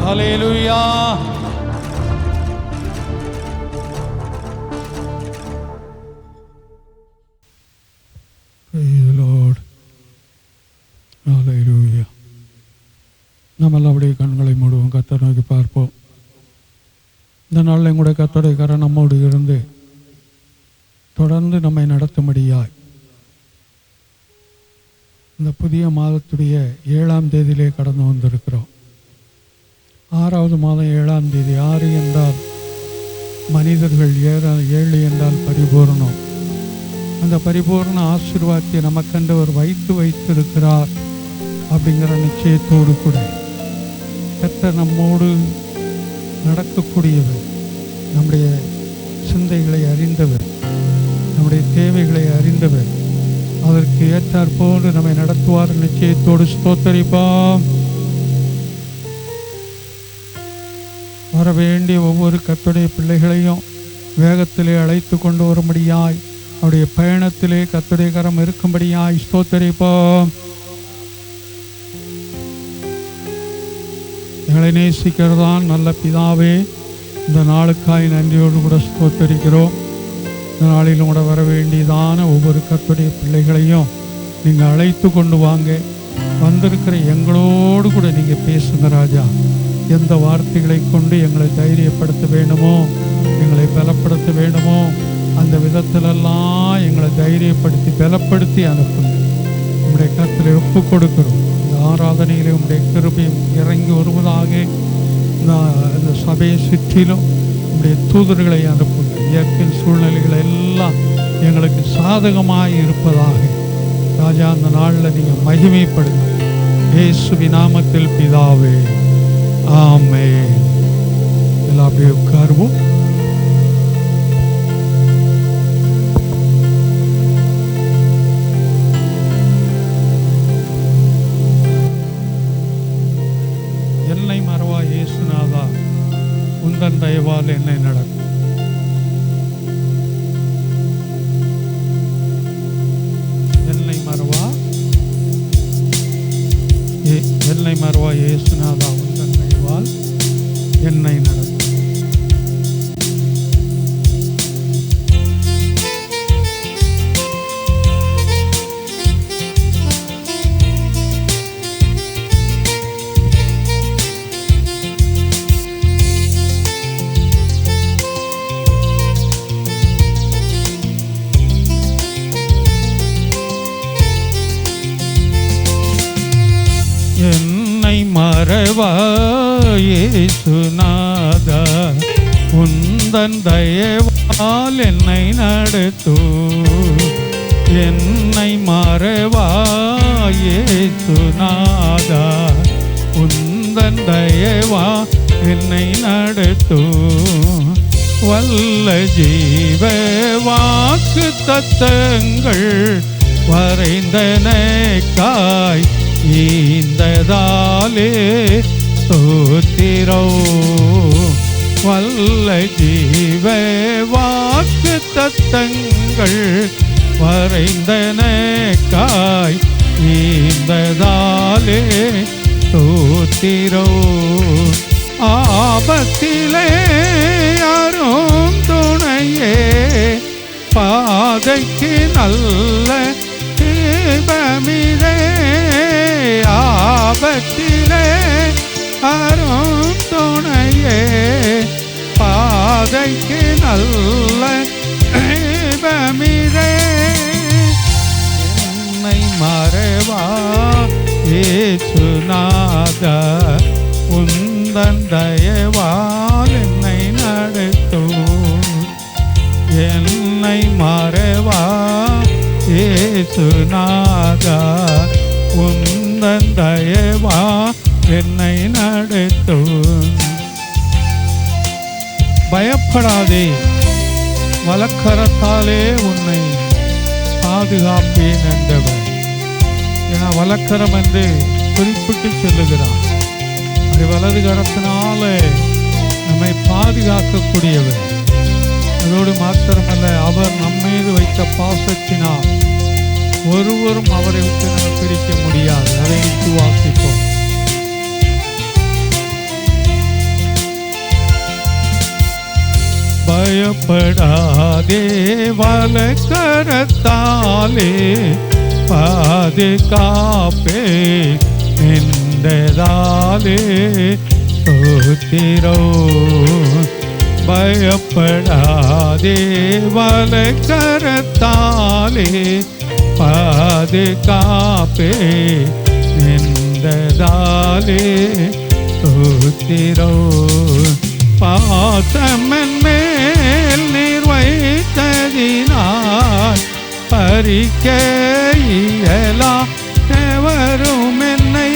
ஹல்லேலூயா. நம்ம அப்படியே கண்களை மூடுவோம், கர்த்தரை நோக்கி பார்ப்போம். இந்த நாளில் கூட கர்த்தருடைய கரம் நம்மோடு இருந்து தொடர்ந்து நம்மை நடத்தும்படியாய் இந்த புதிய மாதத்துடைய 7ஆம் தேதியிலே கடந்து வந்திருக்கிறோம். 6வது மாதம் 7ஆம் தேதி. 6 என்றால் மனிதர்கள், 7 என்றால் பரிபூர்ணம். அந்த பரிபூர்ண ஆசீர்வாதத்தை நமக்கண்டவர் வைத்திருக்கிறார் அப்படிங்கிற நிச்சயத்தோடு கூட கர்த்தர் நம்மோடு நடக்கக்கூடியவர், நம்முடைய சிந்தைகளை அறிந்தவர், நம்முடைய தேவைகளை அறிந்தவர், அதற்கு ஏற்றாற்போடு நம்மை நடத்துவார் நிச்சயத்தோடு ஸ்தோத்தரிப்போம். வர வேண்டிய ஒவ்வொரு கர்த்தருடைய பிள்ளைகளையும் வேகத்திலே அழைத்து கொண்டு வரும்படியாய், அவருடைய பயணத்திலே கர்த்தருடைய கரம் இருக்கும்படியாய் ஸ்தோத்தரிப்போம். எங்களை நேசிக்கிறதான் நல்ல பிதாவே, இந்த நாளுக்காய் நன்றியோடு கூட ஸ்தோத்தரிக்கிறோம். இந்த நாளிலும் கூட வர வேண்டியதான ஒவ்வொரு கர்த்தருடைய பிள்ளைகளையும் நீங்கள் அழைத்து கொண்டு வாங்க. வந்திருக்கிற எங்களோடு கூட நீங்கள் பேசுங்க ராஜா. எந்த வார்த்தைகளை கொண்டு எங்களை தைரியப்படுத்த வேண்டுமோ, எங்களை பலப்படுத்த வேண்டுமோ, அந்த விதத்திலெல்லாம் எங்களை தைரியப்படுத்தி பலப்படுத்தி அனுப்புங்க. உங்களுடைய கருத்தில் ஒப்பு கொடுக்கிறோம். இந்த ஆராதனையிலே உங்களுடைய கிருபையும் இறங்கி வருவதாக. இந்த சபையை சுற்றிலும் உங்களுடைய தூதர்களை அனுப்புங்க. இயற்கை சூழ்நிலைகள் எல்லாம் எங்களுக்கு சாதகமாக இருப்பதாக ராஜா. அந்த நாளில் நீங்கள் மகிமைப்படுங்க. இயேசுவின் நாமத்தில் பிதாவே, ஆமென். எல்லாம் அப்படியே உட்காருவோம். என்னை மறவா இயேசுநாதா, உந்தன் தயவால் என்னை நடக்கும். என்னை மறவா இயேசுநாதா, உந்தன் தயவால் என்னை நடக்கும். என்னை மறவா இயேசுநாதா, உந்தன் தயவால் என்னை நடத்தும். என்னை மறவா இயேசுநாதா, உந்தன் தயவா என்னை நடத்தும். வல்ல ஜீவ வாக்கு தத்தங்கள் வரைந்தனக்காய் ஈந்ததாலே ஸ்தோத்திரோ. வல்ல ஜீவ வாக்கு தத்தங்கள் வரைந்தனக்காய் ஈந்ததாலே ஸ்தோத்திரோ. ஆபத்திலே யாரும் துணையே, பாதைக்கு நல்ல தீபமிலே. ஆபத்திலே யாரும் துணையே, பாதைக்கு நல்ல தீபமிலே. என்னை மறவா இயேசுநாதா, உந்தன் தயவால் என்னை நடத்தும். என்னை மறவா இயேசுநாதா, உந்தன் தயவா என்னை நடத்தும். பயப்படாதே, வலக்கரத்தாலே உன்னை பாதுகாப்பேன் என்றவர். என வலக்கரம் என்று குறிப்பிட்டு சொல்லுகிறார். அது வலது கரத்தினால நம்மை பாதுகாக்கக்கூடியவர். அதோடு மாத்திரமல்ல, அவர் நம்மீது வைத்த பாசத்தினால் ஒருவரும் அவரை விட்டு நம்ம பிரிக்க முடியாது. அதை விசுவாசிப்போம். பயப்படாதே வலக்கரத்தாலே பாதுகாப்பே நின்றதாலே ஸ்தோத்திரோ. பயப்படாதே வலக்கரத்தாலே பாதுகாப்பே நின்றதாலே ஸ்தோத்திரோ. பாசமன் மேல் நீர் வைத்ததினால் பறிக்க இயலா எவரும் என்னை.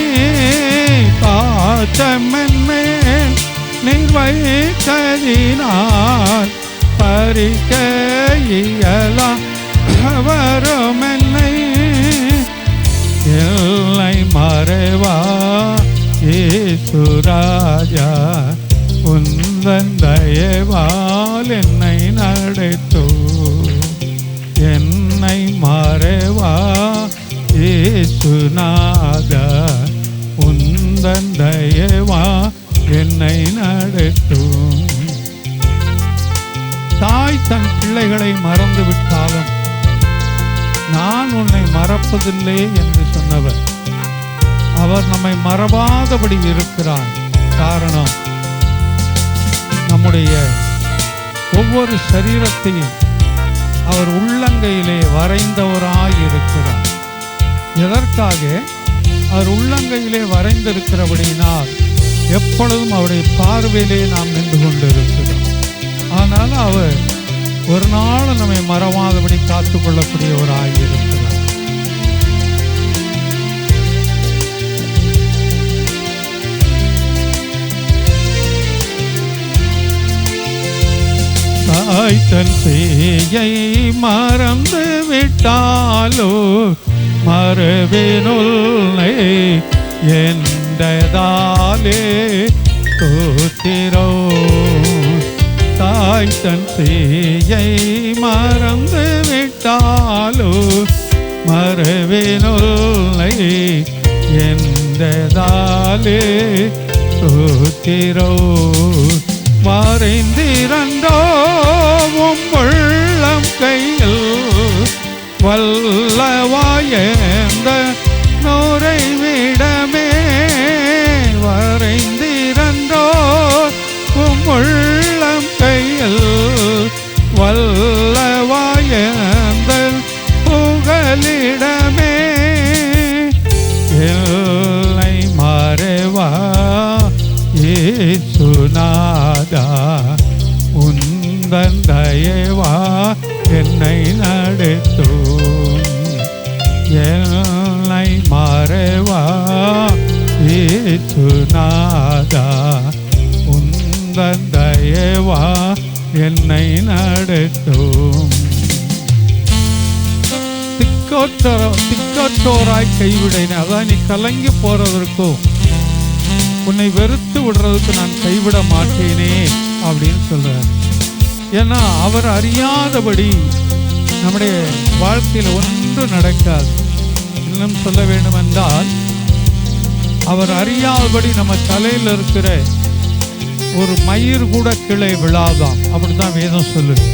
பாசமன் மேல் நீர் வைத்ததினால் பறிக்க இயலா எவரும் என்னை. எல்லை மறைவா இயேசு ராஜா உந்தன் தயவால் என்னை நடத்தோ. என்னை மறைவா இயேசுநாதா உந்தன் தயவா என்னை நடத்தும். தாய் தன் பிள்ளைகளை மறந்து விட்டாலும் நான் உன்னை மறப்பதில்லை என்று சொன்னவர் அவர் நம்மை மறவாதபடி இருக்கிறார். காரணம், நம்முடைய ஒவ்வொரு சரீரத்தையும் அவர் உள்ளங்கையிலே வரைந்தவராய் இருக்கிறார். எதற்காக? அவர் உள்ளங்கையிலே வரைந்திருக்கிறபடியினால் எப்பொழுதும் அவருடைய பார்வையிலே நாம் நின்று கொண்டிருக்கிறோம். ஆனால் அவர் ஒரு நாள் நம்மை மறவாதபடி காத்துக்கொள்ளக்கூடியவராய் இருக்கிறார். தாய் தன் சேயை மறந்து விட்டாலோ மறவேனுள்ளே என்றதாலே ஸ்தோத்திரோ. தாய் தன் சேயை மறந்து விட்டாலோ மறவேனுள்ளே என்றதாலே ஸ்தோத்திரோ. வரைந்திரண்டோவும் உள்ளம் கையில் வல்லவாயந்த நூரை விடமே. வரைந்திரண்டோவும் உள்ளம் கையில் வல்லவாயந்த புகலிடமே. எல்லை மறைவா இயேசுநாதா உந்தன் தயவா என்னை நடத்தும். எல்லை மறைவா இயேசுநாதா உந்தன் தயவா என்னை நடத்தும். திக்கற்றோராய் கைவிடேன். அதான் நீ கலங்கி போறதற்கும் உன்னை வெறுத்து விடுறதுக்கு நான் கைவிட மாட்டேனே அப்படின்னு சொல்றார். ஏன்னா அவர் அறியாதபடி நம்முடைய வாழ்க்கையில் ஒன்று நடக்காது. இன்னும் சொல்ல வேண்டும் என்றால் அவர் அறியாதபடி நம்ம தலையில் இருக்கிற ஒரு மயிர் கூட கீழே விழாதாம். அப்படிதான் வேதம் சொல்லுது.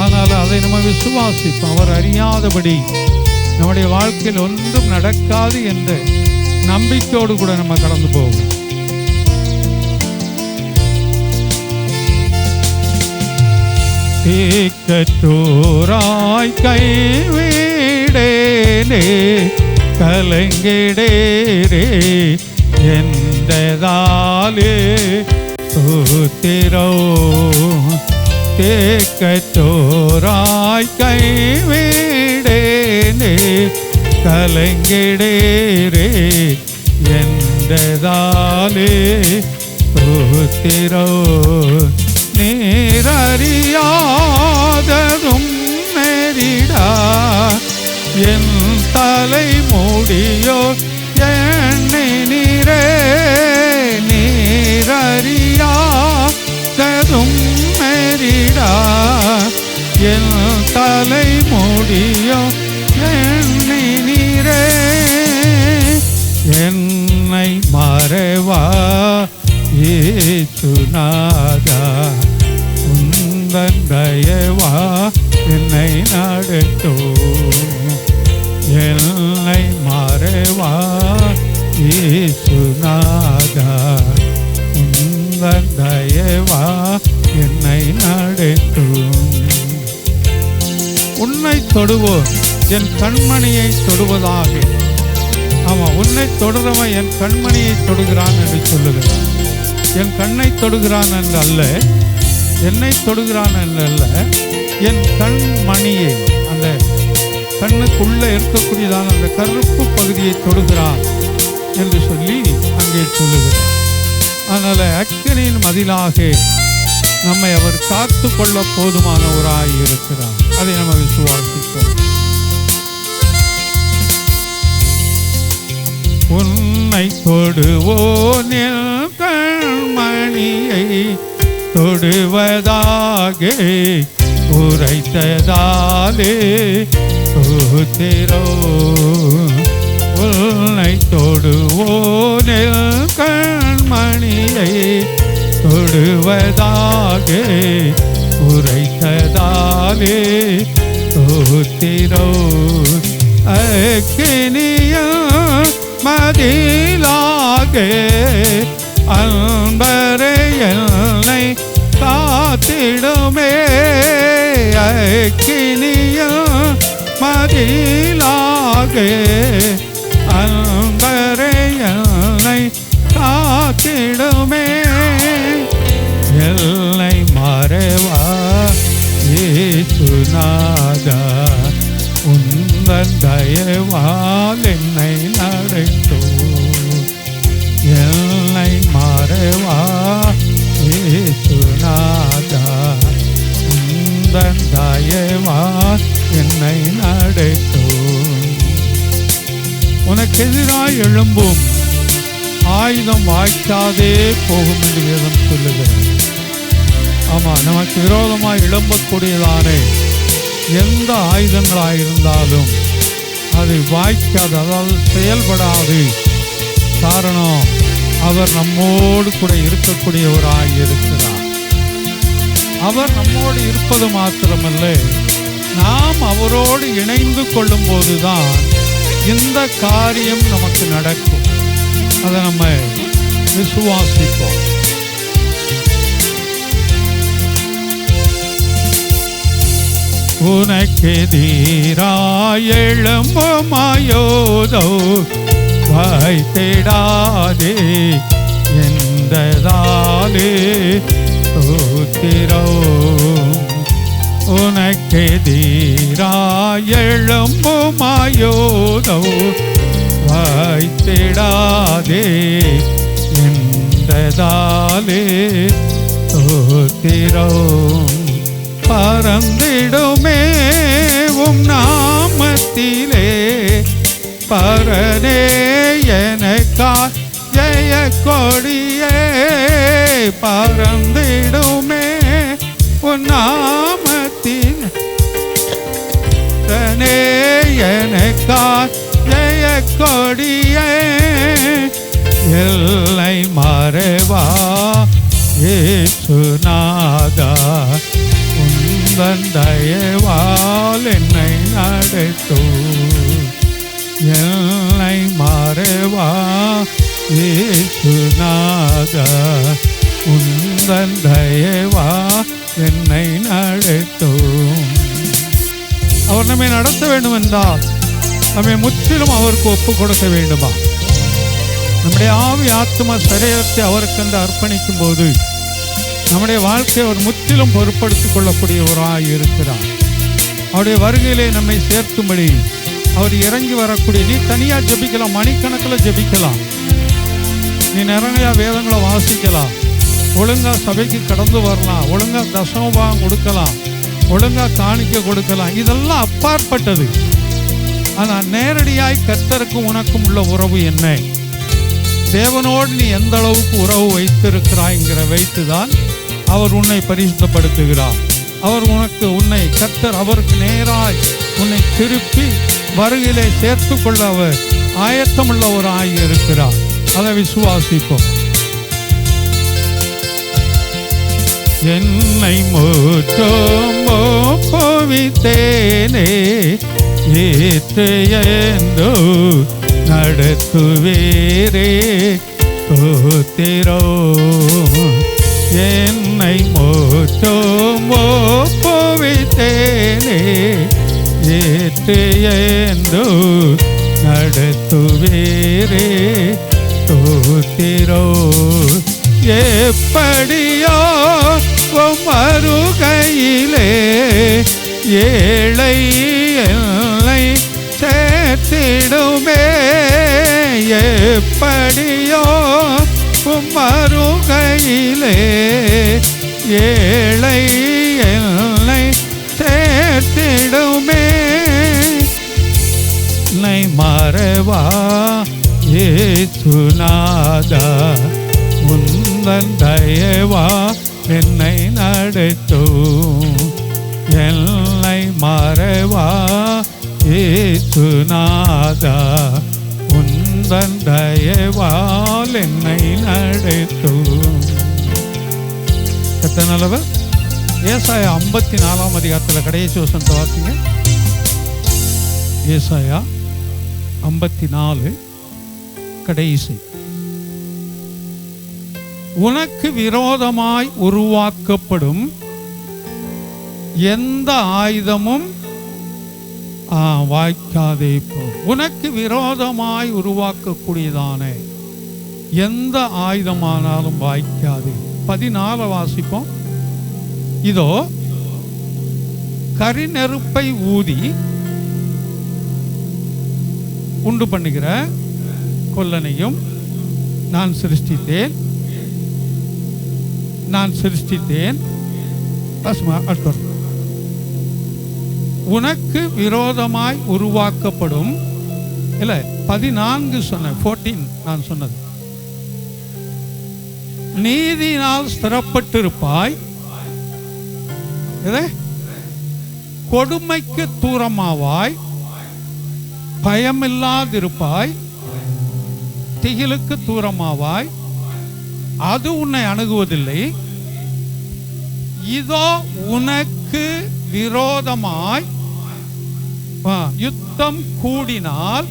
ஆனால் அதை நம்ம விசுவாசிப்போம். அவர் அறியாதபடி நம்முடைய வாழ்க்கையில் ஒன்றும் நடக்காது என்ற நம்பிக்கையோடு கூட நம்ம கடந்து போவோம். திக்கற்றோராய் கைவிடேனே கலங்கிடேரே என்றதாலே ஸ்தோத்திரோ. திக்கற்றோராய் கைவிடேனே கலங்கிடேரே என்றதாலே ஸ்தோத்திரோ. நீரறியாததும் நேரிடா என் தலை மூடியோ எண்ணி நீரே. நீரறியாததும் நேரிடா என் தலை மூடியோ எண்ணி நீரே. என்னை மறைவா இயேசுநாதா தயவா என்னை நடத்தும், என்னை மறைவா இயேசுநாதா, உந்தன் தயவா என்னை நடத்தும். உன்னை தொடுவோர் என் கண்மணியை தொடுவதாக. ஆமாம், உன்னை தொடுறவன் என் கண்மணியை தொடுகிறான் என்று சொல்லுகிறான். என் கண்ணை தொடுகிறான் என்று அல்ல, என்னை தொடுகிறான் என்று அல்ல, என் கண்மணியை, அந்த கண்ணுக்குள்ளே இருக்கக்கூடியதான அந்த கருப்பு பகுதியை தொடுகிறான் என்று சொல்லி அங்கே சொல்லுகிறார். அதனால் அக்கினியின் மதிலாக நம்மை அவர் காத்து கொள்ள போதுமானவராய் இருக்கிறார். அதை நம்ம விசுவாசிப்போம். உன்னை தொடுவோன் என் கண்மணியை தொடுவதாக உரைத்ததாலே தோத்திரோ. உன்னை தொடுவோன் என் கண்மணியை தொடுவதாக உரைத்ததாலே தோத்திரோ. அக்கினியா மதிலாக அன்பரை என்னை காத்திடுமே. அக்கினியா மதிலாக அன்பரை என்னை காத்திடுமே. எல்லை மறைவா இயேசுநாதா, உந்தன் தயவால் என்னை நடத்தும், எல்லை மறைவா இயேசுநாதா, உந்தன் தயவால் என்னை நடத்தும். உனக்கு எதிராய் எழும்பும் ஆயுதம் வாய்க்காதே போகும் என்று வேதம் சொல்லுகிறது. ஆமாம், நமக்கு விரோதமாக எழும்பக்கூடியதானே எந்த ஆயுதங்களாயிருந்தாலும் அது வாய்க்காது, அதாவது செயல்படாது. காரணம், அவர் நம்மோடு கூட இருக்கக்கூடியவராய் இருக்கிறார். அவர் நம்மோடு இருப்பது மாத்திரமல்ல, நாம் அவரோடு இணைந்து கொள்ளும் போதுதான் இந்த காரியம் நமக்கு நடக்கும். அதை நம்ம விசுவாசிப்போம். உனக்கு எதிராய் எழும்பும் ஆயுதோ வாய்த்திடாதே என்றதாலே தோத்திரோ. உனக்கு எதிராய் எழும்பும் ஆயுதோ வாய்த்திடாதே என்றதாலே தோத்திரோ. பறந்திடுமே உம் நாமத்திலே பரனே எனக்கா ஜெய கொடியே. பறந்திடுமே உன் நாமத்திலே பரனே எனக்கா ஜெய கொடியே. எல்லை மறைவா இயேசுநாதா, உந்தன் தயவால் என்னை நடத்தும், எல்லை மறைவா இயேசுநாதா, உந்தன் தயவா என்னை நடத்தும். அவர் நம்மை நடத்த வேண்டும் என்றால் நம்மை முற்றிலும் அவருக்கு ஒப்பு கொடுக்க வேண்டுமா? நம்முடைய ஆவி ஆத்மா சரீரத்தை அவருக்கென்று அர்ப்பணிக்கும் போது நம்முடைய வாழ்க்கையை அவர் முற்றிலும் பொறுப்படுத்திக் கொள்ளக்கூடியவராய் இருக்கிறார். அவருடைய வருகையிலே நம்மை சேர்க்கும்படி அவர் இறங்கி வரக்கூடிய, நீ தனியாக ஜெபிக்கலாம், மணிக்கணக்கில் ஜெபிக்கலாம், நீ நிறைய வேதங்களை வாசிக்கலாம், ஒழுங்கா சபைக்கு கடந்து வரலாம், ஒழுங்கா தசமபாகம் கொடுக்கலாம், ஒழுங்கா காணிக்க கொடுக்கலாம், இதெல்லாம் அப்பாற்பட்டது. ஆனால் நேரடியாய் கர்த்தருக்கும் உனக்கும் உள்ள உறவு என்ன? தேவனோடு நீ எந்த அளவுக்கு உறவு வைத்திருக்கிறாய்ங்கிற வைத்துதான் அவர் உன்னை பரிசுத்தப்படுத்துகிறார். அவர் உன்னை கர்த்தர் அவருக்கு நேராய் உன்னை திருப்பி வருகையிலே சேர்த்து கொள்ள அவர் ஆயத்தமுள்ளவராய் இருக்கிறார். அதை விசுவாசிப்போம். என்னை முற்றும் ஒப்புவித்தேனே, ஏற்று என்று நடத்துவீரே ஸ்தோத்திரம். என்னை முற்றும் ஒப்புவித்தேனே, ஏற்று என்று நடத்துவீரே ஸ்தோத்திரம். எப்படியோ வருகையிலே ஏழை என்னை சேர்த்திடுமே, எப்படியோ வருகையிலே ஏழை என்னை சேர்த்திடுமே. என்னை மறவா இயேசுநாதா, உந்தன் தயவா என்னை நடத்தும். என்னை மறவா இயேசுநாதா, உந்தன் தயவால் என்னை நடத்தும். எத்தனை நல்லவர். ஏசாயா 54ஆம் அதிகாரத்தில் கடைசி வசனத்தை வாசிங்க. ஏசாயா 54 கடைசி. உனக்கு விரோதமாய் உருவாக்கப்படும் எந்த ஆயுதமும் வாய்க்காதே போ. உனக்கு விரோதமாய் உருவாக்கக்கூடியதான எந்த ஆயுதமானாலும் வாய்க்காதே. 14 வாசிப்போம். இதோ கரிநெருப்பை ஊதி உண்டு பண்ணுகிற கொல்லனையும் நான் சிருஷ்டித்தேன். உனக்கு விரோதமாய் உருவாக்கப்படும் இல்ல 14 சொன்ன 14 நான் சொன்னது. நீதியினால் ஸ்திரப்பட்டிருப்பாய், கொடுமைக்கு தூரமாவாய், பயமில்லாதிருப்பாய், திகிலுக்கு தூரமாவாய், அது உன்னை அணுகுவதில்லை. இதோ உனக்கு விரோதமாய் யுத்தம் கூடினால்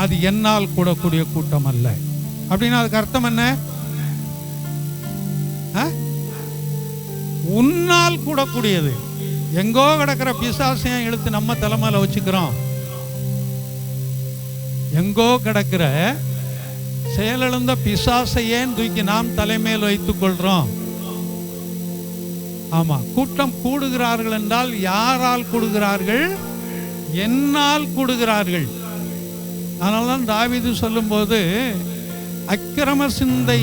அது என்னால் கூடக்கூடிய கூட்டம் அல்ல. அப்படின்னா அதுக்கு அர்த்தம் என்ன? உன்னால் கூடக்கூடியது. எங்கோ கிடக்கிற பிசாசையும் இழுத்து நம்ம தலைமையில வச்சுக்கிறோம். எங்கோ கிடக்கிற செயலிழந்த பிசாசையேன் தூக்கி நாம் தலைமையில் வைத்துக் கொள்றோம். ஆமா, கூட்டம் கூடுகிறார்கள் என்றால் யாரால் கூடுகிறார்கள்? என்னால் கூடுகிறார்கள். அதனால்தான் தாவீது சொல்லும் போது அக்கிரம சிந்தை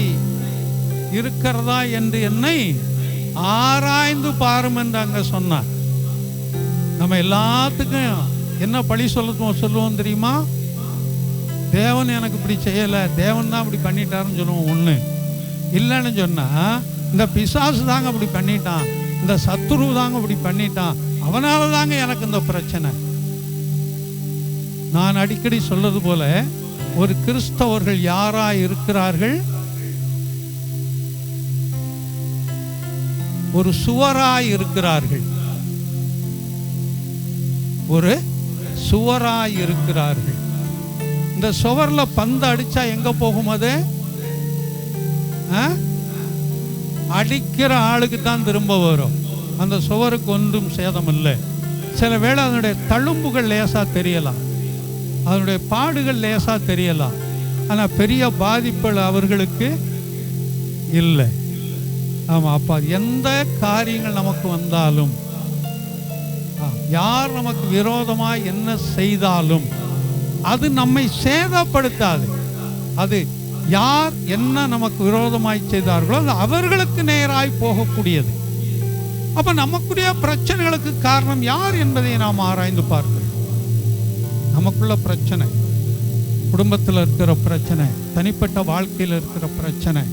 இருக்கிறதா என்று என்னை ஆராய்ந்து பாரும் என்று அங்க சொன்னார். நம்ம எல்லாத்துக்கும் என்ன பழி சொல்லுவோம் தெரியுமா? தேவன் எனக்கு இப்படி செய்யலை, தேவன் தான் அப்படி பண்ணிட்டாருன்னு சொல்லுவோம். ஒன்று இல்லைன்னு சொன்னா இந்த பிசாசு தாங்க அப்படி பண்ணிட்டான், இந்த சத்துரு தாங்க அப்படி பண்ணிட்டான், அவனால தாங்க எனக்கு இந்த பிரச்சனை. நான் அடிக்கடி சொல்றது போல ஒரு கிறிஸ்தவர்கள் யாரா இருக்கிறார்கள்? ஒரு சுவராய் இருக்கிறார்கள். ஒரு சுவராய் இருக்கிறார்கள். இந்த சுவர்ல பந்து அடிச்சா எங்க போகும்? அது அடிக்கிற ஆளுக்கு தான் திரும்ப வரும். அந்த சுவருக்கு ஒன்றும் சேதம் இல்லை. சில வேளை அதனுடைய தழும்புகள் லேசா தெரியலாம், அதனுடைய பாடுகள் லேசா தெரியலாம், ஆனா பெரிய பாதிப்புகள் அவர்களுக்கு இல்லை. ஆமா, அப்ப எந்த காரியங்கள் நமக்கு வந்தாலும், யார் நமக்கு விரோதமாய் என்ன செய்தாலும் அது நம்மை சேதப்படுத்தாது. அது யார் என்ன நமக்கு விரோதமாய் செய்தார்களோ அது அவர்களுக்கு நேராய் போகக்கூடியது. அப்ப நமக்குரிய பிரச்சனைகளுக்கு காரணம் யார் என்பதை நாம் ஆராய்ந்து பார்க்கணும். நமக்குள்ள பிரச்சனை, குடும்பத்தில் இருக்கிற பிரச்சனை, தனிப்பட்ட வாழ்க்கையில் இருக்கிற பிரச்சனை,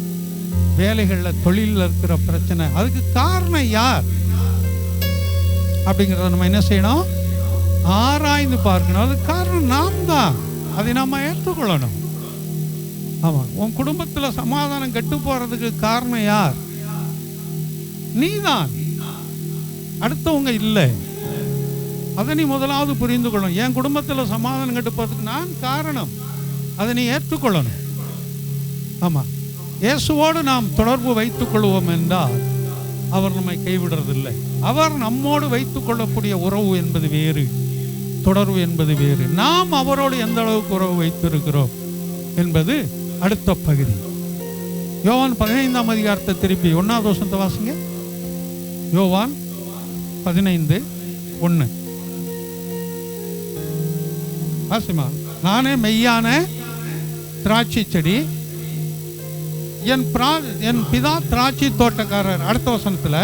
வேலைகளில் தொழிலில் இருக்கிற பிரச்சனை, அதுக்கு காரணம் யார் அப்படிங்கிறத நம்ம என்ன செய்யணும்? ஆராய்ந்து பார்க்கணும். அது காரணம் நாம் தான், அதை நம்ம ஏற்றுக்கொள்ளணும். ஆமாம், உன் குடும்பத்தில் சமாதானம் கெட்டு போகிறதுக்கு காரணம் யார்? நீதான், அடுத்தவங்க இல்லை. அதை நீ முதலாவது புரிந்து கொள்ளணும். என் குடும்பத்தில் சமாதானம் கட்டு போறதுக்கு நான் காரணம், அதை நீ ஏற்றுக்கொள்ளணும். ஆமாம், இயேசுவோடு நாம் தொடர்பு வைத்துக் கொள்வோம் என்றால் அவர் நம்மை கைவிடுறதில்லை. அவர் நம்மோடு வைத்துக் கொள்ளக்கூடிய உறவு என்பது வேறு, தொடர்பு என்பது வேறு. நாம் அவரோடு எந்த அளவுக்கு உறவு வைத்திருக்கிறோம் என்பது அடுத்த பகுதி. யோவான் 15ஆம் அதிகாரத்தை திருப்பி 1வது வசனத்தை வாசிங்க. யோவான் 15:1 வாசிமா. நானே மெய்யான திராட்சை செடி, என் பிதா திராட்சை தோட்டக்காரர். அடுத்த வசனத்துல,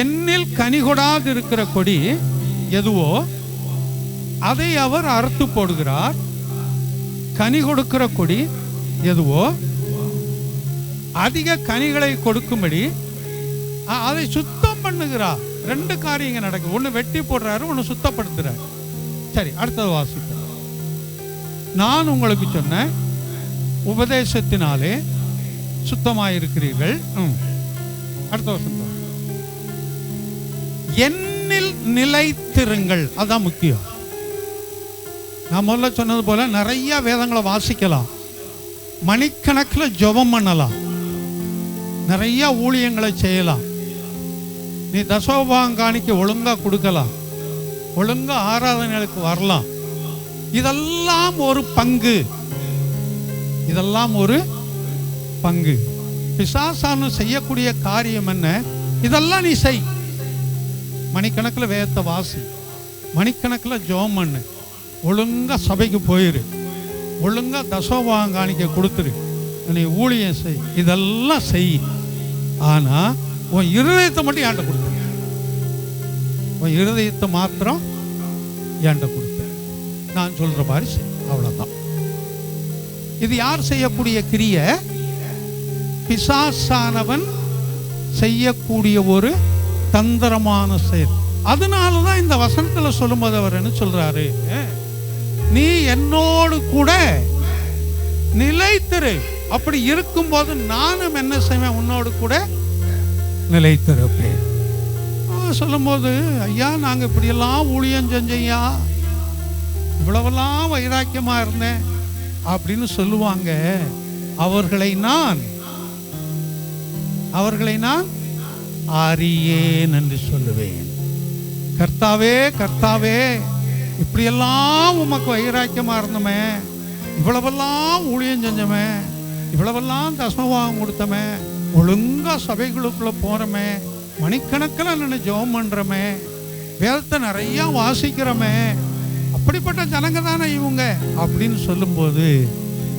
என்னில் கனி கொடாது இருக்கிற கொடி எதுவோ அதை அவர் அறுத்து போடுகிறார். கனி கொடுக்கிற கொடி எதுவோ அதிக கனிகளை கொடுக்கும்படி அதை சுத்தம் பண்ணுகிறார். 2 காரியங்கள் நடக்குது. ஒன்று வெட்டி போடுறாரு, ஒன்று சுத்தப்படுத்துறாரு. சரி, அடுத்தது வாசிப்போம். நான் உங்களுக்கு சொன்ன உபதேசத்தினாலே சுத்தமாயிருக்கிறீர்கள். அடுத்த வசனம், என்னில் நிலைத்திருங்கள். அதான் முக்கியம். நான் முதல்ல சொன்னது போல நிறைய வேதங்களை வாசிக்கலாம், மணிக்கணக்கில் ஜெபம் பண்ணலாம், நிறைய ஊழியங்களை செய்யலாம். நீ தசோபாகம் காணிக்க ஒழுங்கா கொடுக்கலாம், ஒழுங்கா ஆராதனைகளுக்கு வரலாம். இதெல்லாம் ஒரு பங்கு, இதெல்லாம் ஒரு பங்கு. பிசாசானு செய்யக்கூடிய காரியம் என்ன? இதெல்லாம் நீ செய். மணிக்கணக்கில் வேதத்தை வாசி, மணிக்கணக்கில் ஜெபம் பண்ணு, ஒழுங்கா சபைக்கு போயிரு, ஒழுங்கா தசோபாகம் காணிக்க கொடுத்துரு, நீ ஊழியம் செய், இதெல்லாம் செய். ஆனா உன் இருதயத்தை மட்டும் ஏண்ட கொடுத்து, உன் இருதயத்தை மாத்திரம் ஏண்ட கொடுத்து நான் சொல்ற மாதிரி செய். அவ்வளவுதான். இது யார் செய்யக்கூடிய கிரிய? பிசாசானவன் செய்யக்கூடிய ஒரு தந்திரமான செயல். அதனாலதான் இந்த வசனத்துல சொல்லும்போது அவர் என்ன சொல்றாரு? நீ என்னோடு கூட நிலைத்திரு. அப்படி இருக்கும்போது நானும் என்ன செய்வேன்? உன்னோடு கூட நிலைத்திருப்பேன். சொல்லும்போது, ஐயா நாங்க இப்படியெல்லாம் ஊழியம் செஞ்சையா, இவ்வளவெல்லாம் வைராக்கியமா இருந்தேன் அப்படின்னு சொல்லுவாங்க. அவர்களை நான் அறியேன் என்று சொல்லுவேன். கர்த்தாவே கர்த்தாவே, இப்படியெல்லாம் உமக்கு வைராக்கியமா இருந்தோமே, இவ்வளவெல்லாம் ஊழியம் செஞ்சோமே, இவ்வளவெல்லாம் தசமபாகம் கொடுத்தோமே, ஒழுங்கா சபைகளுக்குள்ள போறோமே, மணிக்கணக்கில் நான் ஜெபம் பண்றோமே, வேதத்தை நிறைய வாசிக்கிறோமே, அப்படிப்பட்ட ஜனங்க தானே இவங்க அப்படின்னு சொல்லும்போது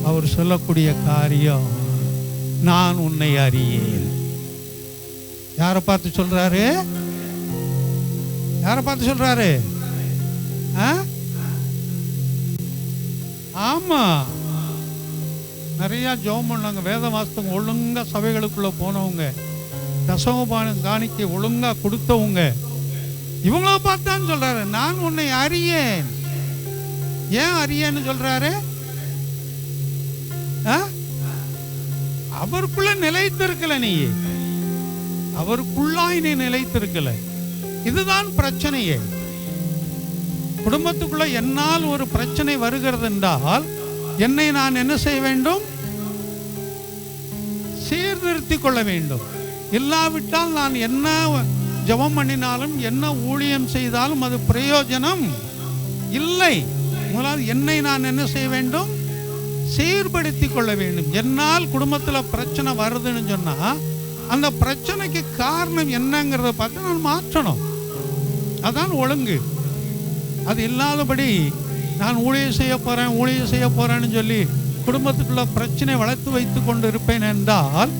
அவர் சொல்லக்கூடிய காரியம், நான் உன்னை அறியேன். யாரை பார்த்து சொல்றாரு? யாரை பார்த்து சொல்றாரு? ஆமா, நிறைய ஜெபம் பண்ணாங்க, வேத வாஸ்தவங்க, ஒழுங்கா சபைகளுக்குள்ள போனவங்க, தசமபாகம் காணிக்க ஒழுங்கா கொடுத்தவங்க, இவங்கள பார்த்தான்னு சொல்றாரு நான் உன்னை அறியேன். ஏன் அறியேன்னு சொல்றாரு? அவருக்குள்ள நிலைத்திருக்கல, நீ அவருக்குள்ளாய் நீ நிலைத்திருக்கல. இதுதான் பிரச்சனையே. குடும்பத்துக்குள்ள என்னால் ஒரு பிரச்சனை வருகிறது என்றால் என்னை நான் என்ன செய்ய வேண்டும்? சீர்திருத்திக் கொள்ள வேண்டும். இல்லாவிட்டால் நான் என்ன ஜெபம் பண்ணினாலும் என்ன ஊழியம் செய்தாலும் அது பிரயோஜனம் இல்லை. முதலாவது என்னை நான் என்ன செய்ய வேண்டும்? சீர்படுத்திக் கொள்ள வேண்டும். என்னால் குடும்பத்தில் பிரச்சனை வருதுன்னு சொன்னா அந்த பிரச்சனைக்கு காரணம் என்னங்கிறத பார்த்து நான் மாற்றணும். அதான் ஒழுங்கு. அது இல்லாதபடி நான் ஊழியம் செய்ய போறேன்னு சொல்லி குடும்பத்துக்குள்ள பிரச்சனை வளர்த்து வைத்து கொண்டு இருப்பேன் என்றால்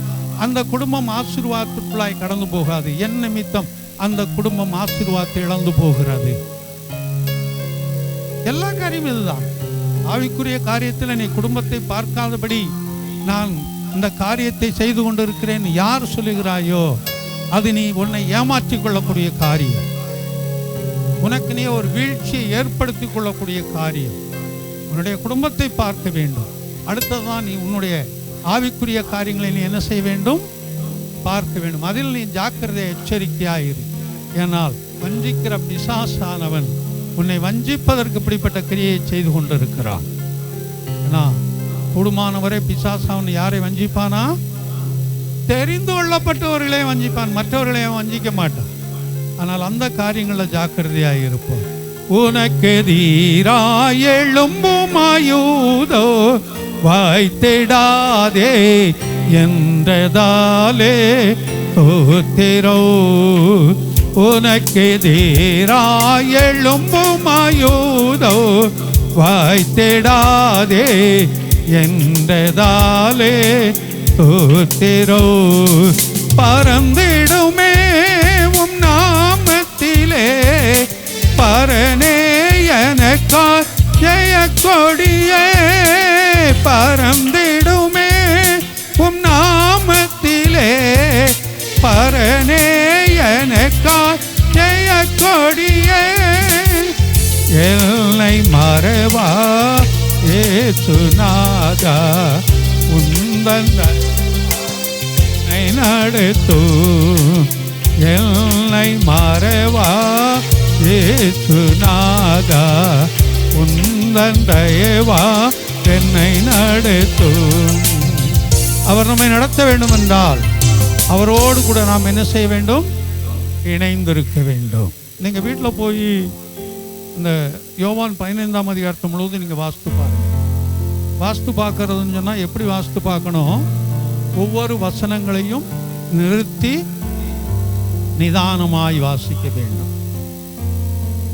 அந்த குடும்பம் ஆசீர்வாதத்துக்குள்ளாய் கடந்து போகாது. என் நிமித்தம் அந்த குடும்பம் ஆசீர்வாதத்தை இழந்து போகிறது. எல்லா காரியமும் இதுதான். ஆவிக்குரிய காரியத்தில் நீ குடும்பத்தை பார்க்காதபடி நான் இந்த காரியத்தை செய்து கொண்டு இருக்கிறேன் யார் சொல்லுகிறாயோ அது நீ உன்னை ஏமாற்றிக் கொள்ளக்கூடிய காரியம். உனக்கு நீ ஒரு வீழ்ச்சியை ஏற்படுத்தி கொள்ளக்கூடிய காரியம். உன்னுடைய குடும்பத்தை பார்க்க வேண்டும். அடுத்ததான் நீ உன்னுடைய ஆவிக்குரிய காரியங்களை நீ என்ன செய்ய வேண்டும்? பார்க்க வேண்டும். அதில் நீ ஜாக்கிரதை, எச்சரிக்கையாயிரு. ஏனால் வஞ்சிக்கிற பிசாசானவன் உன்னை வஞ்சிப்பதற்கு இப்படிப்பட்ட கிரியை செய்து கொண்டிருக்கிறான். ஏன்னா கூடுமானவரை பிசாசாவன் யாரை வஞ்சிப்பானா? தெரிந்து கொள்ளப்பட்டவர்களே வஞ்சிப்பான், மற்றவர்களே வஞ்சிக்க மாட்டான். ஆனால் அந்த காரியங்களில் ஜாக்கிரதையாக இருப்போம். உனக்கு எதிராய் எழும்பும் ஆயுதோ வாய்த்திடாதே என்றதாலே தோத்திரோ. உனக்கு எதிராய் எழும்பும் ஆயுதோ வாய்த்திடாதே என்றதாலே தோத்திரோ. பறந்திடுமே உம் நாமத்திலே பரனே எனக்காய் ஜெய கொடியே. பறந்திடுமே உம் நாமத்திலே பரனே எனக்காய் ஜெய கொடியே. என்னை மறவா ஏசுநாதா உந்தன் நடத்து. என்னை மறவா ஏசுநாதா உந்தன் தயவா என்னை நடத்து. அவர் நம்மை நடத்த வேண்டும் என்றால் அவரோடு கூட நாம் என்ன செய்ய வேண்டும்? இணைந்திருக்க வேண்டும். நீங்கள் வீட்டில் போய் இந்த யோவான் 15ஆம் அதிகாரத்தை முழுவதும் நீங்கள் வாஸ்து பாருங்கள். வாஸ்து பார்க்கறதுன்னு சொன்னால் எப்படி வாஸ்து பார்க்கணும்? ஒவ்வொரு வசனங்களையும் நிறுத்தி நிதானமாய் வாசிக்க வேண்டும்.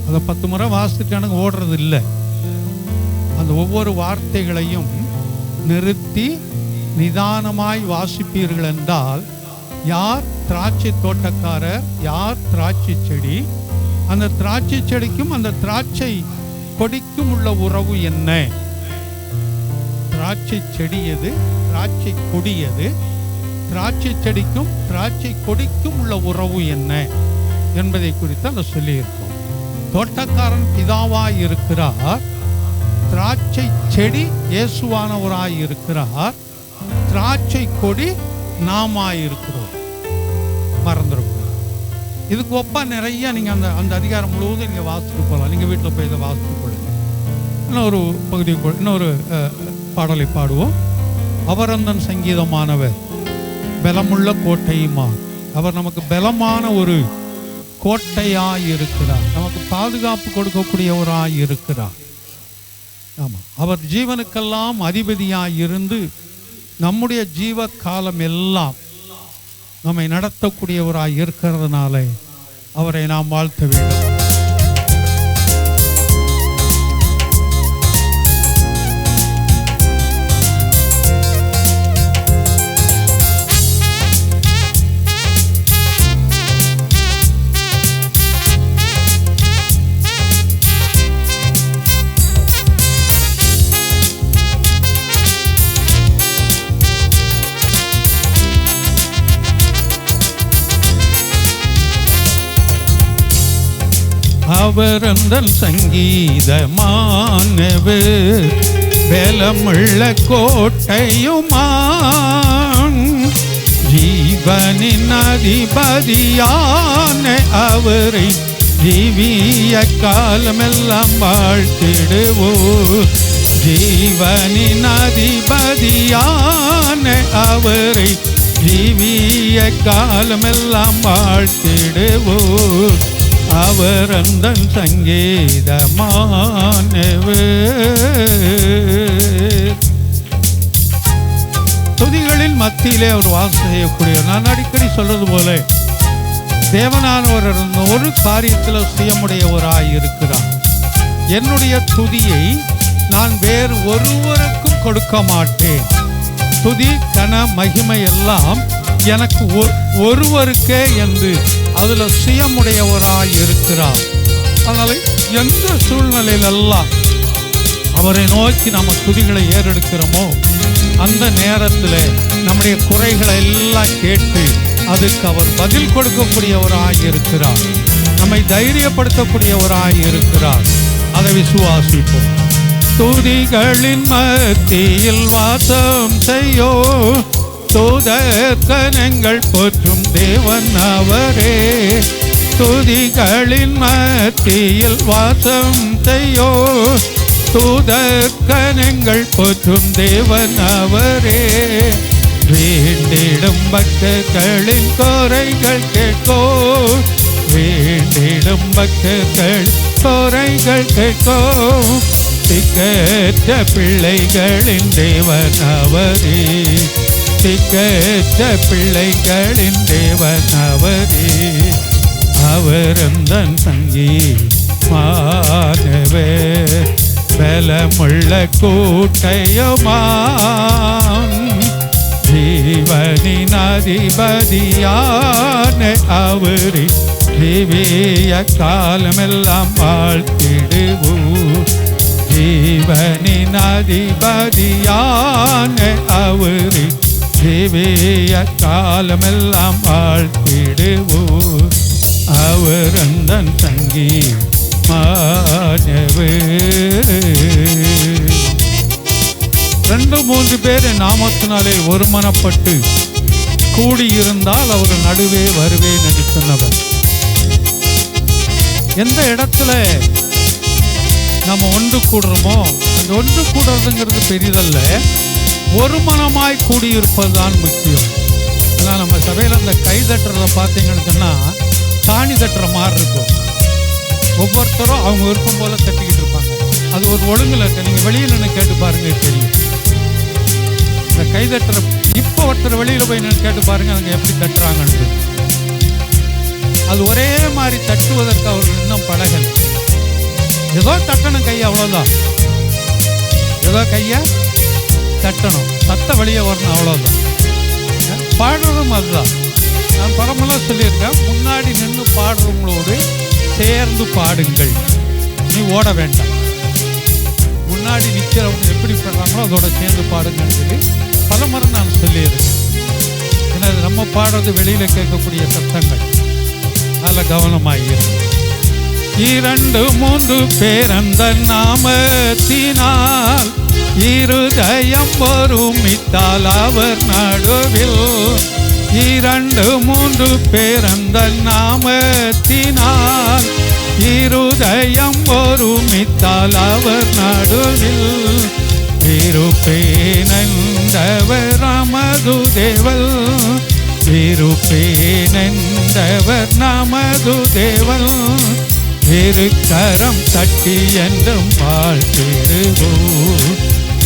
அதை 10 முறை வாசிச்சுட்டு எனக்கு ஓடுறது இல்லை. அந்த ஒவ்வொரு வார்த்தைகளையும் நிறுத்தி நிதானமாய் வாசிப்பீர்கள் என்றால், யார் திராட்சை தோட்டக்காரர், யார் திராட்சை செடி, அந்த திராட்சை செடிக்கும் அந்த திராட்சை கொடிக்கும் உள்ள உறவு என்ன, திராட்சை செடி எது, திராட்சை கொடி எது, திராட்சை செடிக்கும் திராட்சை கொடிக்கும் உள்ள உறவு என்ன என்பதை குறித்து அந்த சொல்லியிருக்கோம். தோட்டக்காரன் பிதாவாய் இருக்கிறார், திராட்சை செடி இயேசுவானவராய் இருக்கிறார், திராட்சை கொடி நாமாய் இருக்கிறோம். மறந்துடும். இதுக்கு ஒப்பா நிறைய நீங்கள் அந்த அதிகாரம் முழுவதும் நீங்கள் வாசித்து போகலாம். நீங்கள் வீட்டில் போய் இதை வாசித்து கொள்ளுங்க. இன்னொரு பகுதி, இன்னொரு பாடலை பாடுவோம். அவரந்தன் சங்கீதமானவர் பலமுள்ள கோட்டையுமா. அவர் நமக்கு பலமான ஒரு கோட்டையாய் இருக்கிறார், நமக்கு பாதுகாப்பு கொடுக்கக்கூடியவராய் இருக்கிறார். ஆமாம், அவர் ஜீவனுக்கெல்லாம் அதிபதியாய் இருந்து நம்முடைய ஜீவ காலம் எல்லாம் நம்மை நடத்தக்கூடியவராய் இருக்கிறதுனால அவரை நாம் வாழ்த்த வேண்டும். அவரந்தன் சங்கீதமானவர் பலமுள்ள கோட்டையுமான், ஜீவனின் அதிபதியான அவரை ஜீவிய காலமெல்லாம் வாழ்த்திடுவோம். ஜீவனின் அதிபதியான அவரை ஜீவிய காலமெல்லாம் வாழ்த்திடுவோம். அவர் அந்தன் சங்கீதமானவர். துதிகளின் மத்தியிலே அவர் வாசம் செய்யக்கூடியவர். நான் அடிக்கடி சொல்றது போல தேவனானவர் ஒரு காரியத்தில் சுயமுடையவராய் இருக்கிறார். என்னுடைய துதியை நான் வேறு ஒருவருக்கும் கொடுக்க மாட்டேன். துதி கன மகிமை எல்லாம் எனக்கு ஒருவருக்கே என்று அதில் சுயமுடையவராய் இருக்கிறார். அதனால எந்த சூழ்நிலையிலெல்லாம் அவரை நோக்கி நம்ம துதிகளை ஏறெடுக்கிறோமோ அந்த நேரத்தில் நம்முடைய குறைகளை எல்லாம் கேட்டு அதுக்கு அவர் பதில் கொடுக்கக்கூடியவராய் இருக்கிறார், நம்மை தைரியப்படுத்தக்கூடியவராய் இருக்கிறார். அதை விசுவாசிப்போம். துதிகளின் மத்தியில் வாசம் செய்யோ தூதர்கணங்கள் போற்றும் தேவன் அவரே. துதிகளின் மத்தியில் வாசம் செய்யோ தூதர்கணங்கள் போற்றும் தேவன் அவரே. வேண்டிடும் பக்தர்களின் குறைகள் கேட்கோ வேண்டிடும் பக்தர்கள் குறைகள் கேட்கோ. திக்கற்ற பிள்ளைகளின் தேவன் அவரே. திக்கற்ற பிள்ளைகளின் தேவன் அவரே. அவருந்தன் சங்கி மாணவர் பலமுள்ள கூட்டையுமாம். ஜீவனின் அதிபதியான அவரே. ஜீவிய காலமெல்லாம் வாழ்த்திடுவோம். ஜீவனின் அதிபதியான அவரே. ஜீவிய காலமெல்லாம் வாழ்த்திடுவோம். அவர் அந்தன் தங்கி மாணவர். 2-3 பேர் நாமத்தினாலே ஒருமனப்பட்டு கூடியிருந்தால் அவர் நடுவே வருவேன் என்று சொன்னவர். எந்த இடத்துல நம்ம ஒன்று கூடுறோமோ அந்த ஒன்று கூடுறதுங்கிறது பெரிதல்ல, ஒரு மனமாய் கூடியிருப்பதுதான் முக்கியம். ஆனால் நம்ம சபையில் அந்த கை தட்டுறதை பார்த்தீங்கன்னு சொன்னால் காணி தட்டுற மாதிரி இருக்கும். ஒவ்வொருத்தரும் அவங்க விருப்பம் போல தட்டிக்கிட்டு இருப்பாங்க. அது ஒரு ஒழுங்குல இருக்கு. நீங்கள் வெளியில் நின்று கேட்டு பாருங்க தெரியும். இந்த கை தட்டுற இப்போ ஒருத்தர் வெளியில் போய் நின்று கேட்டு பாருங்க அவங்க எப்படி தட்டுறாங்கன்னு. அது ஒரே மாதிரி தட்டுவதற்கு அவர்கள் இன்னும் பழகல். ஏதோ தட்டணும் கை, அவ்வளோதான். ஏதோ கையை தட்டணும், சத்த வெளியே வரணும், அவ்வளோதான். பாடுறதும் அதுதான். நான் பரமெல்லாம் சொல்லியிருக்கேன், முன்னாடி நின்று பாடுறவங்களோடு சேர்ந்து பாடுங்கள், நீ ஓட வேண்டாம். முன்னாடி நிற்கிறவங்க எப்படி பாடுறாங்களோ அதோட சேர்ந்து பாடுங்கன்னு சொல்லி பல முறை நான் சொல்லியிருக்கேன். ஏன்னா நம்ம பாடுறது வெளியில் கேட்கக்கூடிய சத்தங்கள், நல்ல கவனமாகிருக்கு. 2-3 பேர் அந்த நாமத்தினால் இருதயம் ஒருமித்தால் அவர் நடுவில். 2-3 பேர் அந்த நாமத்தினால் இருதயம் ஒருமித்தால் அவர் நடுவில். இருப்பேனென்றவர் நமது தேவன். இருப்பேனென்றவர் நமது தேவன். இருக்கரம் தட்டி என்றும் வாழ்த்திடுவோம்.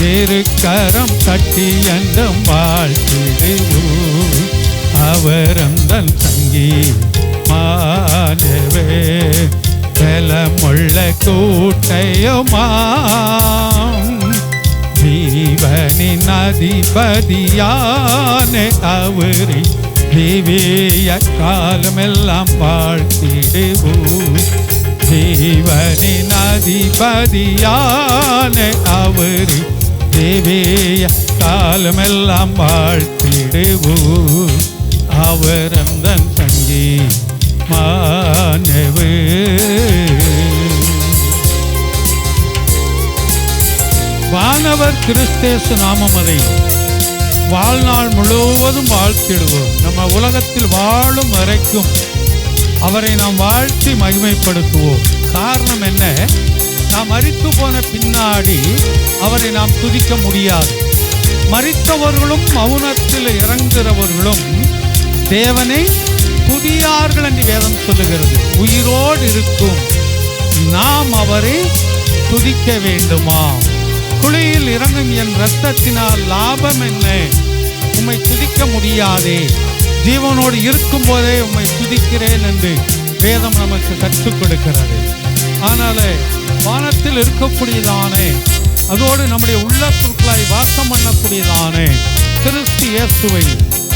இருக்கரம் தட்டி என்றும் வாழ்த்திடுவோம். அவர் அந்தன் தங்கி மாணவர் பலமுள்ள கூட்டையுமாம். ஜீவனின் அதிபதியான அவரை ஜீவிய காலமெல்லாம் வாழ்த்திடுவோம். ஜீவனின் அதிபதியான அவரை ஜீவிய காலமெல்லாம் வாழ்த்திடுவோம். அவர் அந்தன் தங்கி மாணவர். வானவர் கிறிஸ்தேசு நாமமதை வாழ்நாள் முழுவதும் வாழ்த்திடுவோம். நம்ம உலகத்தில் வாழும் வரைக்கும் அவரை நாம் வாழ்த்தி மகிமைப்படுத்துவோம். காரணம் என்ன? நாம் மரித்து போன பின்னாடி அவரை நாம் துதிக்க முடியாது. மரித்தவர்களும் மௌனத்தில் இறங்குகிறவர்களும் தேவனை துதியார்கள் என்று வேதம் சொல்லுகிறது. உயிரோடு இருக்கும் நாம் அவரை துதிக்க வேண்டுமா? குழியில் இறங்கும் என் இரத்தத்தினால் லாபம் என்ன? உம்மை துதிக்க முடியாதே. ஜீவனோடு இருக்கும் போதே உம்மை துதிக்கிறேன் என்று வேதம் நமக்கு கற்றுக் கொடுக்கிறது. ஆனால் வானத்தில் இருக்கக்கூடியதானே, அதோடு நம்முடைய உள்ளத்திற்குள்ளாய் வாசம் பண்ணக்கூடியதானே கிறிஸ்து இயேசுவை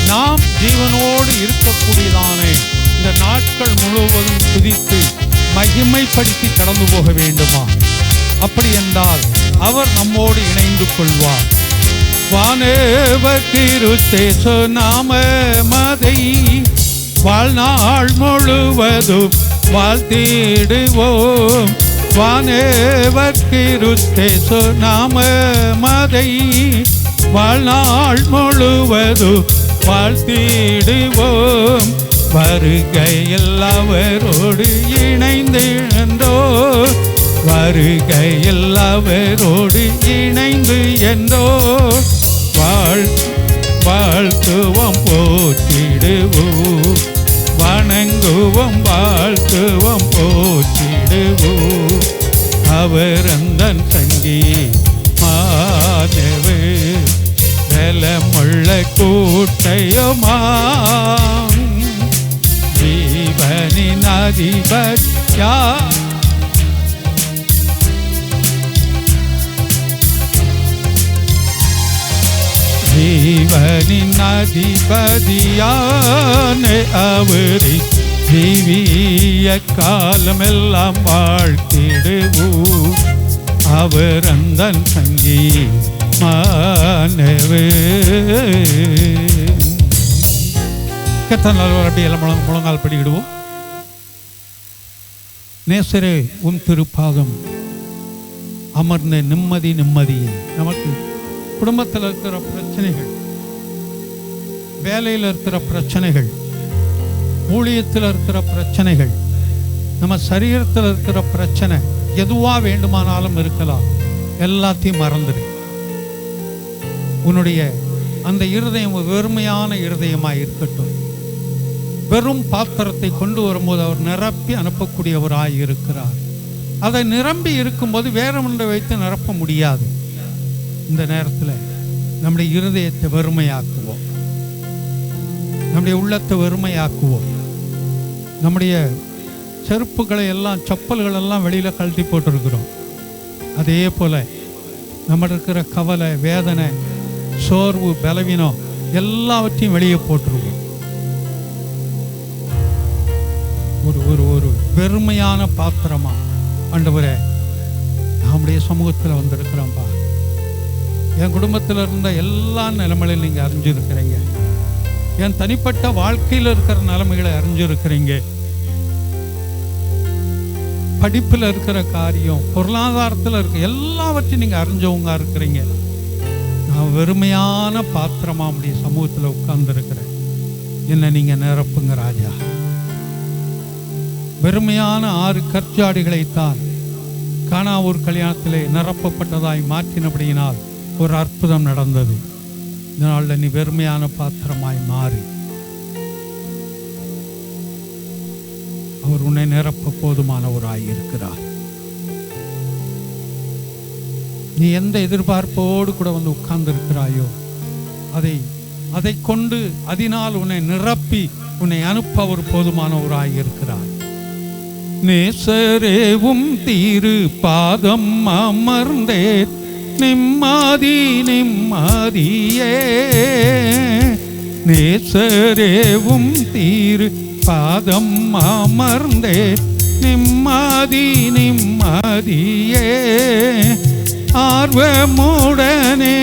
நாம் ஜீவனோடு இருக்கக்கூடியதானே இந்த நாட்கள் முழுவதும் துதித்து மகிமைப்படுத்தி கடந்து போக வேண்டுமா? அப்படி என்றால் அவர் நம்மோடு இணைந்து கொள்வார். வானவர் கிறிஸ்தேசு நாமமதை வாழ்நாள் முழுவதும் வாழ்த்திடுவோம். வானவர் கிறிஸ்தேசு நாமமதை வாழ்நாள் முழுவதும் வாழ்த்திடுவோம். வருகையில் அவரோடு இணைந்து என்றோ, வருகையில் அவரோடு இணைந்து என்றோ வாழ்த்துவோம், போற்றிடுவோம், வணங்குவோம், வாழ்த்துவோம், போற்றிடுவோம். அவர் அந்தன் சங்கி மாதவே பலமுள்ள கூட்டையுமா, ஜீவனின் அதிபதியா, ஜீவனின் அதிபதியான அவரை ஜீவிய காலமெல்லாம் வாழ்த்திடுவோம். அவர் அந்தன் சங்கி மானவே. கர்த்தர் அப்படி எல்லாம் முழங்கால் படிக்கிடுவோம். நேசரே, உன் திருப்பாதம் அமர்ந்த நிம்மதி நிம்மதியே. நமக்கு குடும்பத்தில் இருக்கிற பிரச்சனைகள், வேலையில் இருக்கிற பிரச்சனைகள், ஊழியத்தில் இருக்கிற பிரச்சனைகள், நம்ம சரீரத்தில் இருக்கிற பிரச்சனை எதுவா வேண்டுமானாலும் இருக்கலாம், எல்லாத்தையும் மறந்துடு. உன்னுடைய அந்த இருதயம் வெறுமையான இருதயமாக இருக்கட்டும். வெறும் பாத்திரத்தை கொண்டு வரும்போது அவர் நிரப்பி அனுப்பக்கூடியவராய் இருக்கிறார். அதை நிரம்பி இருக்கும்போது வேற ஒன்றை வைத்து நிரப்ப முடியாது. இந்த நேரத்தில் நம்முடைய இருதயத்தை வெறுமையாக்குவோம், நம்முடைய உள்ளத்தை வெறுமையாக்குவோம். நம்முடைய செருப்புகளை எல்லாம், செப்பல்கள் எல்லாம் வெளியில் கழட்டி போட்டிருக்கிறோம். அதே போல் நம்ம இருக்கிற கவலை, வேதனை, சோர்வு, பலவீனம் எல்லாவற்றையும் வெளியே போட்டுருவோம். ஒரு ஒரு ஒரு பெருமையான பாத்திரமா ஆண்டவரே நம்முடைய சமூகத்தில் வந்திருக்கிறோம்பா. என் குடும்பத்தில் இருந்த எல்லா நிலைமையிலும் நீங்கள் அறிஞ்சிருக்கிறீங்க. என் தனிப்பட்ட வாழ்க்கையில் இருக்கிற நிலைமைகளை அறிஞ்சிருக்கிறீங்க. படிப்பில் இருக்கிற காரியம், பொருளாதாரத்தில் இருக்க எல்லாவற்றையும் நீங்கள் அறிஞ்சவங்க இருக்கிறீங்க. நான் வெறுமையான பாத்திரமா நம்முடைய சமூகத்தில் உட்கார்ந்துருக்கிறேன். என்ன நீங்கள் நிரப்புங்க ராஜா. வெறுமையான 6 கற்சாடிகளைத்தான் கானாவூர் கல்யாணத்திலே நிரப்பப்பட்டதாய் மாற்றினபடியினால் ஒரு அற்புதம் நடந்தது. இதனால் நீ வெறுமையான பாத்திரமாய் மாறி அவர் உன்னை நிரப்ப போதுமானவராய் இருக்கிறார். நீ எந்த எதிர்பார்ப்போடு கூட வந்து உட்கார்ந்து இருக்கிறாயோ அதை கொண்டு அதனால் உன்னை நிரப்பி உன்னை அனுப்ப அவர் போதுமானவராய் இருக்கிறார். நேசரேவும் தீரு பாதம் அமர்ந்தே நிம்மதி நிம்மதியே. நேசரேவும் தீரு பாதம் அமர்ந்தே நிம்மதி நிம்மதியே. ஆர்வமுடனே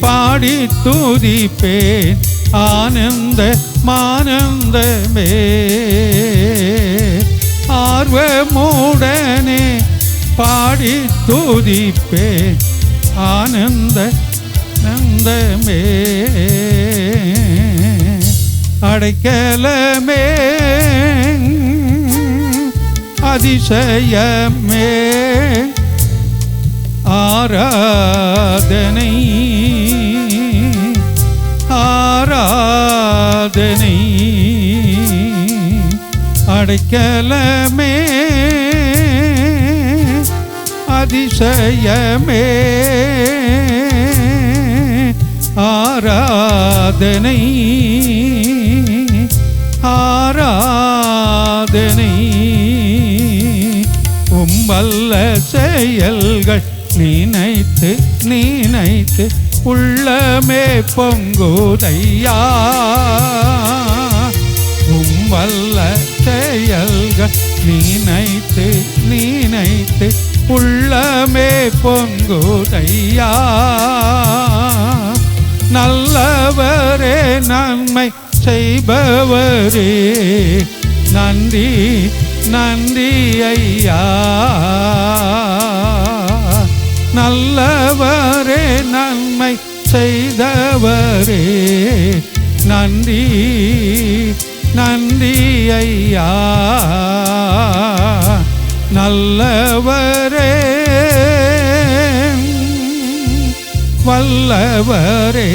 பாடி துதிப்பேன் ஆனந்த மானந்தமே. ஆர்வமுடனே பாடி துதிப்பேன் ஆனந்த நந்தமே. அடைக்கலமே அதிசயமே ஆராதனை ஆராதனை. அடைக்கலமே அதிசயமே ஆராதனை ஆராதனை. உம்பல்ல செயல்கள் நினைத்து நினைத்து உள்ளமே பொங்குதையா. உம்பல்ல செயல்கள் நினைத்து நினைத்து உள்ளமே பொங்குதையா. நல்லவரே நன்மை செய்பவரே நன்றி நன்றி ஐயா. நல்லவரே நன்மை செய்தவரே நன்றி நன்றி ஐயா நல்லவரே வல்லவரே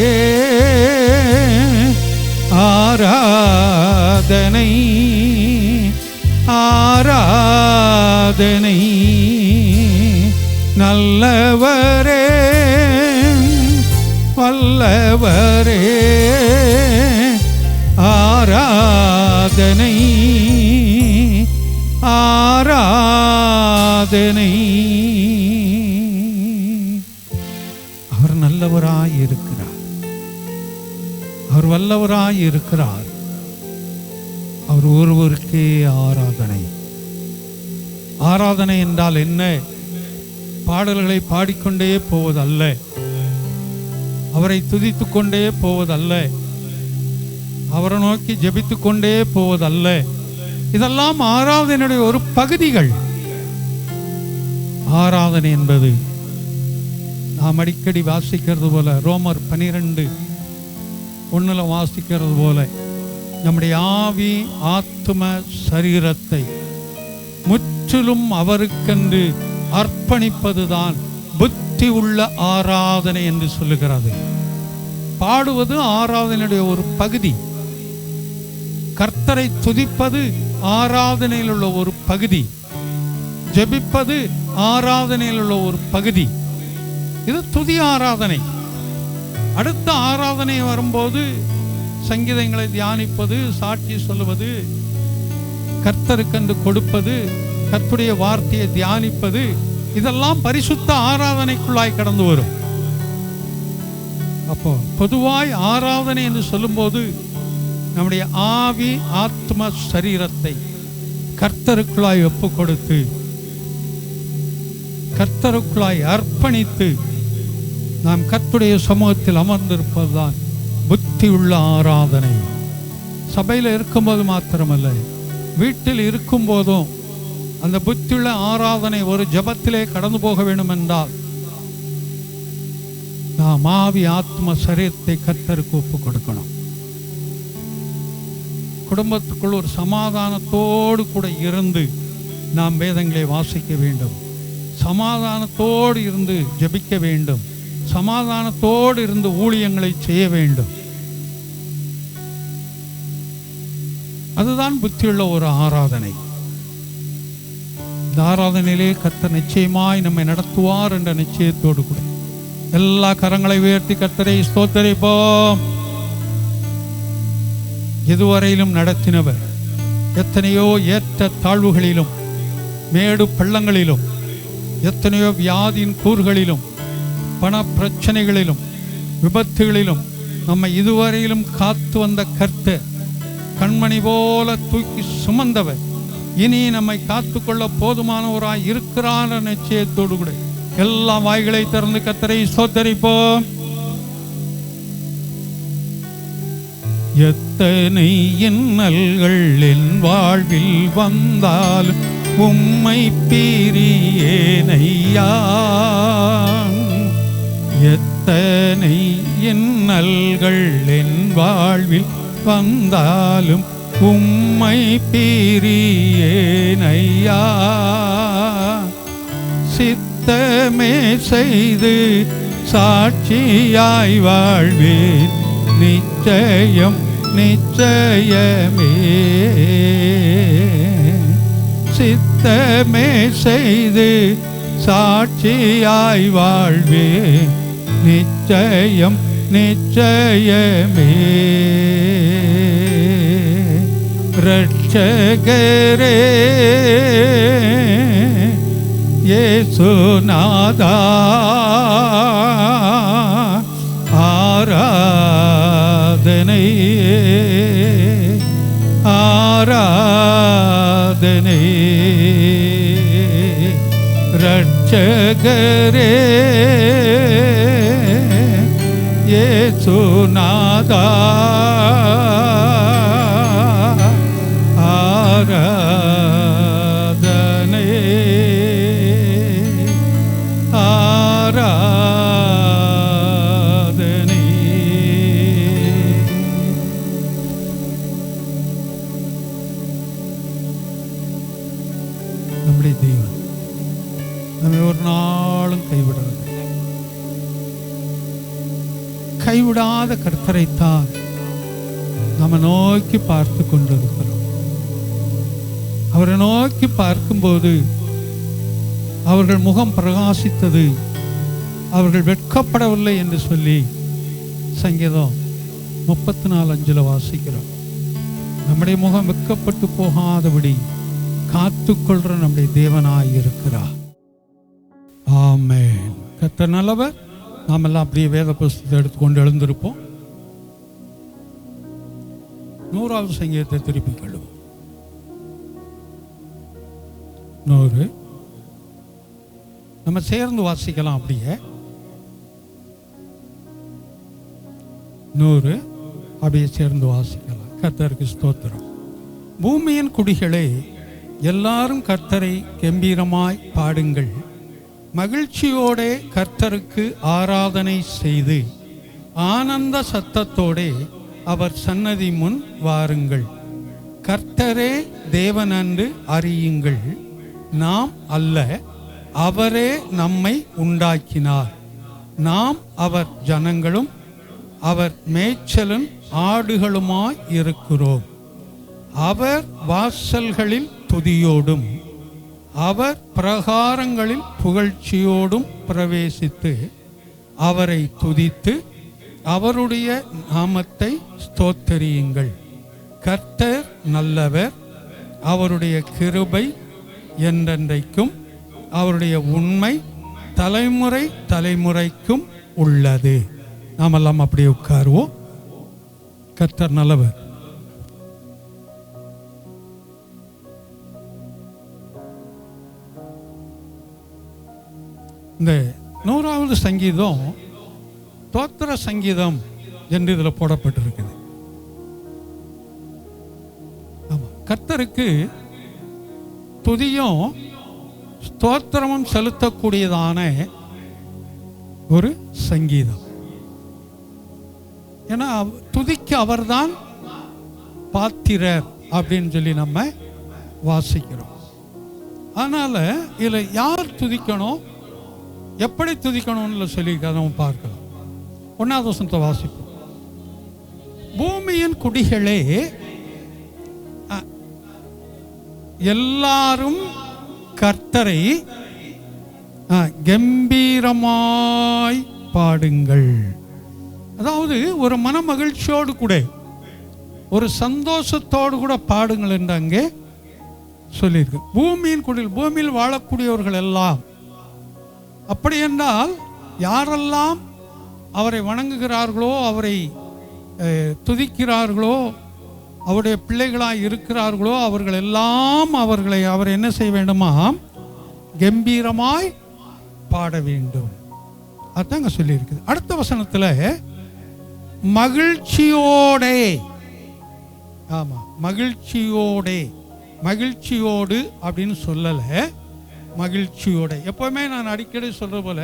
ஆராதனை ஆராதனை நல்லவரே வல்லவரே ஆராதனை ஆராதனை. அவர் நல்லவராய் இருக்கிறார், அவர் வல்லவராய் இருக்கிறார். அவர் ஒருவருக்கே ஆராதனை. ஆராதனை என்றால் என்ன? பாடல்களை பாடிக்கொண்டே போவதல்ல, அவரை துதித்துக் கொண்டே போவதல்ல, அவரை நோக்கி ஜெபித்துக் கொண்டே போவதல்ல. இதெல்லாம் ஆராதனையுடைய ஒரு பகுதிகள். ஆராதனை என்பது நாம் அடிக்கடி வாசிக்கிறது போல, ரோமர் 12:1 வாசிக்கிறது போல, நம்முடைய ஆவி ஆத்ம சரீரத்தை முற்றிலும் அவருக்கென்று அர்ப்பணிப்பதுதான் புத்தி உள்ள ஆராதனை என்று சொல்லுகிறது. பாடுவது ஆராதனையுடைய ஒரு பகுதி, கர்த்தரை துதிப்பது ஆராதனையில் உள்ள ஒரு பகுதி, ஜெபிப்பது ஆராதனையில் உள்ள ஒரு பகுதி. இது துதி ஆராதனை. அடுத்த ஆராதனை வரும்போது சங்கீதங்களை தியானிப்பது, சாட்சி சொல்லுவது, கர்த்தருக்கென்று கொடுப்பது, கர்த்தருடைய வார்த்தையை தியானிப்பது, இதெல்லாம் பரிசுத்த ஆராதனைக்குள்ளாய் கடந்து வரும். அப்போ பொதுவாய் ஆராதனை என்று சொல்லும்போது நம்முடைய ஆவி ஆத்ம சரீரத்தை கர்த்தருக்குள்ளாய் ஒப்பு கொடுத்து, கர்த்தருக்குள்ளாய் அர்ப்பணித்து நாம் கர்த்தருடைய சமூகத்தில் அமர்ந்திருப்பதுதான் புத்தி உள்ள ஆராதனை. சபையில் இருக்கும்போது மாத்திரமல்ல, வீட்டில் இருக்கும் போதும் அந்த புத்தியுள்ள ஆராதனை ஒரு ஜபத்திலே கடந்து போக வேண்டும் என்றால் நாம் ஆவி ஆத்ம சரீரத்தை கர்த்தருக்கு ஒப்பு கொடுக்கணும். குடும்பத்துக்குள் ஒரு சமாதானத்தோடு கூட இருந்து நாம் வேதங்களை வாசிக்க வேண்டும், சமாதானத்தோடு இருந்து ஜெபிக்க வேண்டும், சமாதானத்தோடு இருந்து ஊழியங்களை செய்ய வேண்டும். அதுதான் புத்தியுள்ள ஒரு ஆராதனை. இந்த ஆராதனையிலே கர்த்தர் நிச்சயமாய் நம்மை நடத்துவார் என்ற நிச்சயத்தோடு கூட எல்லா கரங்களை உயர்த்தி கர்த்தரை ஸ்தோத்தரிப்போம். இதுவரையிலும் நடத்தினவர் எத்தனையோ ஏற்ற தாழ்வுகளிலும் மேடு பள்ளங்களிலும் எத்தனையோ வியாதியின் கூறுகளிலும் பண பிரச்சனைகளிலும் விபத்துகளிலும் நம்மை இதுவரையிலும் காத்து வந்த கர்த்தர், கண்மணி போல தூக்கி சுமந்தவர், இனி நம்மை காத்துக்கொள்ள போதுமானவராய் இருக்கிறார் நிச்சயத்தோடு கூட எல்லா வாய்களை திறந்து கர்த்தரை ஸ்தோத்தரிப்போம். எத்தனை இன்னல்கள் என் வாழ்வில் வந்தாலும் உம்மை பிரியேனையா, எத்தனை இன்னல்கள் என் வாழ்வில் வந்தாலும் உம்மை பிரியேனையா, சித்தமே செய்து சாட்சியாய் வாழ்வேன் நிச்சயம் நிச்சயமே, சித்தமே செய்து சாட்சியாய் வாழ்வேன் நிச்சயம் நிச்சயமே. ரட்சகரே இயேசுநாதா ஆராதனை ஆராதனை, ரட்சகரே இயேசுநாதா ஆராதனை ஆராதனை. நம்முடைய தேவன் நம்ம ஒரு நாளும் கைவிடுறது. கைவிடாத கர்த்தரைத்தான் நம்ம நோக்கி பார்த்து கொண்டிருக்கிறோம். அவரை நோக்கி பார்க்கும்போது அவர்கள் முகம் பிரகாசித்தது, அவர்கள் வெட்கப்படவில்லை என்று சொல்லி சங்கீதம் 34:5 வாசிக்கிறோம். நம்முடைய முகம் வெட்கப்பட்டு போகாதபடி காத்துக்கொள்ற நம்முடைய தேவனாய் இருக்கிறார். ஆமென். கர்த்தர் நல்லவர். நாம் எல்லாம் அப்படியே வேத புஸ்தகத்தை எடுத்துக்கொண்டு எழுந்திருப்போம். 100வது சங்கீதத்தை திருப்பி கொள்ளுவோம். 100 நம்ம சேர்ந்து வாசிக்கலாம். அப்படியே 100 அப்படியே சேர்ந்து வாசிக்கலாம். கர்த்தருக்கு ஸ்தோத்திரம். பூமியின் குடிகளே, எல்லாரும் கர்த்தரை கம்பீரமாய் பாடுங்கள். மகிழ்ச்சியோடே கர்த்தருக்கு ஆராதனை செய்து ஆனந்த சத்தத்தோடே அவர் சன்னதி முன் வாருங்கள். கர்த்தரே தேவன் என்று அறியுங்கள். நாம் அல்ல, அவரே நம்மை உண்டாக்கினார். நாம் அவர் ஜனங்களும் அவர் மேய்ச்சலும் ஆடுகளுமாய் இருக்கிறோம். அவர் வாசல்களில் துதியோடும் அவர் பிரகாரங்களில் புகழ்ச்சியோடும் பிரவேசித்து அவரை துதித்து அவருடைய நாமத்தை ஸ்தோத்தரியுங்கள். கர்த்தர் நல்லவர், அவருடைய கிருபை என்றென்றைக்கும், அவருடைய உண்மை தலைமுறை தலைமுறைக்கும் உள்ளது. நாமெல்லாம் அப்படியே உட்காருவோம். கர்த்தர் நல்லவர். இந்த 100வது சங்கீதம் ஸ்தோத்திர சங்கீதம் என்று இதில் போடப்பட்டிருக்குது. ஆமாம், கர்த்தருக்கு துதியும் ஸ்தோத்திரமும் செலுத்தக்கூடியதான ஒரு சங்கீதம். ஏன்னா துதிக்கு அவர்தான் பாத்திரர் அப்படின்னு சொல்லி நம்ம வாசிக்கிறோம். அதனால இதில் யார் துதிக்கணும், எப்படி துதிக்கணும்னு சொல்லி நம்ம பார்க்கலாம். 1வது வசனத்தை வாசிப்போம். பூமியின் குடிகளே, எல்லாரும் கர்த்தரை கம்பீரமாய் பாடுங்கள். அதாவது ஒரு மன மகிழ்ச்சியோடு கூட, ஒரு சந்தோஷத்தோடு கூட பாடுங்கள் என்று அங்கே சொல்லியிருக்கு. பூமியின் குடிகள், பூமியில் வாழக்கூடியவர்கள் எல்லாம். அப்படி என்றால் யாரெல்லாம் அவரை வணங்குகிறார்களோ, அவரை துதிக்கிறார்களோ, அவருடைய பிள்ளைகளாய் இருக்கிறார்களோ, அவர்கள் எல்லாம் அவரை என்ன செய்ய வேண்டுமா? கம்பீரமாய் பாட வேண்டும். அதாங்க சொல்லியிருக்குது. அடுத்த வசனத்தில் மகிழ்ச்சியோடே, ஆமா மகிழ்ச்சியோடே, மகிழ்ச்சியோடு அப்படின்னு சொல்லலை, மகிழ்ச்சியோட. எப்பவுமே நான் அடிக்கடி சொல்ற போல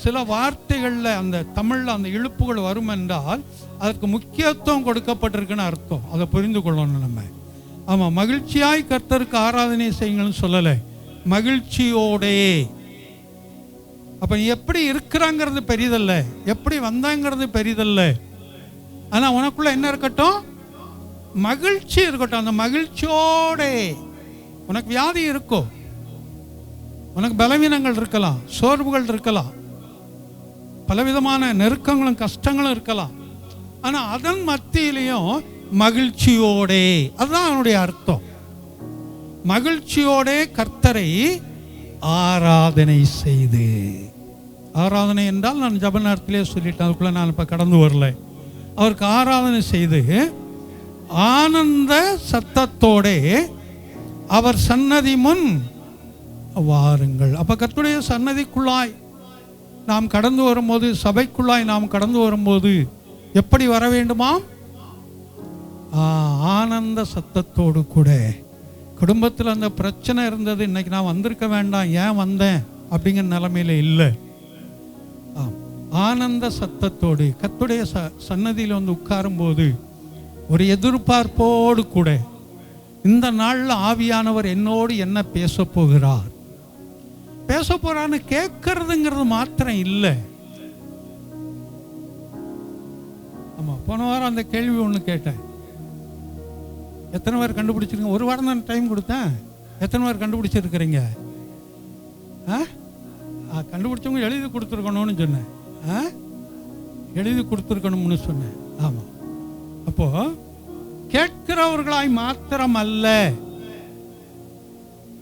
சில வார்த்தைகளில் அந்த தமிழில் அந்த இழுப்புகள் வரும் என்றால் அதற்கு முக்கியத்துவம் கொடுக்கப்பட்டிருக்குன்னு அர்த்தம். அதை புரிந்து கொள்ளணும் நம்ம. ஆமாம், மகிழ்ச்சியாய் கர்த்தருக்கு ஆராதனை செய்யுங்கள்னு சொல்லலை, மகிழ்ச்சியோடே. அப்போ எப்படி இருக்கிறாங்கிறது பெரிதல்ல, எப்படி வந்தாங்கிறது பெரிதல்ல. ஆனால் உனக்குள்ள என்ன இருக்கட்டும்? மகிழ்ச்சி இருக்கட்டும். அந்த மகிழ்ச்சியோடே. உனக்கு வியாதி இருக்கும், உனக்கு பலவீனங்கள் இருக்கலாம், சோர்வுகள் இருக்கலாம், பலவிதமான நெருக்கங்களும் கஷ்டங்களும் இருக்கலாம். ஆனால் அதன் மத்தியிலையும் மகிழ்ச்சியோடே, அதுதான் அவனுடைய அர்த்தம். மகிழ்ச்சியோடே கர்த்தரை ஆராதனை செய்து. ஆராதனை என்றால் நான் ஜப நேரத்திலே சொல்லிட்டேன், அதுக்குள்ள நான் இப்போ கடந்து வரல. அவருக்கு ஆராதனை செய்து ஆனந்த சத்தத்தோடே அவர் சன்னதி முன் வாருங்கள். அப்போ கர்த்தருடைய சன்னதிக்குள்ளாய் நாம் கடந்து வரும்போது, சபைக்குள்ளாய் நாம் கடந்து வரும்போது எப்படி வர வேண்டுமா? ஆனந்த சத்தத்தோடு கூட. குடும்பத்தில் அந்த பிரச்சனை இருந்தது, இன்னைக்கு நான் வந்திருக்க வேண்டாம், ஏன் வந்தேன் அப்படிங்கிற நிலைமையில இல்லை. ஆனந்த சத்தத்தோடு கர்த்தருடைய சன்னதியில் வந்து உட்காரும்போது ஒரு எதிர்பார்ப்போடு கூட, இந்த நாளில் ஆவியானவர் என்னோடு என்ன பேச போகிறார், பேச போறான்னு கேட்கறதுங்கிறது மாத்திரம் இல்லை. ஆமா, போன வாரம் அந்த கேள்வி ஒன்று கேட்டேன். எத்தனை பேர் கண்டுபிடிச்சிருக்கீங்க? ஒரு வாரம் தான் டைம் கொடுத்தேன். எத்தனை பேர் கண்டுபிடிச்சிருக்கிறீங்க? கண்டுபிடிச்சவங்க எழுதி கொடுத்துருக்கணும்னு சொன்னேன். எழுதி கொடுத்துருக்கணும்னு சொன்னேன். ஆமாம். அப்போ கேட்கிறவர்களாய் மாத்திரம் அல்ல,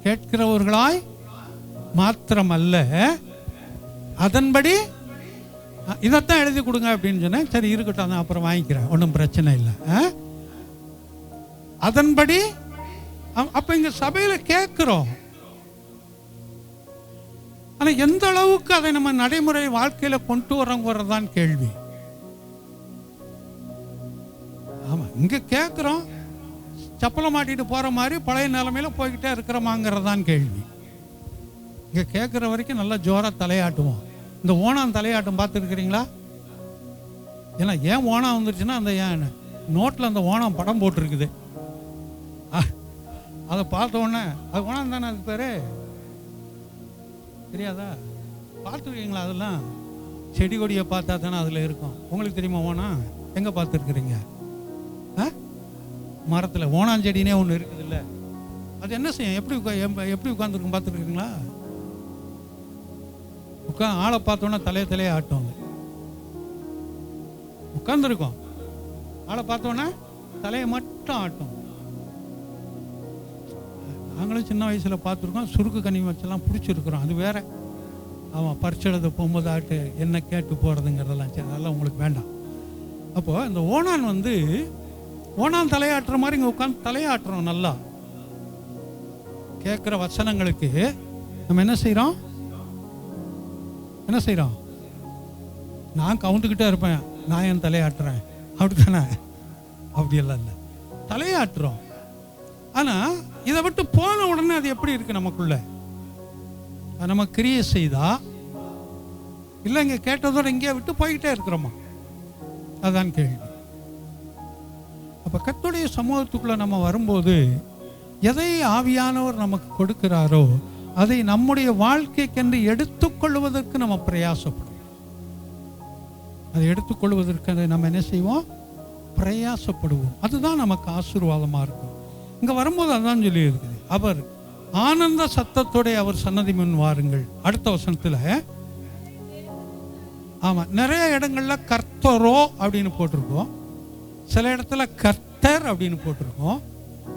கேட்கிறவர்களாய் மாத்திரம் அல்ல, அதன்படி இதைத்தான் எழுதி கொடுங்க அப்படின்னு சொன்னேன். சரி இருக்கட்டும், நான் அப்புறம் வாங்கிக்கிறேன், ஒன்றும் பிரச்சனை இல்லை. அதன்படி அப்ப இங்க சபையில கேட்கிறோம். ஆனா எந்த அளவுக்கு அதை நம்ம நடைமுறை வாழ்க்கையில கொண்டு வரோங்கிறதான் கேள்வி. ஆமா, இங்க கேட்கிறோம், சப்பலை மாட்டிட்டு போற மாதிரி பழைய நிலைமையில போய்கிட்டே இருக்கிறோமாங்கிறதான் கேள்வி. இங்க கேட்கிற வரைக்கும் நல்லா ஜோரா தலையாட்டுவோம். இந்த ஓணான் தலையாட்டம் பார்த்துருக்கிறீங்களா? ஏன்னா ஏன் ஓணம் வந்துருச்சுன்னா, அந்த ஏன் நோட்டில் அந்த ஓணம் படம் போட்டிருக்குது. அதை பார்த்த உடனே அது ஓணம் தானே, அதுக்கு பேரு தெரியாதா? பார்த்துருக்கீங்களா? அதெல்லாம் செடி கொடியை பார்த்தா தானே அதில் இருக்கும். உங்களுக்கு தெரியுமா ஓணம்? எங்கே பார்த்துருக்குறீங்க? மரத்தில் ஓணாஞ்செடினே ஒன்று இருக்குது இல்லை? அது என்ன செய்யும்? எப்படி உட்காந்துருக்கும் பார்த்துருக்குறீங்களா? ஆளை பார்த்தோன்னா தலையை ஆட்டும். உட்காந்துருக்கோம், ஆளை பார்த்தோன்னா தலையை மட்டும் ஆட்டும். நாங்களும் சின்ன வயசில் பார்த்துருக்கோம். சுருக்கு கனி வச்செல்லாம் பிடிச்சிருக்கிறோம், அது வேற. ஆமாம், பரிச்செழுத போகும்போது ஆட்டு என்ன கேட்டு போகிறதுங்கிறதெல்லாம். சரி, அதெல்லாம் உங்களுக்கு வேண்டாம். அப்போது இந்த ஓணான் ஓணான் தலையாட்டுற மாதிரி இங்கே உட்காந்து தலையாட்டுறோம். நல்லா கேட்குற வசனங்களுக்கு நம்ம என்ன செய்கிறோம்? நான் கவுந்துக்கிட்டே இருப்பேன், நான் என் தலையாட்டுறேன், அப்படி தானே? அப்படியெல்லாம் இல்லை, தலையாட்டுறோம். ஆனால் இதை விட்டு போன உடனே அது எப்படி இருக்கு நமக்குள்ள? நம்ம கிரியை செய்தா இல்லை இங்கே கேட்டதோட இங்கே விட்டு போய்கிட்டே இருக்கிறோமா? அதான் கேள்வி. அப்போ கர்த்தருடைய சமூகத்துக்குள்ள நம்ம வரும்போது எதை ஆவியானவர் நமக்கு கொடுக்கிறாரோ அதை நம்முடைய வாழ்க்கைக்கென்று எடுத்துக்கொள்வதற்கு நம்ம பிரயாசப்படும். அதை எடுத்துக்கொள்வதற்கு அதை நம்ம என்ன செய்வோம்? பிரயாசப்படுவோம். அதுதான் நமக்கு ஆசீர்வாதமாக இருக்கும். இங்கே வரும்போது அதான் சொல்லி இருக்குது, அவர் ஆனந்த சத்தத்தோட அவர் சன்னதி முன் வாருங்கள். அடுத்த வசனத்தில் ஆமாம், நிறைய இடங்கள்ல கர்த்தரோ அப்படின்னு போட்டிருக்கோம், சில இடத்துல கர்த்தர் அப்படின்னு போட்டிருக்கோம்.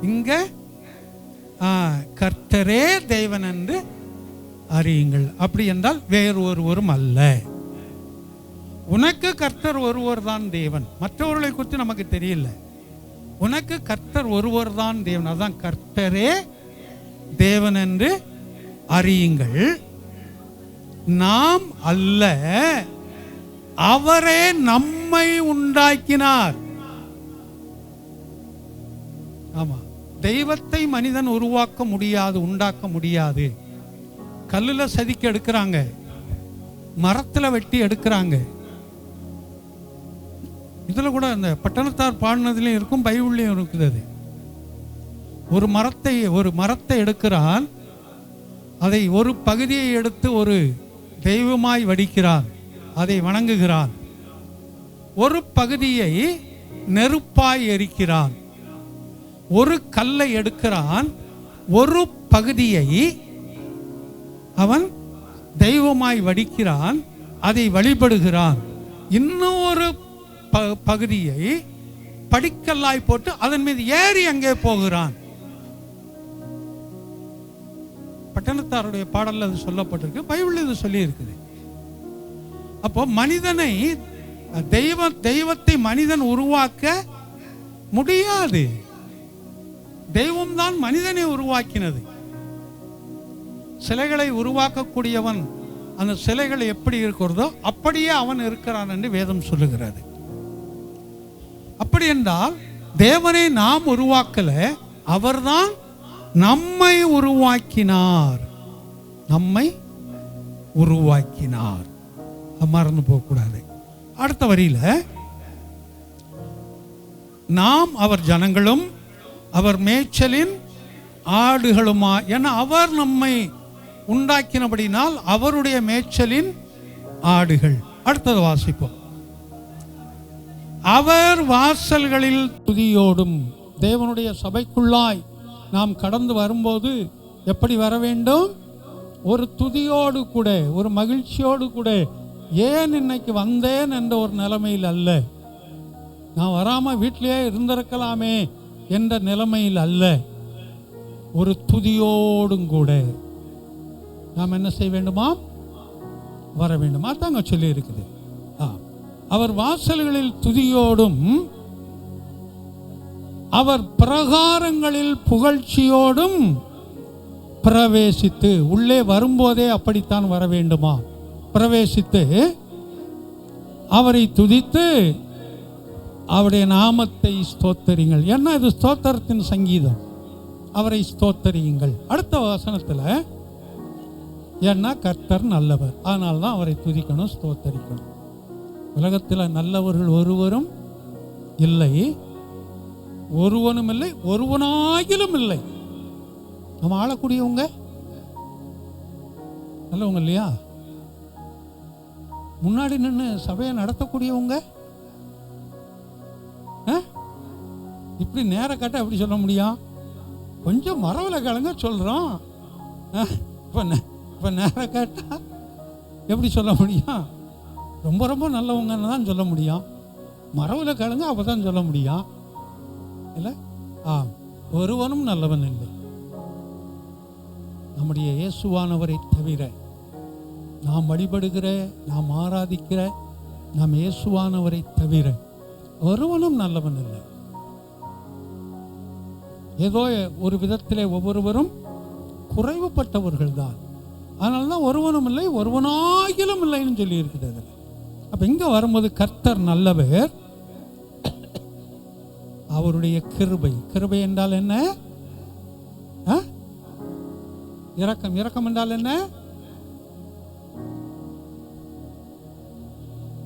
இங்க கர்த்தரே தேவன் என்று அறியுங்கள். அப்படி என்றால் வேறு ஒருவரும் அல்ல. உனக்கு கர்த்தர் ஒருவர் தான் தேவன், மற்றவர்களை குறித்து நமக்கு தெரியல. உனக்கு கர்த்தர் ஒருவர் தான் தேவன், அதான் கர்த்தரே தேவன் என்று அறியுங்கள். நாம் அல்ல, அவரே நம்மை உண்டாக்கினார். ஆமா, தெய்வத்தை மனிதன் உருவாக்க முடியாது, உண்டாக்க முடியாது. கல்லுல செதுக்கி எடுக்கிறாங்க, மரத்துல வெட்டி எடுக்கிறாங்க. இதுல கூட இந்த பட்டணத்தார் பாடினதுலயும் இருக்கும், பைபிள்லயும் இருக்குது. அது ஒரு மரத்தை எடுக்கிறான், அதை ஒரு பகுதியை எடுத்து ஒரு தெய்வமாய் வடிக்கிறான், அதை வணங்குகிறான். ஒரு பகுதியை நெருப்பாய் எரிக்கிறான். ஒரு கல்லை எடுக்கிறான், ஒரு பகுதியை அவன் தெய்வமாய் வடிக்கிறான், அதை வழிபடுகிறான். இன்னொரு பகுதியை படிக்கல்லாய் போட்டு அதன் மீது ஏறி அங்கே போகிறான். பட்டணத்தாருடைய பாடல்ல அது சொல்லப்பட்டிருக்கு, பைபிள்ல இது சொல்லி இருக்குது. அப்போ மனிதனை தெய்வத்தை மனிதன் உருவாக்க முடியாது. தெய்வம் தான் மனிதனை உருவாக்கினது. சிலைகளை உருவாக்கக்கூடியவன் அந்த சிலைகள் எப்படி இருக்கிறதோ அப்படியே அவன் இருக்கிறான் என்று வேதம் சொல்லுகிறது. அப்படி என்றால் தேவனை நாம் உருவாக்கல, அவர்தான் நம்மை உருவாக்கினார். நம்மை உருவாக்கினார், மறந்து போகக்கூடாது. அடுத்த வரியில நாம் அவர் ஜனங்களும் அவர் மேய்ச்சலின் ஆடுகளுமா. ஏன்னா அவர் நம்மை உண்டாக்கினபடினால் அவருடைய மேய்ச்சலின் ஆடுகள். அடுத்தது வாசிப்போம். அவர் வாசல்களில் துதியோடும். தேவனுடைய சபைக்குள்ளாய் நாம் கடந்து வரும்போது எப்படி வர வேண்டும்? ஒரு துதியோடு கூட, ஒரு மகிழ்ச்சியோடு கூட. ஏன் இன்னைக்கு வந்தேன் என்ற ஒரு நிலைமையில் அல்ல, நான் வராமல் வீட்டிலேயே இருந்திருக்கலாமே என்ற நிலைமையில் அல்ல, ஒரு துதியோடும் கூட நாம் என்ன செய்ய வேண்டுமா? வர வேண்டுமா? தாங்க சொல்லி இருக்குது. அவர் வாசல்களில் துதியோடும் அவர் பிரகாரங்களில் புகழ்ச்சியோடும் பிரவேசித்து. உள்ளே வரும்போதே அப்படித்தான் வர வேண்டுமா? பிரவேசித்து அவரை துதித்து அவருடைய நாமத்தை ஸ்தோத்தரியுங்கள். ஏன்னா இது ஸ்தோத்திரத்தின் சங்கீதம். அவரை ஸ்தோத்தரியுங்கள். அடுத்த வசனத்தில் ஏன்னா கர்த்தர் நல்லவர், அதனால தான் அவரை துதிக்கணும், ஸ்தோத்தரிக்கணும். உலகத்தில் நல்லவர்கள் ஒருவரும் இல்லை, ஒருவனும் இல்லை, ஒருவனாகிலும் இல்லை. நம்ம ஆளக்கூடியவங்க நல்லவங்க இல்லையா? முன்னாடி நின்று சபையை நடத்தக்கூடியவங்க இப்படி நேர காட்ட எப்படி சொல்ல முடியும்? கொஞ்சம் மரவில் கிழங்க சொல்கிறோம். இப்போ நேர காட்டா எப்படி சொல்ல முடியும்? ரொம்ப ரொம்ப நல்லவங்கன்னு தான் சொல்ல முடியும். மரவில் கிழங்க அப்போ தான் சொல்ல முடியும் இல்லை? ஒருவனும் நல்லவன் இல்லை. நம்முடைய இயேசுவானவரை தவிர, நாம் வழிபடுகிற, நாம் ஆராதிக்கிற நாம் இயேசுவானவரை தவிர ஒருவனும் நல்லவன் இல்லை. ஏதோ ஒரு விதத்திலே ஒவ்வொருவரும் குறைவுபட்டவர்கள் தான். அதனால தான் ஒருவனும் இல்லை, ஒருவனாகிலும் இல்லைன்னு சொல்லி இருக்குது. அதில் அப்போ இங்கே வரும்போது கர்த்தர் நல்லவர், அவருடைய கிருபை. கிருபை என்றால் என்ன? இரக்கம். இரக்கம் என்றால் என்ன?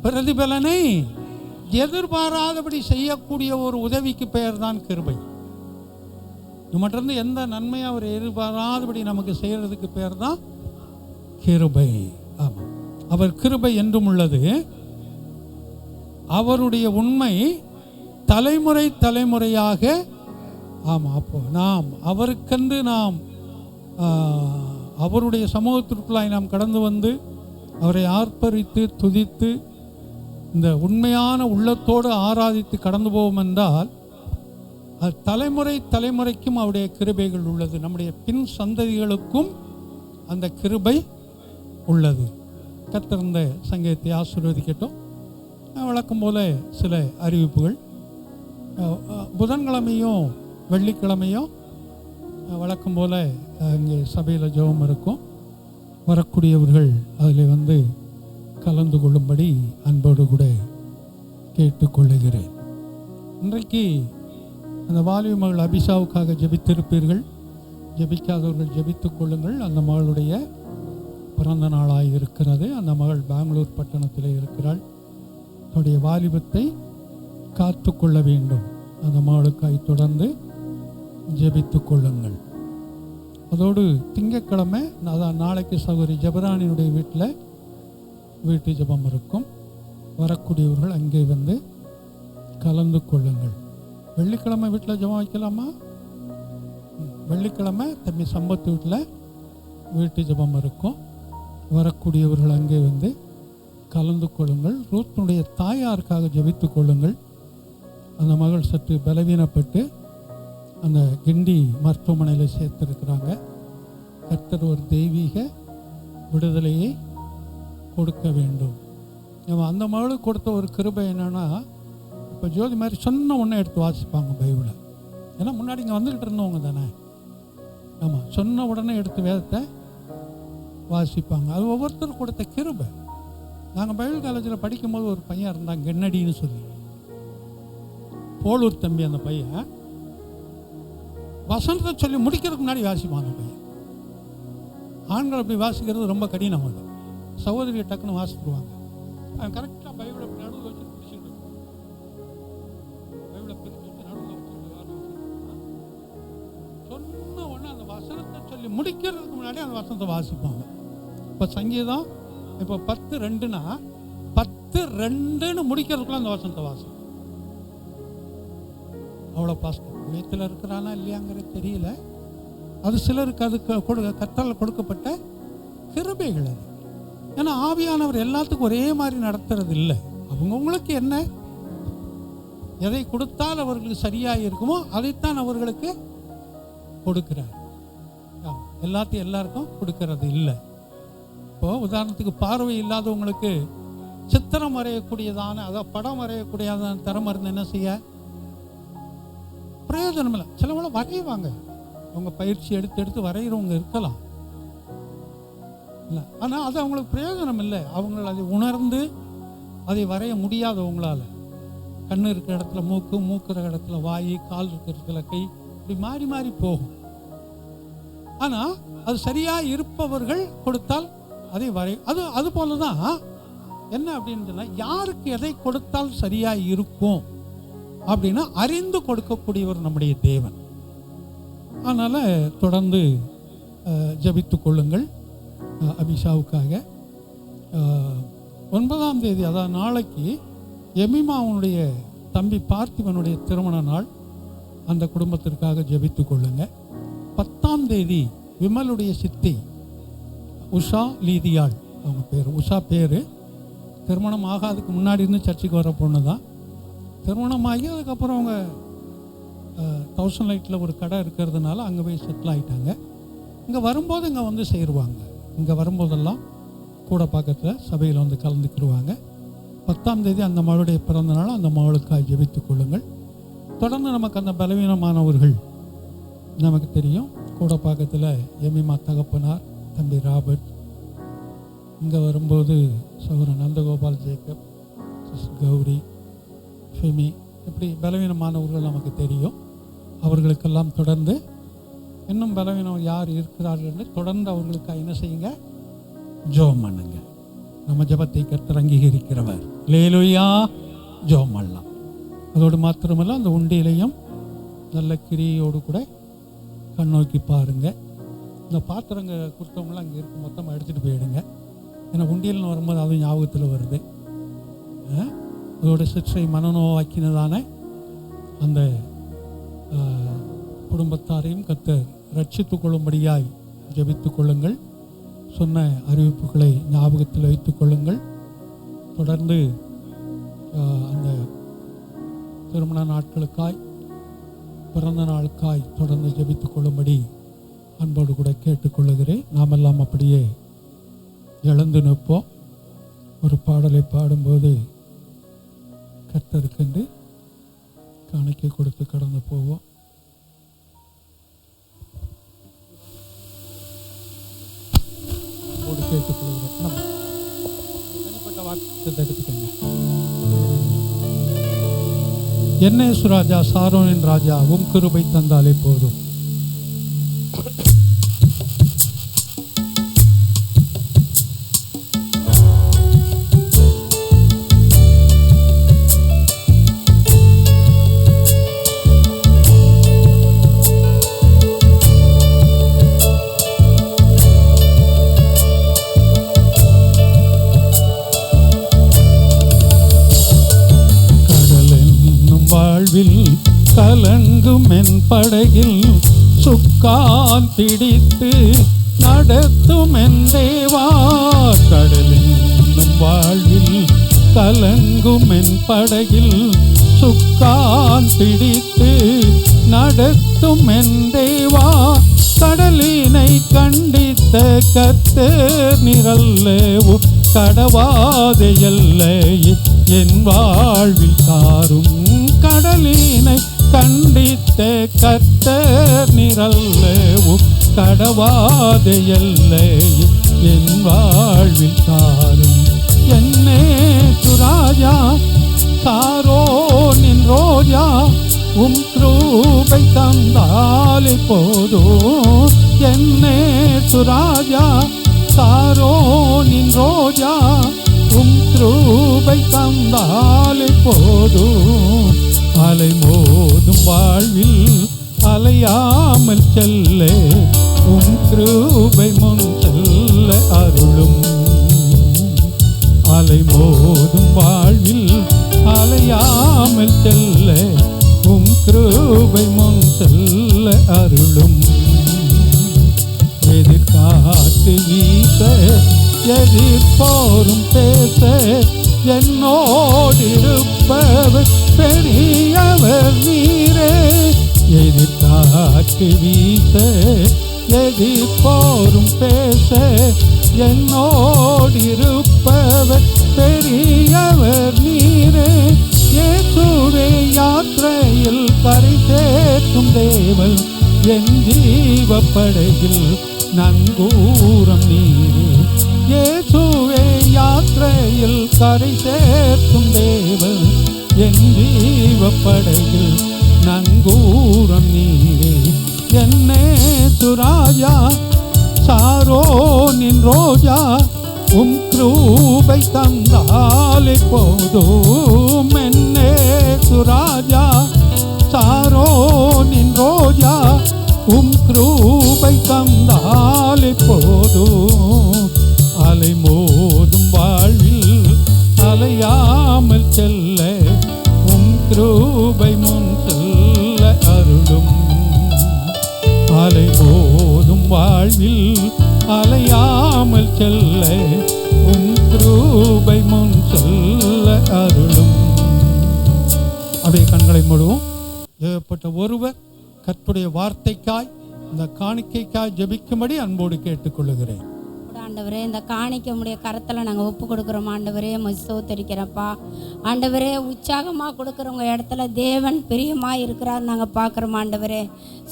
பிரதிபலனை எதிர்பாராதபடி செய்யக்கூடிய ஒரு உதவிக்கு பெயர் தான் கிருபை. நம்மகிட்ட எந்த நன்மையை அவர் எதிர்பாராதபடி நமக்கு செய்யறதுக்கு பெயர் தான் கிருபை. ஆமாம், அவர் கிருபை என்றும் உள்ளது. அவருடைய உண்மை தலைமுறை தலைமுறையாக. ஆமாம், அப்போ நாம் அவருக்கென்று நாம் அவருடைய சமூகத்திற்குள்ளாய் நாம் கடந்து வந்து அவரை ஆர்ப்பரித்து துதித்து இந்த உண்மையான உள்ளத்தோடு ஆராதித்து கடந்து போவோம் என்றால் அது தலைமுறை தலைமுறைக்கும் அவருடைய கிருபைகள் உள்ளது. நம்முடைய பின் சந்ததிகளுக்கும் அந்த கிருபை உள்ளது. கர்த்தர் இந்த சங்கீதத்தை ஆசீர்வதிக்கட்டும். வழக்கம் போல சில அறிவிப்புகள். புதன்கிழமையும் வெள்ளிக்கிழமையும் வழக்கம் போல் இங்கே சபையில் ஜெபம் இருக்கும். வரக்கூடியவர்கள் அதில் வந்து கலந்து கொள்ளும்படி அன்போடு கூட கேட்டுக்கொள்ளுகிறேன். இன்றைக்கு அந்த வாலிப மகள் அபிஷாவுக்காக ஜெபித்திருப்பீர்கள். ஜெபிக்காதவர்கள் ஜெபித்துக் கொள்ளுங்கள். அந்த மகளுடைய பிறந்த நாளாக இருக்கிறது. அந்த மகள் பெங்களூர் பட்டணத்தில் இருக்கிறாள். அவருடைய வாலிபத்தை காத்து கொள்ள வேண்டும். அந்த மகளுக்காய் தொடர்ந்து ஜெபித்து கொள்ளுங்கள். அதோடு திங்கட்கிழமை, அதான் நாளைக்கு சகோதரி ஜெபரானியுடைய வீட்டு ஜெபம் இருக்கும். வரக்கூடியவர்கள் அங்கே வந்து கலந்து கொள்ளுங்கள். வெள்ளிக்கிழமை வீட்டில் ஜெபம் வைக்கலாமா? வெள்ளிக்கிழமை தம்பி சம்பத்து வீட்டில் வீட்டு ஜெபம் இருக்கும். வரக்கூடியவர்கள் அங்கே வந்து கலந்து கொள்ளுங்கள். ரூத்தினுடைய தாயாருக்காக ஜெபித்து கொள்ளுங்கள். அந்த மகள் சற்று பலவீனப்பட்டு அந்த கிண்டி மருத்துவமனையில் சேர்த்துருக்குறாங்க. கர்த்தர் ஒரு தெய்வீக விடுதலையை கொடுக்க வேண்டும். அந்த மகளுக்கு கொடுத்த ஒரு கிருபை என்னென்னா, இப்போ ஜோதி மாதிரி சொன்ன ஒன்றை எடுத்து வாசிப்பாங்க பைபிளை. ஏன்னா முன்னாடி இங்கே வந்துக்கிட்டு இருந்தவங்க தானே. ஆமாம், சொன்ன உடனே எடுத்து வேதத்தை வாசிப்பாங்க. அது ஒவ்வொருத்தரும் கொடுத்த கிருபை. நாங்கள் பைபிள் காலேஜில் படிக்கும்போது ஒரு பையன் இருந்தாங்க, கென்னடின்னு சொல்லி. போலூர் தம்பி. அந்த பையன் வசனத்தை சொல்லி முடிக்கிறதுக்கு முன்னாடி வாசிப்பான். அந்த பையன் ஆண்கள் அப்படி வாசிக்கிறது ரொம்ப கடினம். அது சகோதரியை டக்குன்னு வாசித்துருவாங்க. அவன் கரெக்டாக பைபிளை நடுவில் வச்சு பிடிச்சிட்டு பைபிளை பிரித்து நடுவில் வச்சுட்டு சொல்லி முடிக்கிறதுக்கு முன்னாடி அந்த வசனத்தை வாசிப்பாங்க. இப்போ சங்கீதம் இப்போ 10:2னா 10:2ன்னு முடிக்கிறதுக்குள்ள அந்த வசனத்தை வாசிப்போம். அவ்வளோ பாஸ்டர் உலகத்தில் இருக்கிறானா இல்லையாங்கிறது தெரியல. அது சிலருக்கு அது கர்த்தரால் கொடுக்கப்பட்ட கிருபைகள். அது ஏன்னா ஆவியானவர் எல்லாத்துக்கும் ஒரே மாதிரி நடத்துறது இல்லை. அவங்கவுங்களுக்கு என்ன எதை கொடுத்தால் அவர்களுக்கு சரியாக இருக்குமோ அதைத்தான் அவர்களுக்கு கொடுக்கிறார். எல்லாத்தையும் எல்லாருக்கும் கொடுக்கறது இல்லை. இப்போ உதாரணத்துக்கு பார்வை இல்லாதவங்களுக்கு சித்திரம் வரையக்கூடியதான, அதாவது படம் வரையக்கூடியதான திறமை இருந்து என்ன செய்ய பிரயோஜனம் இல்லை. சிலவள வரைவாங்க, அவங்க பயிற்சி எடுத்து வரைகிறவங்க இருக்கலாம் இல்லை, ஆனால் அது அவங்களுக்கு பிரயோஜனம் இல்லை. அவங்கள அதை உணர்ந்து அதை வரைய முடியாதவங்களால கண்ணு இருக்கிற இடத்துல மூக்கு, மூக்குற இடத்துல வாய், கால் இருக்கிற இடத்துல கை, இப்படி மாறி மாறி போகும். ஆனால் அது சரியாக இருப்பவர்கள் கொடுத்தால் அதை அது போல தான் என்ன அப்படின்னு சொன்னால், யாருக்கு எதை கொடுத்தால் சரியாக இருக்கும் அப்படின்னா அறிந்து கொடுக்கக்கூடியவர் நம்முடைய தேவன். அதனால் தொடர்ந்து ஜெபித்து கொள்ளுங்கள். அபிஷாவுக்காக 9ஆம் தேதி, அதாவது நாளைக்கு எமிமாவுடைய தம்பி பார்த்திபனுடைய திருமண நாள். அந்த குடும்பத்திற்காக ஜெபித்து கொள்ளுங்க. 10ஆம் தேதி விமலுடைய சித்தி உஷா லீதியாள், அவங்க பேர் உஷா பேர். திருமணம் ஆகாதுக்கு முன்னாடி இருந்து சர்ச்சுக்கு வர பொண்ணு தான். திருமணமாகி அதுக்கப்புறம் அவங்க 1000 லைட்டில் ஒரு கடை இருக்கிறதுனால அங்கே போய் செட்டில் ஆகிட்டாங்க. இங்கே வரும்போது இங்கே வந்து சேருவாங்க. இங்கே வரும்போதெல்லாம் கூட பக்கத்தில் சபையில் வந்து கலந்துக்கிடுவாங்க. 10ஆம் தேதி அந்த மகளுடைய பிறந்தநாள். அந்த மகளுக்காக ஜெபித்துக் கொள்ளுங்கள். தொடர்ந்து நமக்கு அந்த பலவீனமானவர்கள் நமக்கு தெரியும். கூட பக்கத்தில் எமிமா தகப்பனார், தம்பி ராபர்ட், இங்கே வரும்போது சகோதரன் நந்தகோபால், ஜேக்கப், கௌரி, ஃபெமி, இப்படி பலவீனமானவர்கள் நமக்கு தெரியும். அவர்களுக்கெல்லாம் தொடர்ந்து இன்னும் பலவீனம் யார் இருக்கிறார்கள் என்று தொடர்ந்து அவர்களுக்கு என்ன செய்யுங்க, ஜெபம் பண்ணுங்க. நம்ம ஜெபத்தை கர்த்தர் அங்கீகரிக்கிறவர். அல்லேலூயா. ஜெபம் பண்ணலாம். அதோடு மாத்திரமல்ல, அந்த உண்டியிலையும் நல்ல கிரியோடு கூட கண்ணோக்கி பாருங்க. இந்த பாத்திரங்க கொடுத்தவங்களாம் அங்கே இருக்கு, மொத்தமாக எடுத்துகிட்டு போயிடுங்க. ஏன்னா உண்டியல்னு வரும்போது அது ஞாபகத்தில் வருது. அதோட சிற்றை மனநோவாக்கினதான அந்த குடும்பத்தாரையும் கர்த்தர் ரட்சித்துக் கொள்ளும்படியாய் ஜெபித்துக் கொள்ளுங்கள். சொன்ன அறிவிப்புகளை ஞாபகத்தில் வைத்துக் கொள்ளுங்கள். தொடர்ந்து அந்த திருமண நாட்களுக்காய், பிறந்த நாளுக்காய் தொடர்ந்து ஜெபித்துக் கொள்ளும்படி அன்போடு கூட கேட்டுக்கொள்ளுகிறேன். நாமெல்லாம் அப்படியே எழுந்து நிற்போம். ஒரு பாடலை பாடும்போது கர்த்தருக்கென்று காணிக்கை கொடுத்து கடந்து போவோம். கேட்டுக்கொள்கிறேன். நம்ம தனிப்பட்ட வார்த்தை எடுத்துக்கங்க. என்ன சுராஜா, சாரோனின் ராஜா, உம் கிருபை தந்தாலே போதும். கலங்கும் என் படகில் சுக்கான் பிடித்து நடத்தும் என் தேவா. கடலென்னும் வாழ்வில் கலங்கும் என் படகில் சுக்கான் பிடித்து நடத்தும் என் தேவா. கடலினை கண்டித்த கர்த்தர் நிரல்லவோ கடவாதையல்ல என் வாழ்வில் தாரும். கடலினை கண்டித்த கர்த்தர் நிரல்லவோ கடவாதையல்ல என் வாழ்வில் தாரும். என்னே சுராஜா, சாரோனின் ரோஜா, உம் கிருபை தந்தாலே போதும். என்னே சுராஜா, சாரோனின் ரோஜா, உம் கிருபை தந்தாலே போதும். அலை மோதும் வாழ்வில் அலையாமல் செல்ல உம் கிருபை முன் செல்ல அருளும். அலை மோதும் வாழ்வில் அலையாமல் செல்ல உம் கிருபை முன் செல்ல அருளும். எதிர்காற்று வீச எதிர்ப்போரும் பேச என்னோடிருப்பவர் பெரியவர் நீரே. எதிர்காற்று வீச எதிர்ப்போரும் பேச என்னோடிருப்பவர் பெரியவர் நீரே. இயேசுவே யாத்திரையில் கரை சேர்க்கும் தேவன் என் ஜீவப்படையில் நங்கூரம் நீரே. இயேசுவே யாத்திரையில் கரை சேர்க்கும் தேவன் என் ஜீவப்படையில் நங்கூரம் நீரே. என்னே சுராஜா சாரோனின் ரோஜா உம் கிருபை தந்தாலே போதும். என்னே சுராஜா சாரோனின் ரோஜா உம் கிருபை தந்தாலே போதும். அலை மோதும் வாழ்வில் அலையாமல் செல்ல உம் கிருபை முன் செல்ல அருளும். அலை மோதும் வாழ்வில் அலையாமல் செல்ல உம் கிருபை முன் செல்ல அருளும். அப்படியே கண்களை மூடுவோம். ஏற்பட்ட ஒருவர் கர்த்தருடைய வார்த்தைக்காய் இந்த காணிக்கைக்காய் ஜெபிக்கும்படி அன்போடு கேட்டுக்கொள்ளுகிறேன். ஆண்டவரே, இந்த காணிக்க உடைய கரத்தில் நாங்கள் ஒப்பு கொடுக்குறோம். ஆண்டவரே சோத்தரிக்கிறப்பா. ஆண்டவரே உற்சாகமாக கொடுக்குறவங்க இடத்துல தேவன் பிரியமாக இருக்கிறார் நாங்கள் பார்க்குறோம். ஆண்டவரே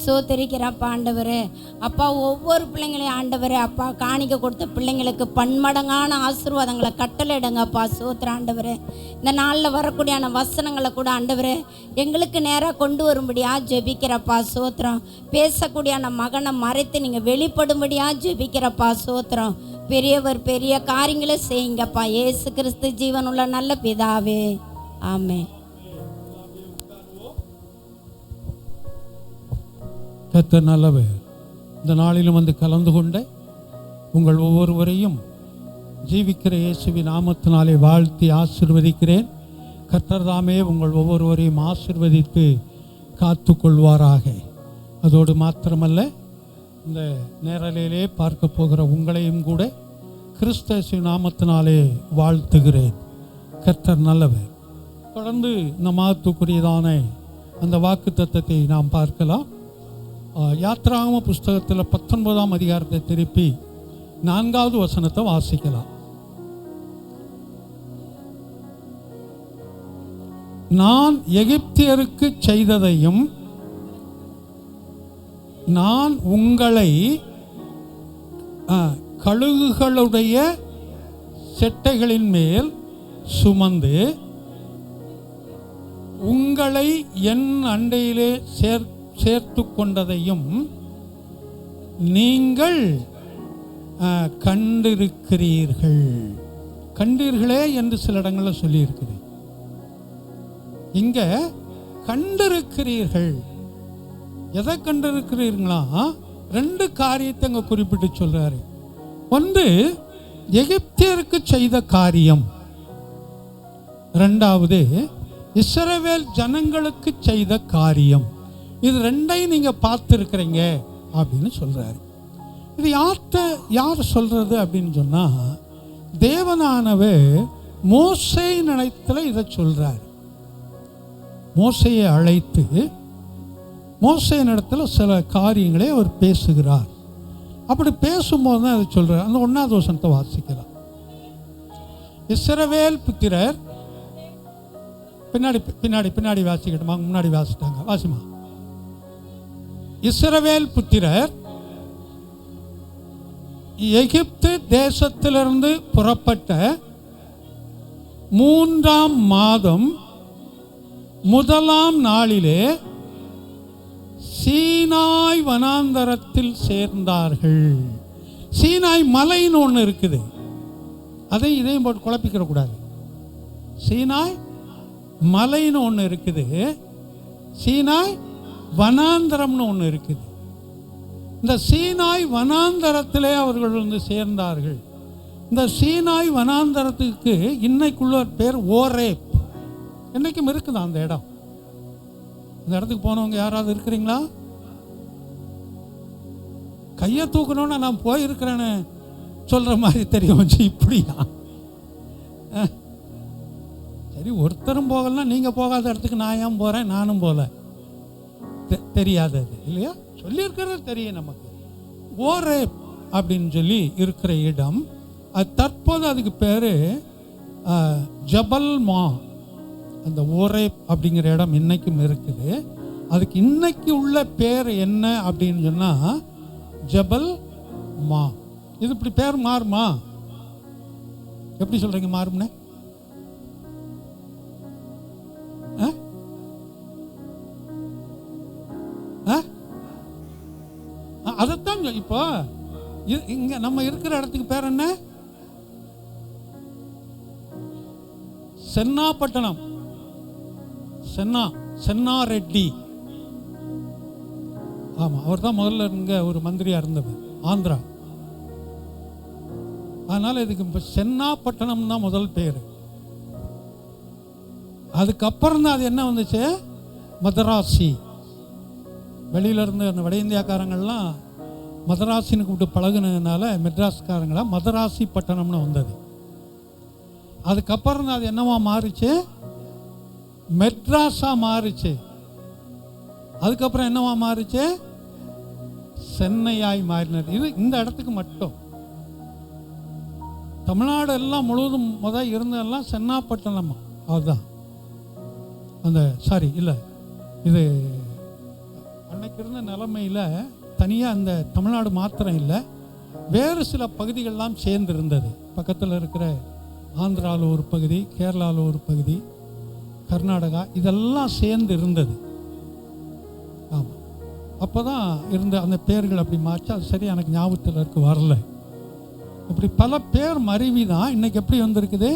சோத்தரிக்கிறப்பா. ஆண்டவரே அப்பா ஒவ்வொரு பிள்ளைங்களையும் ஆண்டவரே அப்பா காணிக்க கொடுத்த பிள்ளைங்களுக்கு பன்மடங்கான ஆசீர்வாதங்களை கட்டளையிடுங்கப்பா. சோத்திர ஆண்டவரே இந்த நாளில் வரக்கூடியான வசனங்களை கூட ஆண்டவரே எங்களுக்கு நேராக கொண்டு வரும்படியாக ஜெபிக்கிறப்பா. சோத்திரம் பேசக்கூடியான மகனை மறைத்து நீங்கள் வெளிப்படும்படியாக ஜெபிக்கிறப்பா. சோத்திரம் பெரியவர் பெரிய காரியங்களை செய்யுங்கப்பா. இயேசு கிறிஸ்து ஜீவனுள்ள நல்ல பிதாவே, ஆமென். கர்த்தர் நல்லவர். இந்த நாளிலும் வந்து கலந்து கொண்ட உங்கள் ஒவ்வொருவரையும் ஜீவிக்கிற இயேசுவின் நாமத்தினாலே வாழ்த்தி ஆசீர்வதிக்கிறேன். கர்த்தர் தாமே உங்கள் ஒவ்வொருவரையும் ஆசீர்வதித்து காத்து கொள்வாராக. அதோடு மாத்திரமல்ல, இந்த நேரலையிலே பார்க்க போகிற உங்களையும் கூட கிறிஸ்து நாமத்தினாலே வாழ்த்துகிறேன். கர்த்தர் நல்லவர். தொடர்ந்து இந்த மாதத்துக்குரியதான அந்த வாக்கு தத்தத்தை நாம் பார்க்கலாம். யாத்ராகம புஸ்தகத்தில் 19ஆம் அதிகாரத்தை திருப்பி 4வது வசனத்தை வாசிக்கலாம். நான் எகிப்தியருக்கு செய்ததையும் நான் உங்களை கழுகுகளுடைய செட்டைகளின் மேல் சுமந்து உங்களை என் அண்டையிலே சேர்த்து கொண்டதையும் நீங்கள் கண்டிருக்கிறீர்கள். கண்டீர்களே என்று சில இடங்களில் சொல்லியிருக்கிறேன். இங்க கண்டிருக்கிறீர்கள். எதை கண்டிருக்கிறீர்களா? 2 காரியத்தை அங்கே குறிப்பிட்டு சொல்றாரு. ஒன்று எகிப்தியருக்கு செய்த காரியம், 2வது இஸ்ரவேல் ஜனங்களுக்கு செய்த காரியம். இது 2ஐயும் நீங்க பார்த்துருக்கிறீங்க அப்படின்னு சொல்றாரு. இது யார் சொல்றது அப்படின்னு சொன்னா, தேவனானவர் மோசேயின் இடத்துல இதை சொல்றாரு. மோசேயை அழைத்து மோசேயின் இடத்துல சில காரியங்களை அவர் பேசுகிறார். அப்படி பேசும்போது தான் அதை சொல்றார். அந்த 1வது வசனத்தை வாசிக்கலாம். இஸ்ரவேல் புத்திரர் பின்னாடி பின்னாடி பின்னாடி வாசிக்கட்டுமா? முன்னாடி வாசிட்டாங்க. வாசிமா. இஸ்ரவேல் புத்திரர் எகிப்து தேசத்திலிருந்து புறப்பட்ட 3ஆம் மாதம் 1ஆம் நாளிலே சீனாய் வனாந்தரத்தில் சேர்ந்தார்கள். சீனாய் மலைன்னு ஒன்று இருக்குது. அதையும் இதையும் போட்டு குழப்பிக்கிற கூடாது. சீனாய் மலைன்னு ஒன்று இருக்குது, சீனாய் வனாந்தரம்னு ஒன்று இருக்குது. இந்த சீனாய் வனாந்தரத்திலே அவர்கள் வந்து சேர்ந்தார்கள். இந்த சீனாய் வனாந்தரத்துக்கு இன்னைக்குள்ள பேர் ஓரேப். என்னைக்கும் இருக்குதா அந்த இடம்? இந்த இடத்துக்கு போனவங்க யாராவது இருக்கிறீங்களா? கையை தூக்கணும்னா நான் போயிருக்கிறேன்னு சொல்ற மாதிரி தெரியும். இப்படியா? சரி, ஒருத்தரும் போகலன்னா நீங்கள் போகாத இடத்துக்கு நான் ஏன் போகிறேன்? நானும் போகல. தெரியாது அது இல்லையா? சொல்லியிருக்கிறது தெரியும் நமக்கு. ஓரேப் அப்படின்னு சொல்லி இருக்கிற இடம் அது தற்போது அதுக்கு பேர் ஜபல்மா. அந்த ஓரேப் அப்படிங்கிற இடம் இன்னைக்கும் இருக்குது. அதுக்கு இன்னைக்கு உள்ள பேர் என்ன அப்படின்னு சொன்னால் ஜபல் மா. இது இப்படி பேர் மாறுமா? எப்படி சொல்றீங்க மாறும்னு? அதைத்தான் இப்போ இங்க நம்ம இருக்கிற இடத்துக்கு பேர் என்ன? சென்னாப்பட்டணம். சென்னா ரெட்டி. ஆமா, அவர் தான் முதல்ல இங்க ஒரு மந்திரியா இருந்தவர், ஆந்திரா. அதனால இதுக்கு இப்போ சென்னாப்பட்டணம் தான் முதல் பேர். அதுக்கப்புறம் தான் அது என்ன வந்துச்சு? மதராசி. வெளியில இருந்து அந்த வட இந்தியாக்காரங்கள்லாம் மதராசின்னு கூப்பிட்டு பழகுனதுனால மெட்ராஸ்காரங்களா மதராசி பட்டணம்னு வந்தது. அதுக்கப்புறம் தான் அது என்னவா மாறிச்சு? மெட்ராஸா மாறிச்சு. அதுக்கப்புறம் என்னவா மாறிச்சு? சென்னையாய் மாறினது. இது இந்த இடத்துக்கு மட்டும். தமிழ்நாடு எல்லாம் முழுவதும் முதல் இருந்ததெல்லாம் சென்னாப்பட்டணம். அதுதான் அந்த சாரி இல்லை, இது அன்னைக்கு இருந்த நிலைமையில் தனியாக அந்த தமிழ்நாடு மாத்திரம் இல்லை, வேறு சில பகுதிகள்லாம் சேர்ந்து இருந்தது. பக்கத்தில் இருக்கிற ஆந்திராவில் ஒரு பகுதி, கேரளாவில் ஒரு பகுதி, கர்நாடகா, இதெல்லாம் சேர்ந்து இருந்தது. ஆமாம், அப்போ தான் இருந்த அந்த பேர்கள் அப்படி மாற்றி. அது சரி எனக்கு ஞாபகத்தில் இருக்கு, வரல. இப்படி பல பேர் மருவி தான் இன்னைக்கு எப்படி வந்திருக்குது?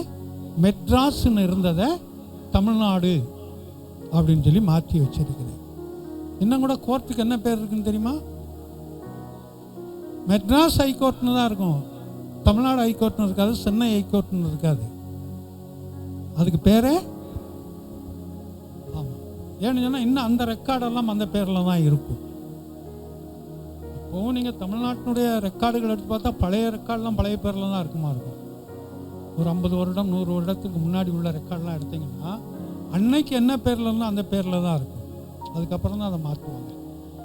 மெட்ராஸ்ன்னு இருந்ததை தமிழ்நாடு அப்படின்னு சொல்லி மாற்றி வச்சிருக்குது. இன்னும் கூட கோர்ட்டுக்கு என்ன பேர் இருக்குன்னு தெரியுமா? மெட்ராஸ் ஹைகோர்ட்னு தான் இருக்கும். தமிழ்நாடு ஹைகோர்ட்னு இருக்காது, சென்னை ஹைகோர்ட்னு இருக்காது. அதுக்கு பேரே ஆமாம். ஏன்னு சொன்னால் இன்னும் அந்த ரெக்கார்டெல்லாம் அந்த பேரில் தான் இருக்கும். இப்போவும் நீங்கள் தமிழ்நாட்டினுடைய ரெக்கார்டுகள் எடுத்து பார்த்தா பழைய ரெக்கார்டெலாம் பழைய பேரில் தான் இருக்குமா இருக்கும். ஒரு 50 வருடம் 100 வருடத்துக்கு முன்னாடி உள்ள ரெக்கார்டெலாம் எடுத்திங்கன்னா அன்னைக்கு என்ன பேரில் இருந்தால் அந்த பேரில் தான் இருக்கும். அதுக்கப்புறம் தான் அதை மாற்றுவாங்க.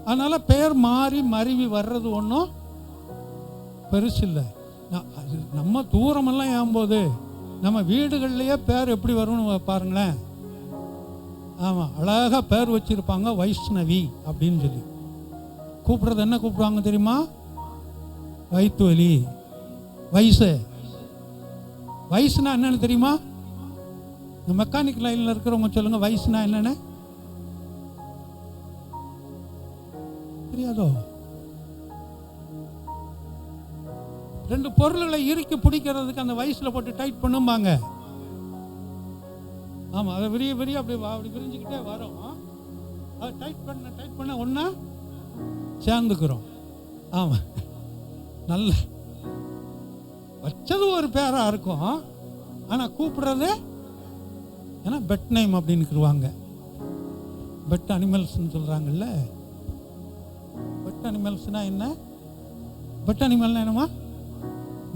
அதனால் பேர் மாறி மருவி வர்றது ஒன்றும் பெருசு இல்லை. நம்ம தூரமெல்லாம் ஏம்போது நம்ம வீடுகள்லேயே பேர் எப்படி வரும்னு பாருங்களேன். ஆமாம், அழகாக பேர் வச்சுருப்பாங்க, வைஷ்ணவி அப்படின்னு சொல்லி. கூப்பிட்றது என்ன கூப்பிடுவாங்க தெரியுமா? வயிற்று வலி. வயசுனா என்னன்னு தெரியுமா? இந்த மெக்கானிக் லைனில் இருக்கிறவங்க சொல்லுங்க, வயசுனா என்னன்னு தெரியாதோ? 2 பொருள்களை இறுக்கி பிடிக்கிறதுக்கு அந்த வயசுல போட்டு டைட் பண்ணும்பாங்க. ஆமாம், அதை விரிய அப்படி விரிஞ்சுக்கிட்டே வரும். அதை டைட் பண்ண ஒன்றா சேர்ந்துக்கிறோம். ஆமாம், நல்ல வச்சது ஒரு பேராக இருக்கும், ஆனால் கூப்பிடுறது ஏன்னா பெட் நேம் அப்படின்னுக்குருவாங்க. பெட் அனிமல்ஸ்ன்னு சொல்கிறாங்கல்ல. பெட் அனிமல்ஸ்னால் என்ன? பெட் அனிமல்னா என்னமா?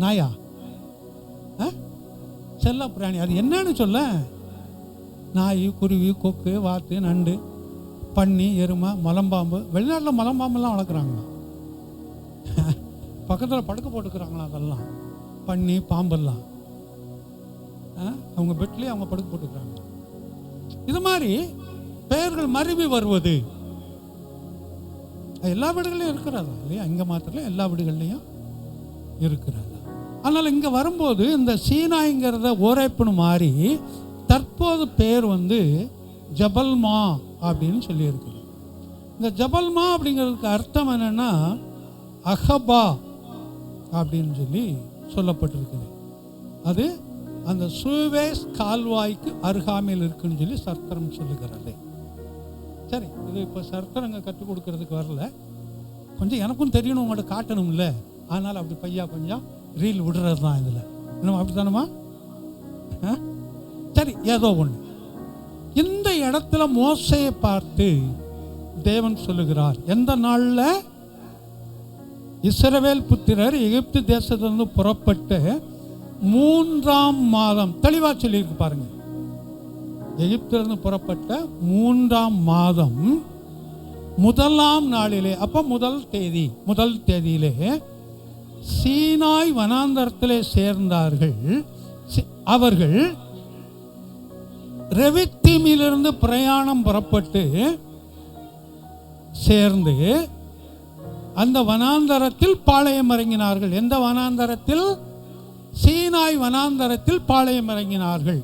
நாயா? செல்ல பிராணி. அது என்னன்னு சொல்ல? நாய், குருவி, கொக்கு, வாத்து, நண்டு, பன்னி, எருமை, மலம்பாம்பு. வெளிநாட்டில் மலம்பாம்பெல்லாம் வளர்க்குறாங்களா? பக்கத்தில் படுக்க போட்டுக்கிறாங்களா? அதெல்லாம் பன்னி, பாம்பெல்லாம் அவங்க பெட்லேயே அவங்க படுக்க போட்டுக்கிறாங்க. இது மாதிரி பெயர்கள் மருவி வருவது எல்லா வீடுகளையும் இருக்கிறதா இல்லையா? இங்கே மாத்திரம் எல்லா வீடுகள்லையும் இருக்கிறதா. அதனால் இங்கே வரும்போது இந்த சீனாய்ங்கிறத ஓரேப்புன்னு மாறி தற்போது பேர் வந்து ஜபல்மா அப்படின்னு சொல்லியிருக்குது. இந்த ஜபல்மா அப்படிங்கிறதுக்கு அர்த்தம் என்னென்னா அஹபா அப்படின்னு சொல்லி சொல்லப்பட்டிருக்குது. அது அந்த சூவேஸ் கால்வாய்க்கு அருகாமையில் இருக்குன்னு சொல்லி சர்த்தரம் சொல்லுகிறது. சரி, இது இப்போ சர்த்தரங்க கற்றுக் கொடுக்கறதுக்கு வரல. கொஞ்சம் எனக்கும் தெரியணும், உங்கள்கிட்ட காட்டணும்ல, அதனால் அப்படி பையா கொஞ்சம் ரீல் விடுறது தான் இதில். இன்னும் அப்படி தானம்மா? சரி, ஏதோ ஒன்று. இந்த இடத்துல மோசையை பார்த்து தேவன் சொல்லுகிறார், எந்த நாளில் இஸ்ரவேல் புத்திரர் எகிப்து தேசத்திலிருந்து புறப்பட்டு 3ஆம் மாதம், தெளிவாக சொல்லியிருக்கு பாருங்க, எகிப்திலிருந்து புறப்பட்ட 3ஆம் மாதம் 1ஆம் நாளிலே, அப்போ முதல் தேதியிலே சீனாய் வனாந்தரத்திலே சேர்ந்தார்கள். அவர்கள் ரெவித்தீமிலிருந்து பிரயாணம் புறப்பட்டு சேர்ந்து அந்த வனாந்தரத்தில் பாளையம் இறங்கினார்கள். எந்த வனாந்தரத்தில்? சீனாய் வனாந்தரத்தில் பாளையம் இறங்கினார்கள்.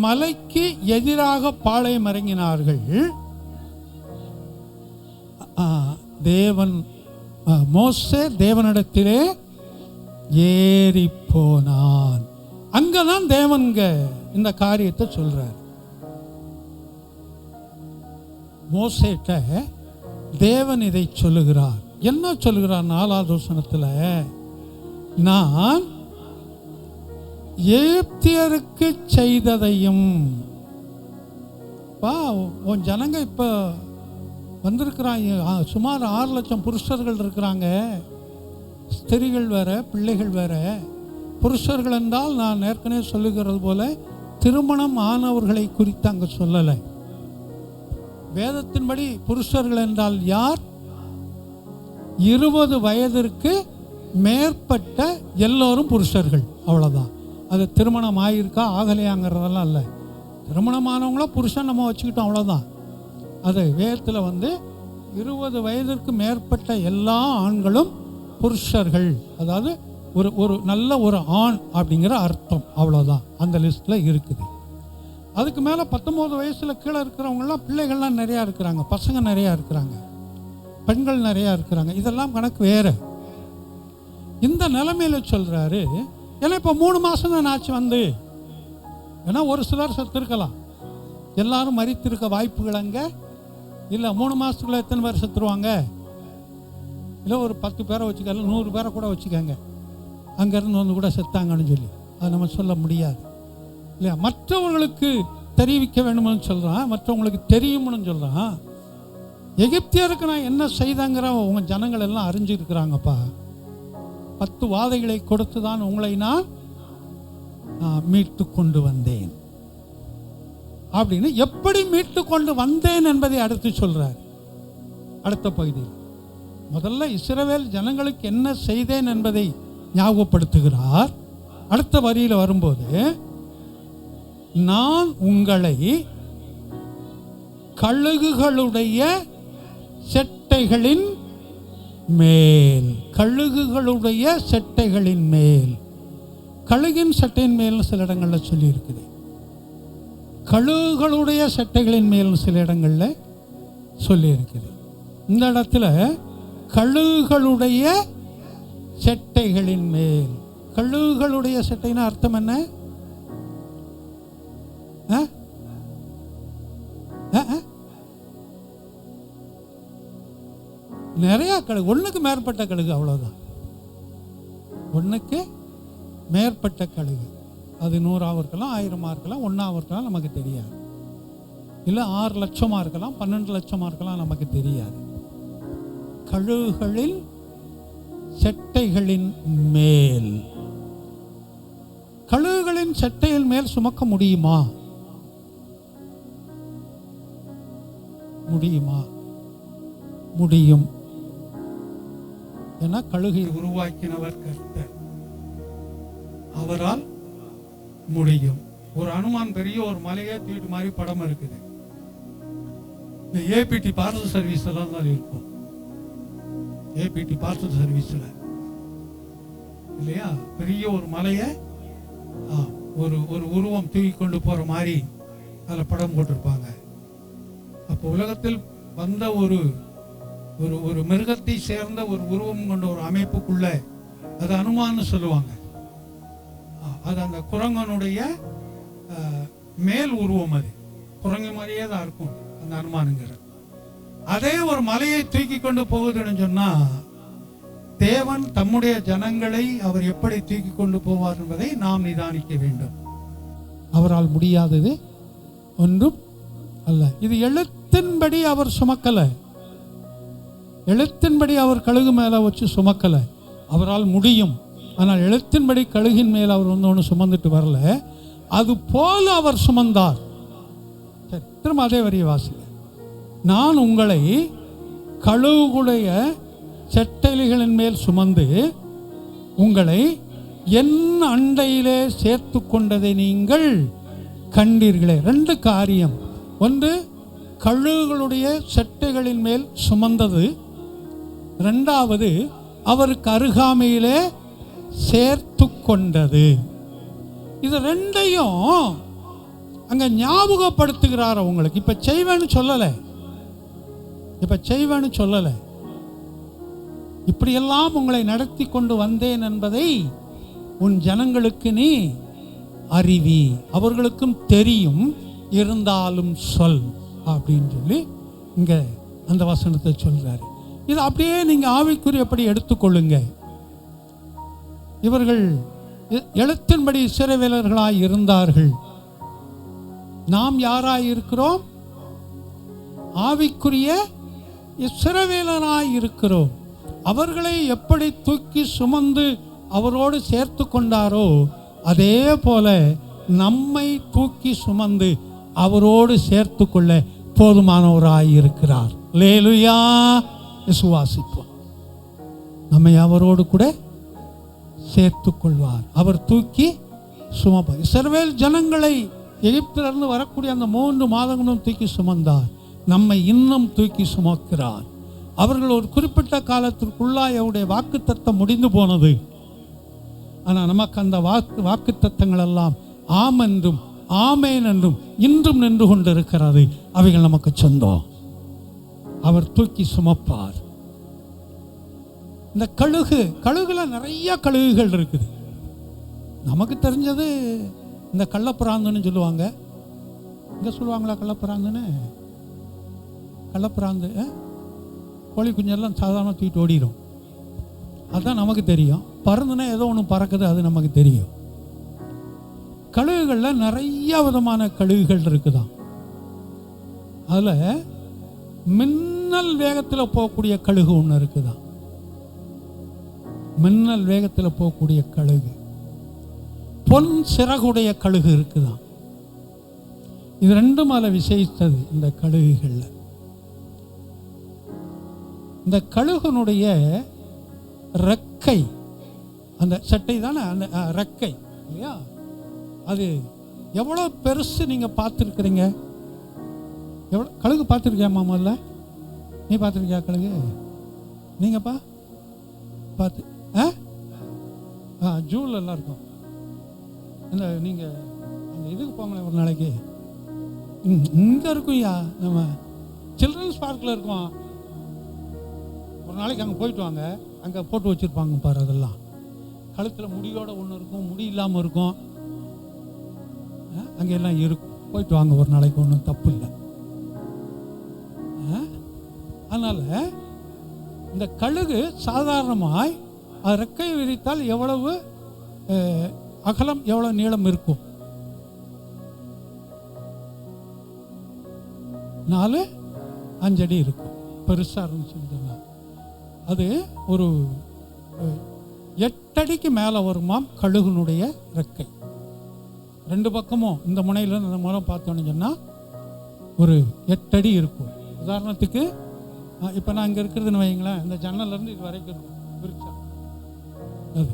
மலைக்கு எதிராக பாளையம் இறங்கினார்கள். மோசே தேவனிடத்திலே ஏறி போனான். அங்கதான் தேவன்க இந்த காரியத்தை சொல்றார். மோசேட்ட தேவன் இதை சொல்லுகிறார். என்ன சொல்லுகிறார்? 4வது வசனத்துல, நான் எகிப்தியருக்கு செய்ததையும், உன் ஜனங்க இப்ப வந்திருக்கிறாங்க, சுமார் 6 லட்சம் புருஷர்கள் இருக்கிறாங்க, ஸ்திரீகள் வேற, பிள்ளைகள் வேற. புருஷர்கள் என்றால் நான் ஏற்கனவே சொல்லுகிறது போல திருமணம் ஆனவர்களை குறித்து அங்கே சொல்லலை. வேதத்தின்படி புருஷர்கள் என்றால் யார்? 20 வயதிற்கு மேற்பட்ட எல்லோரும் புருஷர்கள், அவ்வளோதான். அது திருமணம் ஆகியிருக்கா ஆகலையாங்கிறதெல்லாம் இல்லை. திருமணமானவங்கள புருஷன் நம்ம வச்சுக்கிட்டோம், அவ்வளோதான். அது வேதத்தில் 20 வயதிற்கு மேற்பட்ட எல்லா ஆண்களும் புருஷர்கள், அதாவது ஒரு நல்ல ஒரு ஆண் அப்படிங்கிற அர்த்தம், அவ்வளோதான். அந்த லிஸ்ட்டில் இருக்குது. அதுக்கு மேலே 19 வயசில் கீழே இருக்கிறவங்களாம் பிள்ளைகள்லாம் நிறையா இருக்கிறாங்க, பசங்க நிறையா இருக்கிறாங்க, பெண்கள் நிறையா இருக்கிறாங்க. இதெல்லாம் கணக்கு வேறு. இந்த நிலைமையில் சொல்கிறாரு, ஏன்னா இப்போ 3 மாதம் தான் ஆச்சு வந்து, ஏன்னா ஒரு சிலர் செத்துருக்கலாம், எல்லாரும் மரித்திருக்க வாய்ப்புகள் அங்கே இல்லை. 3 மாதத்துக்குள்ளே எத்தனை பேர் செத்துருவாங்க? இல்லை ஒரு 10 பேரை வச்சுக்கல, 100 பேரை கூட வச்சுக்கோங்க, அங்கேருந்து வந்து கூட செத்தாங்கன்னு சொல்லி அதை நம்ம சொல்ல முடியாது இல்லையா? மற்றவங்களுக்கு தெரிவிக்க வேண்டும்னு சொல்கிறான், மற்றவங்களுக்கு தெரியும்னு சொல்கிறான். எகிப்தியருக்கு நான் என்ன செய்தாங்கிற உங்கள் ஜனங்கள் எல்லாம் அறிஞ்சிருக்கிறாங்கப்பா. 10 வாதைகளை கொடுத்து தான் உங்களை நான் மீட்டு கொண்டு வந்தேன் அப்படின்னு. எப்படி மீட்டு கொண்டு வந்தேன் என்பதை அடுத்து சொல்றார். அடுத்த பகுதியில் முதல்ல இஸ்ரவேல் ஜனங்களுக்கு என்ன செய்தேன் என்பதை ஞாபகப்படுத்துகிறார். அடுத்த வரியில் வரும்போது, நான் உங்களை கழுகுகளுடைய செட்டைகளின் மேல், கழுகுகளுடைய செட்டைகளின் மேல், கழுகின் சட்டையின் மேல் சில இடங்களில் சொல்லி இருக்குது, கழுகுகளுடைய சட்டைகளின் மேல் சில இடங்களில் சொல்லி இருக்குது. இந்த இடத்துல கழுகுகளுடைய செட்டைகளின் மேல். கழுகுகளுடைய செட்டைன்னா அர்த்தம் என்ன? நிறைய கழுகு, ஒன்றுக்கு மேற்பட்ட கழுகு, அவ்வளோதான். ஒன்றுக்கு மேற்பட்ட கழுகு. அது 100ஆக இருக்கலாம், 1000ஆக இருக்கலாம், 1ஆக இருக்கலாம், நமக்கு தெரியாது. இல்லை 6 லட்சமாக இருக்கலாம், 12 லட்சமாக இருக்கலாம், நமக்கு தெரியாது. கழுகுகளின் செட்டைகளின் மேல். கழுகுகளின் செட்டையின் மேல் சுமக்க முடியுமா? முடியுமா? முடியும். ஏன்னா கழுகை உருவாக்கினவர் கர்த்தர், அவரால் முடியும். ஒரு அனுமான் பெரிய ஒரு மலையே தூக்கிட்டு மாதிரி படம் இருக்குது. இந்த ஏபிடி பார்சல் சர்வீஸ் எல்லாம் தான் இருக்கும். ஏபிடி பார்சல் சர்வீஸ்ல இல்லையா, பெரிய ஒரு மலையை ஒரு உருவம் தூக்கி கொண்டு போற மாதிரி அதில் படம் போட்டிருப்பாங்க. அப்போ உலகத்தில் வந்த ஒரு ஒரு மிருகத்தை சேர்ந்த ஒரு உருவம் கொண்ட ஒரு அமைப்புக்குள்ள அது அனுமான்னு சொல்லுவாங்க. அது அந்த குரங்கனுடைய மேல் உருவம், அது குரங்கு மாதிரியே தான் இருக்கும் அந்த அனுமானுங்கிற. அதே ஒரு மலையை தூக்கி கொண்டு போகுதுன்னு சொன்னா, தேவன் தம்முடைய ஜனங்களை அவர் எப்படி தூக்கி கொண்டு போவார் என்பதை நாம் நிதானிக்க வேண்டும். அவரால் முடியாதது ஒன்றும் அல்ல. இது எழுத்தின்படி அவர் சுமக்கல, எழுத்தின்படி அவர் கழுகு மேல வச்சு சுமக்கல. அவரால் முடியும், ஆனால் எழுத்தின்படி கழுகின் மேல் அவர் ஒன்று சுமந்துட்டு வரல. அது போல அவர் சுமந்தார். சரி, திரும்ப அதே வரிய வாசிங்க. நான் உங்களை கழுகுடைய செட்டைகளின் மேல் சுமந்து உங்களை என் அண்டையிலே சேர்த்து கொண்டதை நீங்கள் கண்டீர்களே. ரெண்டு காரியம். ஒன்று, கழுகுகளுடைய செட்டைகளின் மேல் சுமந்தது. ரெண்டாவது, அவருக்கு அருகாமையிலே சேர்த்து கொண்டது. இது ரெண்டையும் அங்க ஞாபகப்படுத்துகிறார் உங்களுக்கு. இப்ப செய்வேன்னு சொல்லலை, இப்படியெல்லாம் உங்களை நடத்தி கொண்டு வந்தேன் என்பதை உன் ஜனங்களுக்கு நீ அறிவி, அவர்களுக்கும் தெரியும், இருந்தாலும் சொல் அப்படின்னு சொல்லி இங்க அந்த வசனத்தை சொல்றாரு. இது அப்படியே நீங்க ஆவிக்குரியபடி எடுத்துக்கொள்ளுங்க. இவர்கள் எழுத்தின்படி இஸ்ரவேலர்களாய் இருந்தார்கள். நாம் யாராய் இருக்கிறோம்? ஆவிக்குரிய இஸ்ரவேலராய் இருக்கிறோம். அவர்களை எப்படி தூக்கி சுமந்து அவரோடு சேர்த்து கொண்டாரோ, அதே போல நம்மை தூக்கி சுமந்து அவரோடு சேர்த்து கொள்ள போதுமானவராய் இருக்கிறார். அல்லேலூயா. விசுவாசிப்போம், நம்மை அவரோடு கூட சேர்த்து கொள்வார். அவர் தூக்கி சுமப்பார். இஸ்ரவேல் ஜனங்களை எகிப்திலிருந்து வரக்கூடிய அந்த 3 மாதங்களும் தூக்கி சுமந்தார். நம்மை இன்னும் தூக்கி சுமக்கிறார். அவர்கள் ஒரு குறிப்பிட்ட காலத்திற்குள்ளாய் அவருடைய வாக்குத்தத்தம் முடிந்து போனது. ஆனால் நமக்கு அந்த வாக்குத்தத்தங்கள் எல்லாம் ஆம் என்றும் ஆமேன் என்றும் இன்றும் நின்று கொண்டு இருக்கிறது. அவைகள் நமக்கு சொந்தம். அவர் தூக்கி சுமப்பார். இந்த கழுகுல நிறைய கழுகுகள் இருக்குது. நமக்கு தெரிஞ்சது இந்த கள்ளப்பிராந்துன்னு சொல்லுவாங்க. இங்கே சொல்லுவாங்களா கள்ளப்பிராந்துன்னு? கள்ளப்பிராந்து கோழி குஞ்செல்லாம் சாதாரண தூக்கிட்டு ஓடிடும், அதுதான் நமக்கு தெரியும். பறந்துன்னா ஏதோ ஒன்று பறக்குது, அது நமக்கு தெரியும். கழுகுகளில் நிறைய விதமான கழுகுகள் இருக்குதான். அதில் மின்னல் வேகத்தில் போகக்கூடிய கழுகு ஒன்று இருக்குதான். மின்னல் வேகத்தில் போகக்கூடிய கழுகு. பொன் சிறகுடைய கழுகு இருக்குதான். இது ரெண்டும் அதில் விசேஷித்தது. இந்த கழுகுகளில் இந்த கழுகுனுடைய ரெக்கை, அந்த சட்டை தானே அந்த ரெக்கை இல்லையா, அது எவ்வளோ பெருசு நீங்கள் பார்த்துருக்குறீங்க? எவ்வளோ கழுகு பார்த்துருக்கியா மாமல்ல? நீ பார்த்துருக்கியா கழுகு? நீங்கப்பா பார்த்து ஜூலெல்லாம் இருக்கும். இந்த நீங்கள் அந்த இதுக்கு போங்களேன் ஒரு நாளைக்கு. இங்கே இருக்கும்யா, நம்ம சில்ட்ரன்ஸ் பார்க்கில் இருக்கோம். ஒரு நாளைக்கு அங்கே போயிட்டு வாங்க, அங்கே போட்டு வச்சுருப்பாங்க பாரு. அதெல்லாம் கழுத்தில் முடியோட ஒன்று இருக்கும், முடி இல்லாமல் இருக்கும். அங்கே எல்லாம் இருக்கும். போயிட்டு வாங்க ஒரு நாளைக்கு, ஒன்றும் தப்பு இல்லை. அதனால் இந்த கழுகு சாதாரணமாய் அது ரெக்கை விரித்தால் எவ்வளவு அகலம், எவ்வளவு நீளம் இருக்கும்? 4-5 அடி இருக்கும். பெருசாக இருந்துச்சுன்னா அது ஒரு 8 அடிக்கு மேலே வருமாம் கழுகுனுடைய ரெக்கை. 2 பக்கமும் இந்த முனையிலேருந்து இந்த முறை பார்த்தோன்னு சொன்னால் ஒரு 8 அடி இருக்கும். உதாரணத்துக்கு இப்போ நான் இங்கே இருக்கிறதுன்னு வைங்களேன், இந்த ஜன்னல்லேருந்து இது வரைக்கும் இருக்கும் விரிச்சா. அது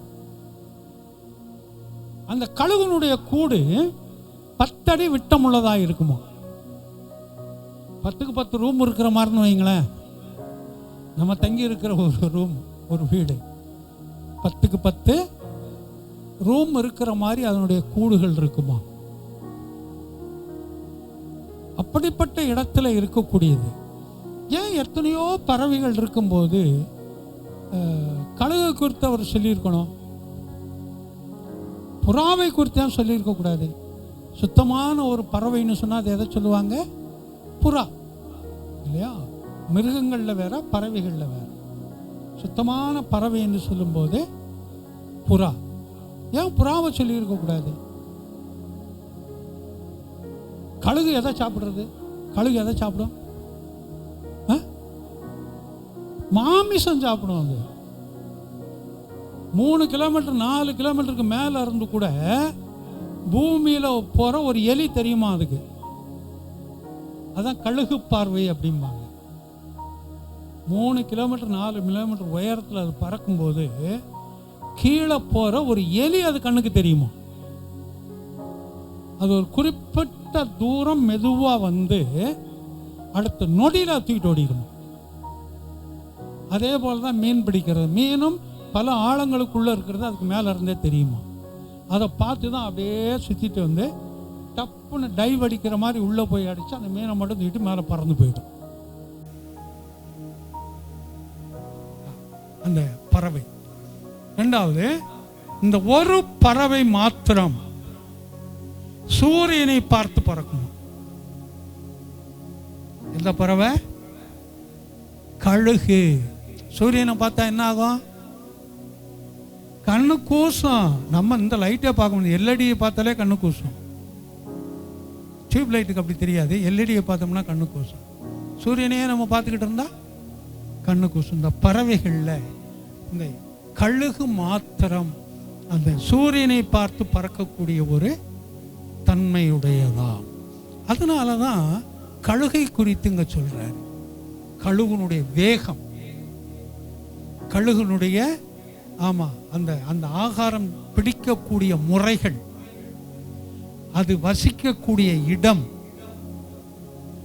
அந்த கழுகுனுடைய கூடு 10 அடி விட்டமுள்ளதாக இருக்குமா. 10க்கு 10 ரூம் இருக்கிற மாதிரின்னு வைங்களேன். நம்ம தங்கி இருக்கிற ஒரு ரூம், ஒரு வீடு 10க்கு 10 ரூம் இருக்கிற மாதிரி அதனுடைய கூடுகள் இருக்குமா. அப்படிப்பட்ட இடத்துல இருக்கக்கூடியது. ஏன் எத்தனையோ பறவைகள் இருக்கும்போது கழுகு குறித்து அவர் சொல்லியிருக்கணும், புறாவை குறித்து தான் சொல்லியிருக்கக்கூடாது? சுத்தமான ஒரு பறவைன்னு சொன்னால் அது எதை சொல்லுவாங்க? புறா இல்லையா? மிருகங்களில் வேற, பறவைகளில் வேற. சுத்தமான பறவை என்று சொல்லும்போது புறா. ஏன் புறாவை சொல்லி இருக்கக்கூடாது? கழுகு எதை சாப்பிடுறது? கழுகு எதை சாப்பிடும்? மாமிசம் சாப்பிடும். அது 3 கிலோமீட்டர் 4 கிலோமீட்டருக்கு மேலே இருந்து கூட பூமியில் போகிற ஒரு எலி தெரியுமா அதுக்கு? அதான் கழுகு பார்வை அப்படிம்பாங்க. 3 கிலோமீட்டர் 4 கிலோமீட்டர் உயரத்தில் அது பறக்கும்போது கீழே போகிற ஒரு எலி அது கண்ணுக்கு தெரியுமா? அது ஒரு குறிப்பிட்ட தூரம் மெதுவாக வந்து அடுத்த நொடியில் தூக்கிட்டு ஓடிடுமா. அதே போல தான் மீன் பிடிக்கிறது. மீனும் பல ஆழங்களுக்குள்ளே இருக்கிறது அதுக்கு மேலே இருந்தே தெரியுமா. அதை பார்த்து தான் அப்படியே சுற்றிட்டு வந்து டப்புன்னு டைவ் அடிக்கிற மாதிரி உள்ளே போய் அடித்து அந்த மீனை மட்டும் தூக்கிட்டு மேலே பறந்து போயிடும். அந்த பறவை. ரெண்டாவது, இந்த ஒரு பறவை மாத்திரம் சூரியனை பார்த்து பறக்கும். எந்த பறவை? கழுகு. சூரியனை பார்த்தா என்ன ஆகும்? கண்ணு கூசும். நம்ம இந்த லைட்டே பார்க்க முடியாது. எல்இடியை பார்த்தாலே கண்ணு கூசும். டியூப் லைட்டுக்கு அப்படி தெரியாது. எல்இடியை பார்த்தோம்னா கண்ணு கூசும். சூரியனையே நம்ம பார்த்துக்கிட்டு இருந்தா கண்ணு கூசும். இந்த பறவைகளில் இந்த கழுகு மாத்திரம் அந்த சூரியனை பார்த்து பறக்கக்கூடிய ஒரு தன்மையுடையதான். அதனால தான் கழுகை குறித்து இங்க சொல்றாரு. கழுகுனுடைய வேகம், கழுகுனுடைய அந்த அந்த ஆகாரம் பிடிக்கக்கூடிய முறைகள், அது வசிக்கக்கூடிய இடம்,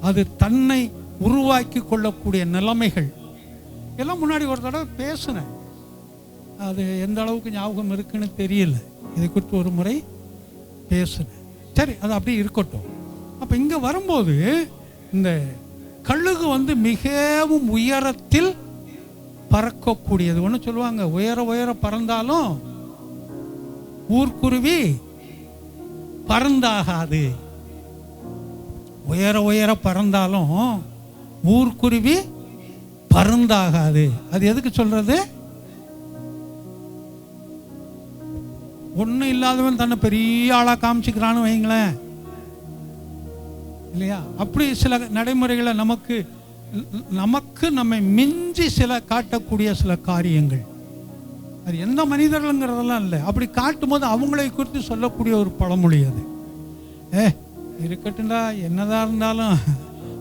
அது தன்னை உருவாக்கி கொள்ளக்கூடிய நிலைமைகள் எல்லாம் முன்னாடி ஒரு தடவை பேசினேன். அது எந்த அளவுக்கு ஞாபகம் இருக்குன்னு தெரியல. இதை குறித்து ஒரு முறை பேசினேன். சரி, அது அப்படி இருக்கட்டும். அப்போ இங்கே வரும்போது இந்த கழுகு வந்து மிகவும் உயரத்தில் பறக்கக்கூடியது. ஒன்று சொல்லுவாங்க, உயர உயர பறந்தாலும் ஊர்க்குருவி பறந்தாகாது. உயர உயர பறந்தாலும் ஊர்க்குருவி பறந்தாகாது. அது எதுக்கு சொல்றது? ஒன்றும் இல்லாதவன் தன்னை பெரிய ஆளா காமிச்சுக்கிறான்னு வைங்களேன், இல்லையா? அப்படி சில நடைமுறைகளை நமக்கு நம்மை மிஞ்சி சில காட்டக்கூடிய சில காரியங்கள், அது எந்த மனிதர்கள்ங்கிறதெல்லாம் இல்லை. அப்படி காட்டும் போது அவங்களை குறித்து சொல்லக்கூடிய ஒரு பழமொழி அது. இருக்கட்டும்டா, என்னதான் இருந்தாலும்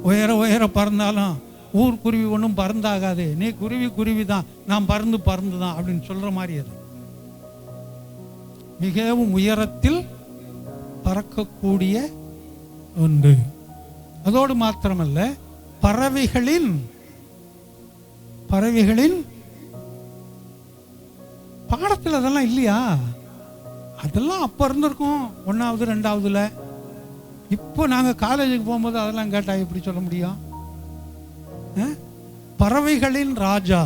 உயர உயர பறந்தாலும் ஊர்க்குருவி ஒன்றும் பறந்தாகாது, நீ குருவி தான், நான் பறந்து தான் அப்படின்னு சொல்ற மாதிரி. அது மிகவும் உயரத்தில் பறக்கக்கூடிய ஒன்று. அதோடு மாத்திரமல்ல, பறவைகளின் பாடத்தில் அதெல்லாம் இல்லையா? அதெல்லாம் அப்போ இருந்திருக்கும் 1வது 2வதுல. இப்போ நாங்கள் காலேஜுக்கு போகும்போது அதெல்லாம் கேட்டால் எப்படி சொல்ல முடியும்? பறவைகளின் ராஜா,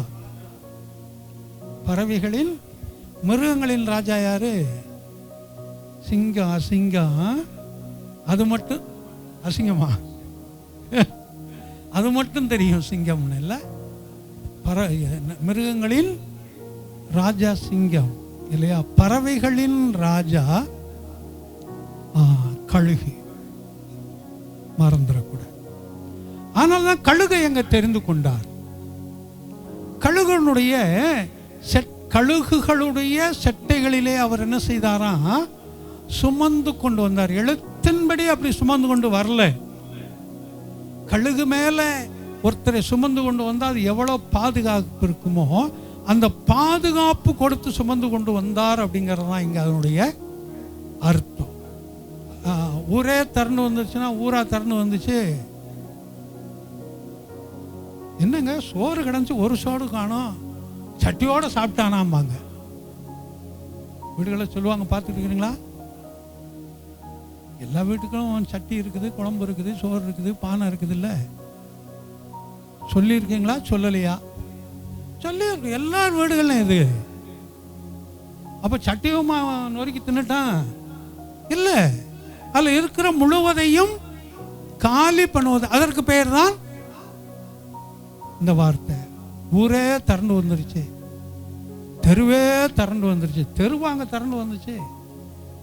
பறவைகளின் மிருகங்களின் ராஜா யாரு? சிங்கம். அசிங்கம். அது மட்டும் அசிங்கமா? அது மட்டும் தெரியும் சிங்கம்னு இல்லை. மிருகங்களின் ராஜா சிங்கம் இல்லையா? பறவைகளின் ராஜா கழுகு. மறந்துடக்கூடாது. ஆனால் தான் கழுகை எங்க தெரிந்து கொண்டார். கழுகுகளுடைய செட்டைகளிலே அவர் என்ன செய்தாராம்? சுமந்து கொண்டு வந்தார். எழுத்தின்படி அப்படி சுமந்து கொண்டு வரல. கழுகு மேல ஒருத்தரை சுமந்து கொண்டு வந்தால் அது எவ்வளவு பாதுகாப்பு இருக்குமோ அந்த பாதுகாப்பு கொடுத்து சுமந்து கொண்டு வந்தார் அப்படிங்கிறது தான் இங்க அதனுடைய அர்த்தம். ஊரே திறந்து வந்துச்சுன்னா ஊரா திறந்து வந்துச்சு, என்னங்க சோறு கிடந்துச்சு, ஒரு சோறு காணோம், சட்டியோட சாப்பிட்டானாம்பாங்க. வீடுகளை சொல்லுவாங்க, பார்த்துட்டு இருக்கிறீங்களா? எல்லா வீட்டுக்கும் சட்டி இருக்குது, குழம்பு இருக்குது, சோறு இருக்குது, பானை இருக்குது. இல்லை சொல்லியிருக்கீங்களா? சொல்லலையா? சொல்லியிருக்கு. எல்லா வீடுகளும் இது. அப்போ சட்டியும் நொறுக்கி தின்னுட்டான் இல்லை, அதில் இருக்கிற முழுவதையும் காலி பண்ணுவது. அதற்கு பெயர் தான் இந்த வார்த்தை. ஊரே திரண்டு வந்துருச்சு, தெருவே திரண்டு வந்துருச்சு. தெருவாங்க திரண்டு வந்துச்சு.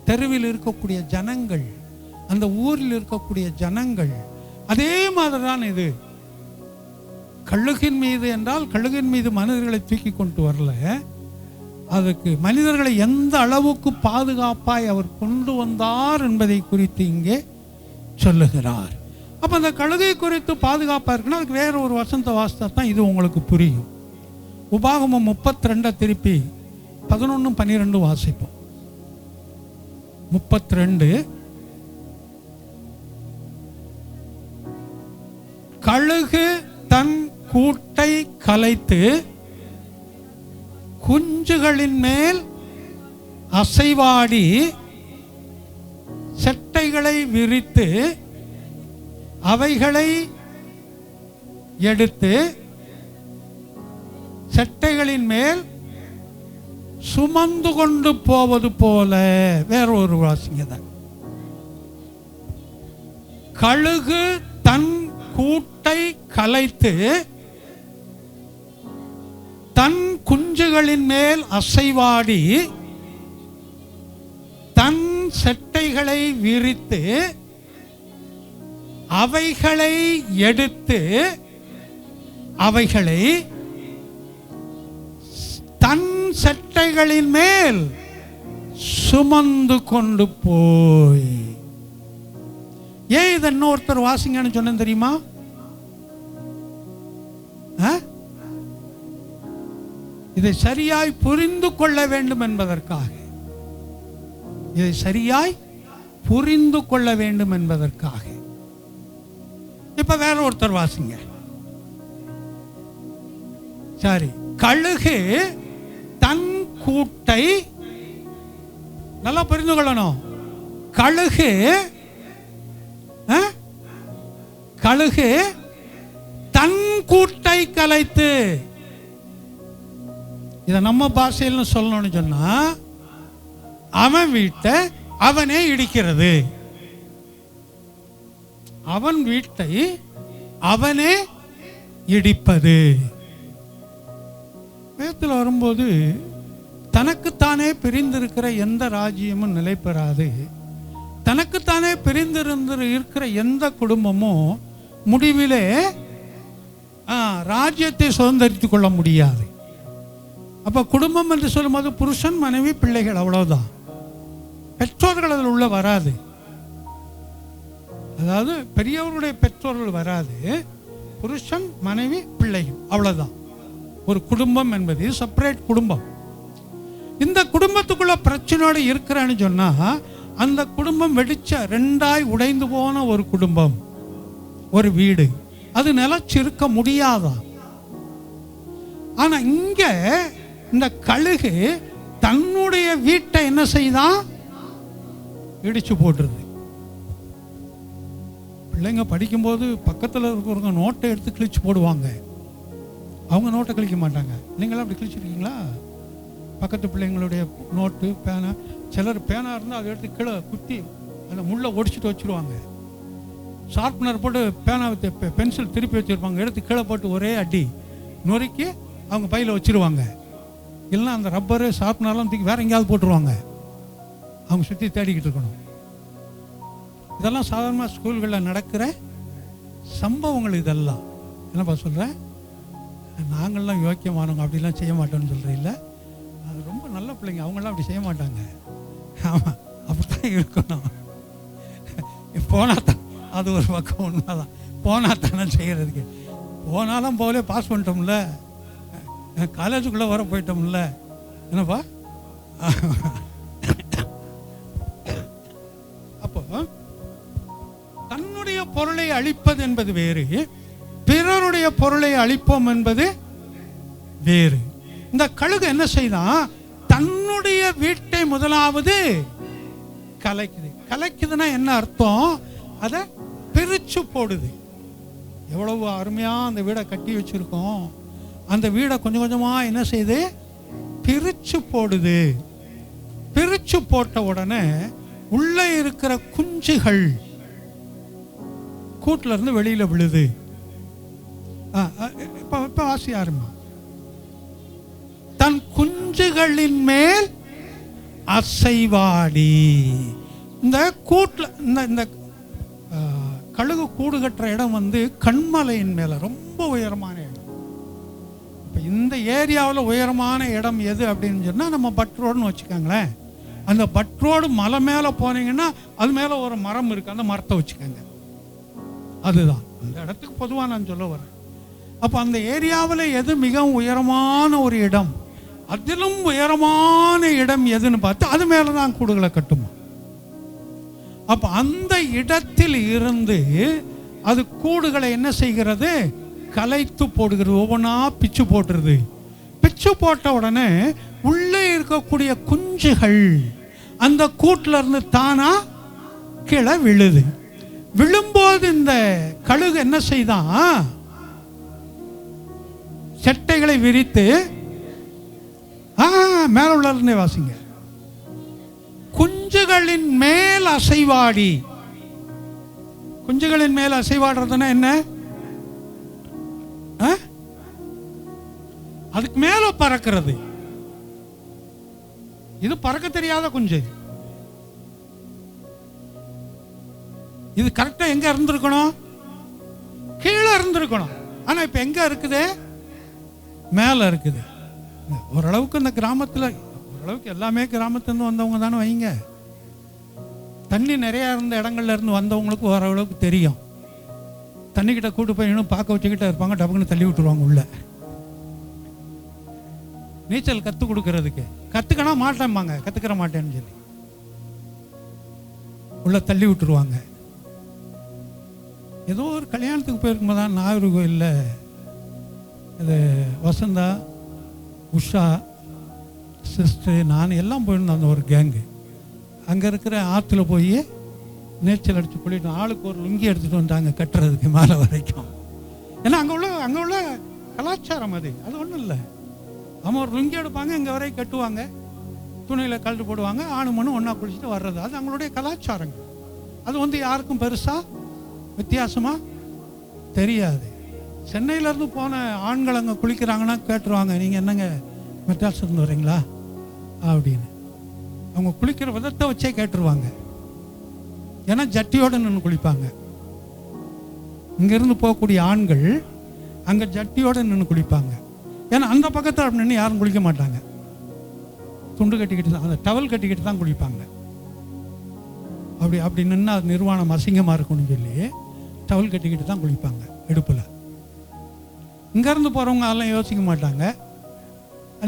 தெருவில் இருக்கக்கூடிய ஜனங்கள், அந்த ஊரில் இருக்கக்கூடிய ஜனங்கள். அதே மாதிரி தான் இது. கழுகின் மீது என்றால் கழுகின் மீது மனிதர்களை தூக்கி கொண்டு வரல, அதுக்கு மனிதர்களை எந்த அளவுக்கு பாதுகாப்பாய் அவர் கொண்டு வந்தார் என்பதை குறித்து இங்கே சொல்லுகிறார். அப்போ அந்த கழுகை குறித்து பாதுகாப்பாக இருக்குன்னா அதுக்கு வேற ஒரு வசந்த வாசத்தை தான் இது உங்களுக்கு புரியும். உபாகமம் 32 திருப்பி 11, 12 வாசிப்போம். 32. கழுகு தன் கூட்டை கலைத்து குஞ்சுகளின் மேல் அசைவாடி செட்டைகளை விரித்து அவைகளை எடுத்து செட்டைகளின் மேல் சுமந்து கொண்டு போவது போல. வேற ஒரு வாசிங்க. கழுகு தன் கூட்டை கலைத்து தன் குஞ்சுகளின் மேல் அசைவாடி தன் செட்டைகளை விரித்து அவைகளை எடுத்து அவைகளை தன் செட்டைகளின் மேல் சுமந்து கொண்டு போய். ஏன் இதை இன்னொருத்தர் வாசிங்கன்னு சொன்னேன் தெரியுமா? இதை சரியாய் புரிந்து கொள்ள வேண்டும் என்பதற்காக. இதை சரியாய் புரிந்து கொள்ள வேண்டும் என்பதற்காக. இப்ப வேற ஒருத்தர் வாசிங்க. சரி, கழுகு தன் கூட்டை நல்லா புரிந்து கொள்ளணும். கழுகு கழுகு தன் கூட்டை கலைத்து, இதை நம்ம பாஷையில் சொல்லணும்னு சொன்னா அவன் வீட்டை அவனே இடிக்கிறது. அவன் வீட்டை அவனே இடிப்பது. வேதத்தில் வரும்போது தனக்குத்தானே பிரிந்திருக்கிற எந்த ராஜ்யமும் நிலை பெறாது. தனக்குத்தானே இருக்கிற எந்த குடும்பமும் முடிவிலே ராஜ்யத்தை சுதந்திரித்துக் கொள்ள முடியாது. அப்ப குடும்பம் என்று சொல்லும்போது புருஷன், மனைவி, பிள்ளைகள், அவ்வளவுதான். பெற்றோர்கள் அதில் உள்ள வராது. அதாவது பெரியவர்களுடைய பெற்றோர்கள் வராது. புருஷன், மனைவி, பிள்ளைகள், அவ்வளவுதான் ஒரு குடும்பம் என்பது. செப்பரேட் குடும்பம். இந்த குடும்பத்துக்குள்ள பிரச்சனையோடு இருக்கிறான்னு சொன்னா அந்த குடும்பம் வெடிச்ச ரெண்டாய் உடைந்து போன ஒரு குடும்பம், ஒரு வீடு, அது நிலைச்சிருக்க முடியாதா? ஆனா இங்க இந்த கழுகு தன்னுடைய வீட்டை என்ன செய்தான்? இடிச்சு போட்டுருது. பிள்ளைங்க படிக்கும்போது பக்கத்தில் இருக்கிறவங்க நோட்டை எடுத்து கிழிச்சு போடுவாங்க. அவங்க நோட்டை கிழிக்க மாட்டாங்க. நீங்களாம் அப்படி கிழிச்சிருக்கீங்களா? பக்கத்து பிள்ளைங்களுடைய நோட்டு, பேனா, சிலர் பேனா இருந்தால் அதை எடுத்து கீழே குத்தி அந்த முள்ளை ஒடிச்சிட்டு வச்சுருவாங்க. ஷார்ப்னர் போட்டு பேனா பென்சில் திருப்பி வச்சுருப்பாங்க. எடுத்து கீழே போட்டு ஒரே அடி நொறுக்கி அவங்க பையில் வச்சுருவாங்க. இல்லைன்னா அந்த ரப்பரு ஷார்ப்னர்லாம் தூக்கி வேற எங்கேயாவது போட்டுருவாங்க. அவங்க சுற்றி தேடிக்கிட்டு இருக்கணும். இதெல்லாம் சாதாரணமாக ஸ்கூல்களில் நடக்கிற சம்பவங்கள். இதெல்லாம் என்னப்பா சொல்கிறேன், நாங்கள்லாம் யோக்கியமானவங்க அப்படிலாம் செய்ய மாட்டோம்னு சொல்கிறீங்கள? அது ரொம்ப நல்ல பிள்ளைங்க, அவங்களாம் அப்படி செய்ய மாட்டாங்க. ஆமாம், அப்படித்தான் இருக்கணும். போனால் தான் அது ஒரு பக்கம் உண்மைதான். போனால் தானே செய்கிறதுக்கு. போனாலும் போலே பாஸ் பண்ணிட்டோம்ல, காலேஜுக்குள்ளே வர போயிட்டோம்ல, என்னப்பா? அப்போ தன்னுடைய பொருளை அழிப்பது என்பது வேறு, பிறருடைய பொருளை அழிப்போம் என்பது வேறு. இந்த கழுகு என்ன செய்தான்? தன்னுடைய வீட்டை முதலாவது கலைக்குது. கலைக்குதுன்னா என்ன அர்த்தம்? அதை பிரிச்சு போடுது. எவ்வளவு அருமையா அந்த வீடை கட்டி வச்சிருக்கோம், அந்த வீடை கொஞ்சம் கொஞ்சமா என்ன செய்யுது? பிரிச்சு போடுது. பிரிச்சு போட்ட உடனே உள்ள இருக்கிற குஞ்சுகள் கூட்டுல இருந்து வெளியில விழுது. இப்ப வாசி யாருமா? தன் குஞ்சுகளின் மேல் அசைவாடி. இந்த கூட்டில் இந்த கழுகு கூடு கட்டுற இடம் வந்து கண்மலையின் மேலே ரொம்ப உயரமான இடம். இப்போ இந்த ஏரியாவில் உயரமான இடம் எது அப்படின்னு சொன்னால் நம்ம பட் ரோடுன்னு வச்சுக்கோங்களேன். அந்த பட் ரோடு மலை மேலே போனீங்கன்னா அது மேலே ஒரு மரம் இருக்குது, அந்த மரத்தை வச்சுக்கோங்க. அதுதான் அந்த இடத்துக்கு பொதுவாக நான் சொல்ல வரேன். அப்போ அந்த ஏரியாவில் எது மிகவும் உயரமான ஒரு இடம், அதிலும் உயரமான இடம் எதுன்னு பார்த்து அது மேலே தான் கூடுகளை கட்டுமா. அப்போ அந்த இடத்தில் இருந்து அது கூடுகளை என்ன செய்கிறது? கலைத்து போடுகிறது, ஒவ்வொன்றா பிச்சு போட்டுருது. பிச்சு போட்ட உடனே உள்ளே இருக்கக்கூடிய குஞ்சுகள் அந்த கூட்டில் இருந்து தானா கீழே விழுது. விழும்போது இந்த கழுகு என்ன செய்தான்? செட்டைகளை விரித்து மேல உள்ள இருந்தே வாசிங்க. குஞ்சுகளின் மேல் அசைவாடி. குஞ்சுகளின் மேல் அசைவாடுறதுன்னா என்ன? அதுக்கு மேல பறக்கிறது. இது பறக்க தெரியாத குஞ்சு. இது கரெக்டா எங்க இருந்திருக்கணும்? கீழே இருந்திருக்கணும். ஆனா இப்ப எங்க இருக்குது? மேல இருக்குது. ஓரளவுக்கு இந்த கிராமத்தில், ஓரளவுக்கு எல்லாமே கிராமத்துலேருந்து வந்தவங்க தானே வைங்க. தண்ணி நிறையா இருந்த இடங்கள்ல இருந்து வந்தவங்களுக்கு ஓரளவுக்கு தெரியும். தண்ணிக்கிட்ட கூட்டு போய் இன்னும் பார்க்க வச்சுக்கிட்டே இருப்பாங்க, டப்புக்குன்னு தள்ளி விட்டுருவாங்க உள்ள. நீச்சல் கற்றுக் கொடுக்கறதுக்கு கற்றுக்கனா மாட்டேன்பாங்க, கற்றுக்கிற மாட்டேன்னு சொல்லி உள்ள தள்ளி விட்டுருவாங்க. ஏதோ ஒரு கல்யாணத்துக்கு போயிருக்கும்போது தான் நாகர்கோயிலில் இது வசந்தா, உஷா சிஸ்டர், நான் எல்லாம் போயிருந்தோம். அந்த ஒரு கேங்கு அங்கே இருக்கிற ஆற்றுல போய் நீச்சல் அடித்து குளிட்டு ஆளுக்கு ஒரு லுங்கி எடுத்துகிட்டு வந்தாங்க கட்டுறதுக்கு மேலே வரைக்கும். ஏன்னா அங்கே உள்ள கலாச்சாரம் அது ஒன்றும் இல்லை. அவங்க ஒரு லுங்கி எடுப்பாங்க, இங்கே வரைக்கும் கட்டுவாங்க, துணியில் கழட்டு போடுவாங்க, ஆணு மண்ணு ஒன்றா குளிச்சுட்டு வர்றது. அது அவங்களுடைய கலாச்சாரங்கள். அது வந்து யாருக்கும் பெருசாக வித்தியாசமாக தெரியாது. சென்னையிலேருந்து போன ஆண்கள் அங்கே குளிக்கிறாங்கன்னா கேட்டுருவாங்க, நீங்கள் என்னங்க மெட்ராஸ்லேருந்து வரீங்களா அப்படின்னு. அவங்க குளிக்கிற விதத்தை வச்சே கேட்டுருவாங்க. ஏன்னா ஜட்டியோடு நின்று குளிப்பாங்க. இங்கேருந்து போகக்கூடிய ஆண்கள் அங்கே ஜட்டியோடு நின்று குளிப்பாங்க. ஏன்னா அந்த பக்கத்தில் அப்படி நின்று யாரும் குளிக்க மாட்டாங்க. துண்டு கட்டிக்கிட்டு தான், அந்த டவல் கட்டிக்கிட்டு தான் குளிப்பாங்க. அப்படி நின்று அது நிர்வாணம் அசிங்கமாக இருக்கும்னு சொல்லி டவல் கட்டிக்கிட்டு தான் குளிப்பாங்க இடுப்பில். இங்கேருந்து போகிறவங்க அதெல்லாம் யோசிக்க மாட்டாங்க.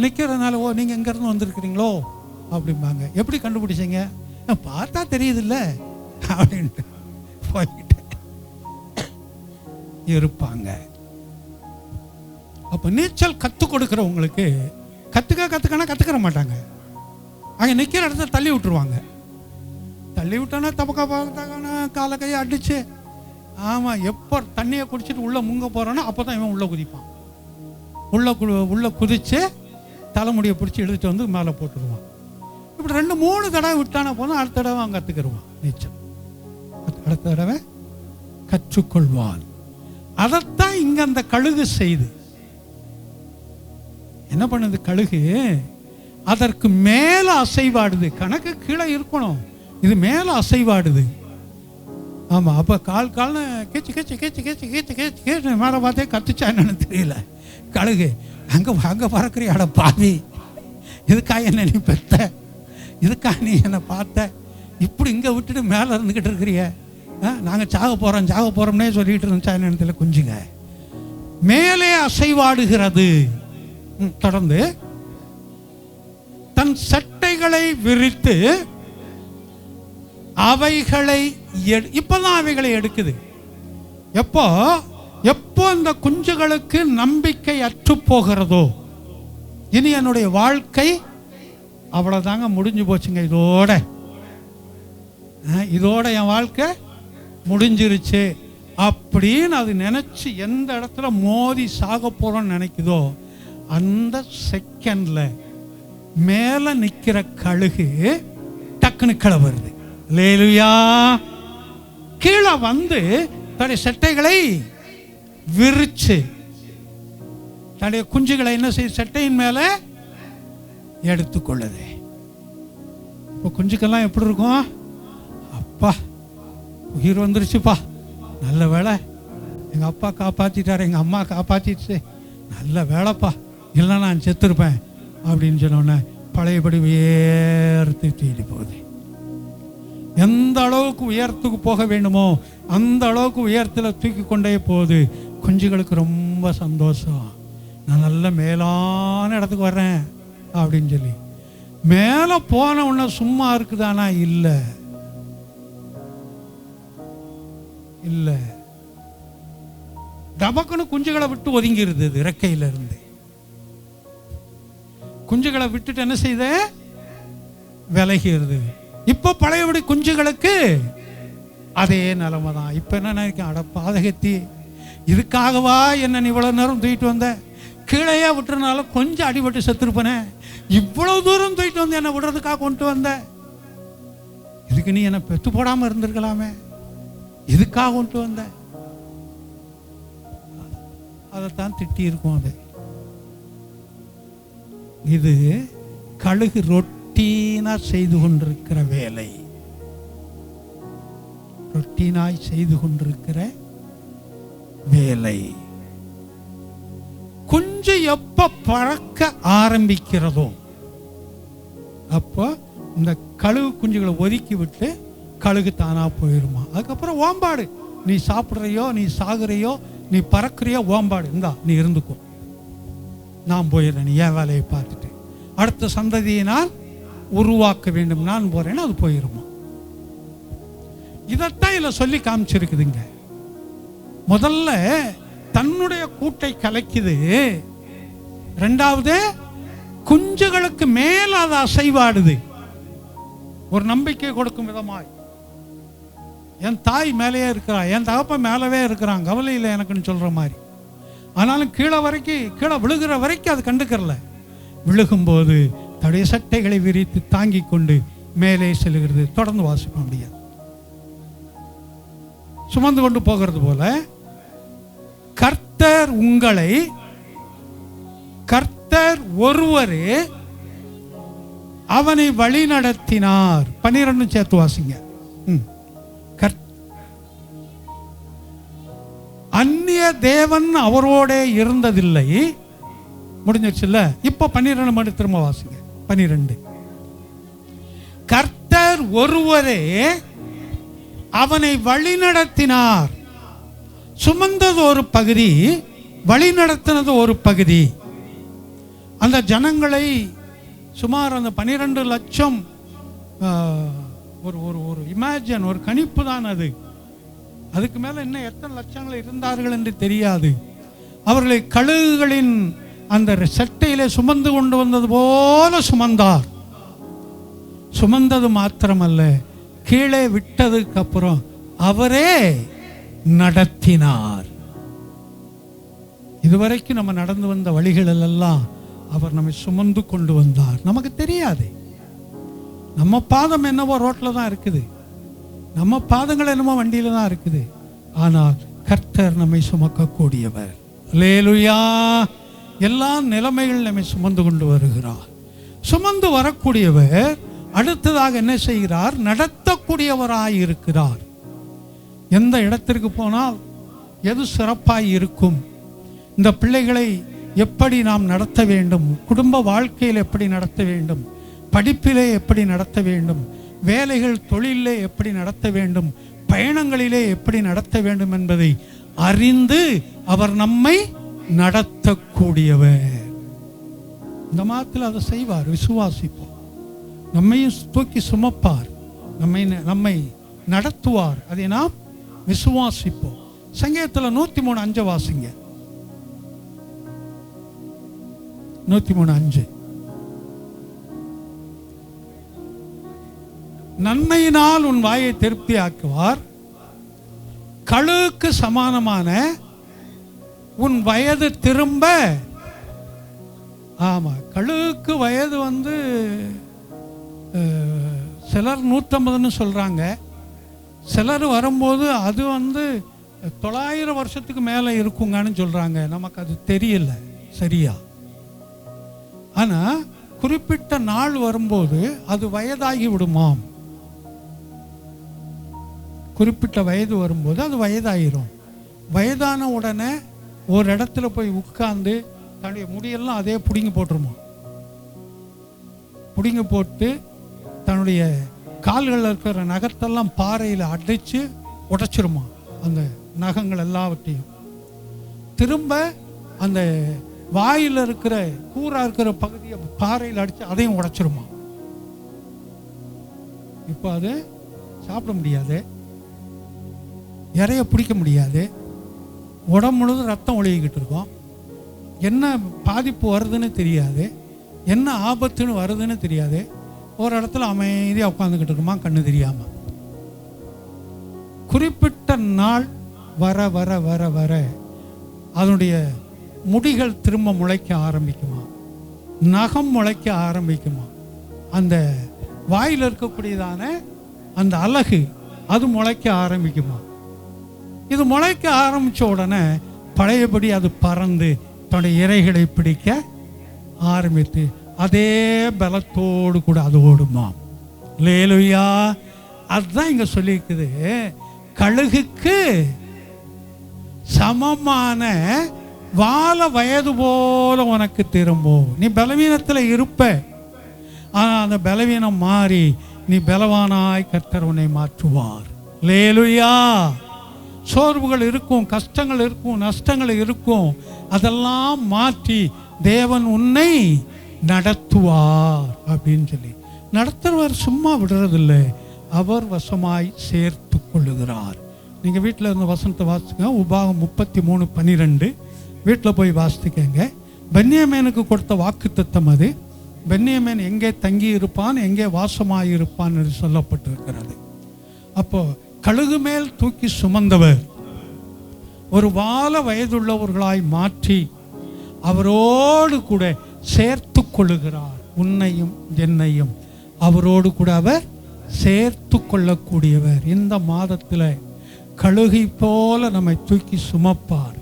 நிற்கிறதுனால, ஓ நீங்கள் இங்கேருந்து வந்திருக்கிறீங்களோ அப்படிம்பாங்க. எப்படி கண்டுபிடிச்சிங்க? பார்த்தா தெரியுதில்ல அப்படின்ட்டு போய்கிட்டு இருப்பாங்க. அப்போ நீச்சல் கற்றுக் கொடுக்குறவங்களுக்கு கற்றுக்கனா கற்றுக்கிற மாட்டாங்க. அங்கே நிற்கிற இடத்துல தள்ளி விட்டுருவாங்க. தள்ளி விட்டோன்னா தப்பக்கா பார்த்தாங்கன்னா காலை கையை அடிச்சு, ஆமாம், எப்போ தண்ணியை குடிச்சிட்டு உள்ளே முங்க போகிறானோ அப்போ தான் இவன் உள்ளே குதிப்பான். உள்ளே குதித்து தலைமுடியை பிடிச்சி இழுத்துட்டு வந்து மேலே போட்டுருவான். இப்படி 2-3 தடவை விட்டானா போதும், அடுத்த தடவை அவன் கற்றுக்கிடுவான் நீச்சல். அடுத்த தடவை கற்றுக்கொள்வான். அதைத்தான் இங்கே அந்த கழுகு செய்து என்ன பண்ணுது? கழுகு அதற்கு மேலே அசைவாடுது. கணக்கு கீழே இருக்கணும், இது மேலே அசைவாடுது. ஆமாம், அப்போ கால்னு கேச்சு கேச்சு கேச்சு கேச்சு கேச்சு கேச்சு கேச்சு மேலே பார்த்தே கத்துச்சா என்னன்னு தெரியல. கழுகு அங்கே பறக்கிறியாட பாவி, இதுக்கா என்ன நீ பெத்த, இதுக்கா நீ என்னை பார்த்த, இப்படி இங்கே விட்டுட்டு மேலே இருந்துக்கிட்டு இருக்கிறிய, நாங்கள் சாக போகிறோம்னே சொல்லிட்டு இருந்துச்சா என்னன்னு தெரியல. குஞ்சுங்க மேலே அசைவாடுகிறது. தொடர்ந்து தன் சட்டைகளை விரித்து அவைகளை இப்பதான் அவைகளை எடுக்குது. எப்போ இந்த குஞ்சுகளுக்கு நம்பிக்கை அற்று போகிறதோ, இனி என்னுடைய வாழ்க்கை அவ்வளவுதாங்க, முடிஞ்சு போச்சுங்க, இதோட என் வாழ்க்கை முடிஞ்சிருச்சு அப்படின்னு அது நினைச்சு எந்த இடத்துல மோதி சாக போறோம்னு நினைக்குதோ அந்த செகண்ட்ல மேல நிக்கிற கழுகு டக்குனு கீழே வருது. அல்லேலூயா. கீழே வந்து தன்னுடைய சட்டைகளை விரிச்சு தன்னுடைய குஞ்சுகளை என்ன செய்ய சட்டையின் மேலே எடுத்துக்கொள்ளுது. இப்போ குஞ்சுக்கெல்லாம் எப்படி இருக்கும்? அப்பா உயிர் வந்துருச்சுப்பா, நல்ல வேலை, எங்கள் அப்பா காப்பாற்றிட்டார், எங்கள் அம்மா காப்பாற்றிடுச்சு, நல்ல வேலைப்பா, இல்லை நான் செத்துருப்பேன் அப்படின்னு சொன்னோன்னே பழையபடி உயர்த்து தேடி போகுது. எந்த அளவுக்கு உயரத்துக்கு போக வேண்டுமோ அந்த அளவுக்கு உயரத்தில் தூக்கி கொண்டே போகுது. குஞ்சுகளுக்கு ரொம்ப சந்தோஷம், நான் நல்ல மேலான இடத்துக்கு வர்றேன் அப்படின்னு சொல்லி. மேலே போன உடனே சும்மா இருக்குதானா? இல்லை இல்லை, டபக்குன்னு குஞ்சுகளை விட்டு ஒதுங்கிருது. இறக்கையில இருந்து குஞ்சுகளை விட்டுட்டு என்ன செய்த? விலகிறது. இப்போ பழையபடி குஞ்சுகளுக்கு அதே நிலைமை தான். இப்போ என்ன நினைக்க, அட பாதகத்தி, இதுக்காகவா என்ன இவ்வளோ நேரம் தூக்கிட்டு வந்த? கீழேயே விட்டுறனால கொஞ்சம் அடிபட்டு செத்துருப்பனே, இவ்வளோ தூரம் தூக்கிட்டு வந்து என்னை விடுறதுக்காக கொண்டு வந்த, இதுக்கு நீ என்னை பெற்று போடாமல் இருந்திருக்கலாமே, இதுக்காக கொண்டு வந்த. அதைத்தான் திட்டி இருக்கும். அது இது கழுகு ரொட்டீனா செய்து கொண்டிருக்கிற வேலை, ரொட்டீனாய் செய்து கொண்டிருக்கிற வேலை. கொஞ்சம் எப்ப பறக்க ஆரம்பிக்கிறதோ அப்போ இந்த கழுகு குஞ்சுகளை ஒதுக்கி விட்டு கழுகு தானா போயிருமா. அதுக்கப்புறம் ஓம்பாடு, நீ சாப்பிட்றையோ, நீ சாகுறையோ, நீ பறக்கிறையோ, ஓம்பாடு இந்தா நீ இருந்துக்கோ, நான் போயிடுறேன், நீ என் வேலையை பார்த்துட்டு அடுத்த சந்ததியை நான் உருவாக்க வேண்டும், நான் போறேன்னு அது போயிருமா. இதைத்தான் இதில் சொல்லி காமிச்சிருக்குதுங்க. முதல்ல தன்னுடைய கூட்டை கலைக்குது, ரெண்டாவது குஞ்சுகளுக்கு மேல் அது அசைவாடுது. ஒரு நம்பிக்கை கொடுக்கும் விதமாய், என் தாய் மேலேயே இருக்கிறா, என் தகப்பன் மேலவே இருக்கிறான், கவலை இல்லை எனக்குன்னு சொல்ற மாதிரி. ஆனாலும் கீழே விழுகிற வரைக்கும் அது கண்டுக்கறல. விழுகும்போது தடைய சட்டைகளை விரித்து தாங்கி கொண்டு மேலே செல்கிறது. தொடர்ந்து வாசிக்க முடியாது, சுமந்து கொண்டு போகிறது போல கர்த்தர் உங்களை, கர்த்தர் ஒருவரே அவனை வழி நடத்தினார். 12 சேர்த்து வாசிங்க. அந்நிய தேவன் அவரோட இருந்ததில்லை. முடிஞ்சிருச்சுல்ல. இப்ப 12 மட்டும் திரும்ப வாசிங்க. 12 கர்த்தர் ஒருவரே அவனை வழி நடத்தினார். சுமந்தது ஒரு பகுதி, வழி நடத்தினது ஒரு பகுதி. அந்த ஜனங்களை சுமார் அந்த 12 லட்சம் ஒரு இமேஜின், ஒரு கணிப்பு தான் அது. அதுக்கு மேல இன்னும் எத்தனை லட்சங்கள் இருந்தார்கள் என்று தெரியாது. அவர்களை கழுகுகளின் அந்த சட்டையிலே சுமந்து கொண்டு வந்தது போல சுமந்தார். சுமந்தது மாத்திரமல்ல, கீழே விட்டதுக்கு அப்புறம் அவரே நடத்தினார். இதுவரைக்கும் நம்ம நடந்து வந்த வழிகளில் எல்லாம் அவர் நம்மை சுமந்து கொண்டு வந்தார். நமக்கு தெரியாது, நம்ம பாதம் என்னவோ ரோட்ல தான் இருக்குது, நம்ம பாதங்கள் என்னமோ வண்டியில தான் இருக்குது. ஆனால் கர்த்தர் நம்மை சுமக்கக்கூடியவர். அல்லேலூயா. எல்லா நிலைமைகள் நம்மை சுமந்து கொண்டு வருகிறார். சுமந்து வரக்கூடியவர் அடுத்ததாக என்ன செய்கிறார்? நடத்தக்கூடியவராய் இருக்கிறார். எந்த இடத்திற்கு போனால் எது சிறப்பாய் இருக்கும், இந்த பிள்ளைகளை எப்படி நாம் நடத்த வேண்டும், குடும்ப வாழ்க்கையில் எப்படி நடத்த வேண்டும், படிப்பிலே எப்படி நடத்த வேண்டும், வேலைகள் தொழிலே எப்படி நடத்த வேண்டும், பயணங்களிலே எப்படி நடத்த வேண்டும் என்பதை அறிந்து அவர் நம்மை நடத்தக்கூடியவர். இந்த மாதத்தில் அதை செய்வார். விசுவாசிப்போம். நம்மையும் தூக்கி சுமப்பார், நம்மை நடத்துவார். அதை நாம் விசுவாசிப்போம். சங்கீதத்தில் 103:5 வாசிங்க. 103:5 நன்மையினால் உன் வாயை திருப்தி ஆக்குவார், கழுகுக்கு சமானமான உன் வயது திரும்ப. ஆமா, கழுகுக்கு வயது சிலர் 150ன்னு சொல்றாங்க. சிலர் வரும்போது அது 900 வருஷத்துக்கு மேலே இருக்குங்கன்னு சொல்றாங்க. நமக்கு அது தெரியல. சரியா. ஆனால் குறிப்பிட்ட நாள் வரும்போது அது வயதாகி விடுமாம். குறிப்பிட்ட வயது வரும்போது அது வயதாயிரும். வயதான உடனே ஒரு இடத்துல போய் உட்கார்ந்து தன்னுடைய முடியெல்லாம் அதே பிடுங்கி போட்டுருமா. பிடுங்கி போட்டு தன்னுடைய கால்களில் இருக்கிற நகத்தெல்லாம் பாறையில் அடைச்சு உடைச்சிருமா. அந்த நகங்கள் எல்லாவற்றையும் திரும்ப அந்த வாயில் இருக்கிற கூரா இருக்கிற பகுதியை பாறையில் அடித்து அதையும் உடைச்சிருமா. இப்போ அது சாப்பிட முடியாது, இறைய பிடிக்க முடியாது, உடம்பு முழுதும் ரத்தம் ஒழுகிக்கிட்டு இருக்கும். என்ன பாதிப்பு வருதுன்னு தெரியாது, என்ன ஆபத்துன்னு வருதுன்னு தெரியாது. ஒரு இடத்துல அமைதியாக உட்காந்துக்கிட்டு இருக்குமா, கண்ணு தெரியாமல். குறிப்பிட்ட நாள் வர வர வர வர அதனுடைய முடிகள் திரும்ப முளைக்க ஆரம்பிக்குமா, நகம் முளைக்க ஆரம்பிக்குமா, அந்த வாயில் இருக்கக்கூடியதான அந்த அலகு அது முளைக்க ஆரம்பிக்குமா. இது முளைக்க ஆரம்பித்த உடனே பழையபடி அது பறந்து தன்னுடைய இரைகளை பிடிக்க ஆரம்பித்து அதே பலத்தோடு கூட அது ஓடுமா. லேலுயா. அதுதான் இங்கே சொல்லியிருக்குது, கழுகுக்கு சமமான வாழ வயது போல உனக்கு திரும்பும். நீ பலவீனத்தில் இருப்ப, ஆனால் அந்த பலவீனம் மாறி நீ பலவானாய் கர்த்தர் உன்னை மாற்றுவார். லேலுயா. சோர்வுகள் இருக்கும், கஷ்டங்கள் இருக்கும், நஷ்டங்கள் இருக்கும். அதெல்லாம் மாற்றி தேவன் உன்னை நடத்துவார் அப்படின்னு சொல்லி நடத்துவார். சும்மா விடுறதில்லை, அவர் வசமாய் சேர்த்து கொள்ளுகிறார். நீங்கள் வீட்டில் இருந்த வசனத்தை வாசிங்க. உபாகம் 33:12 வீட்டில் போய் வாசித்துக்கங்க. பென்யமீனுக்கு கொடுத்த வாக்குத்தத்தம் அது. பென்யமீன் எங்கே தங்கி இருப்பான், எங்கே வாசமாய் இருப்பான் என்று சொல்லப்பட்டிருக்கிறது. அப்போ கழுகு மேல் தூக்கி சுமந்தவர் ஒரு வால வயதுள்ளவர்களாய் மாற்றி அவரோடு கூட சேர்த்து கொள்ளுகிறார். உன்னையும் என்னையும் அவரோடு கூட அவர் சேர்த்து கொள்ளக்கூடியவர். இந்த மாதத்தில் கழுகை போல நம்மை தூக்கி சுமப்பார்,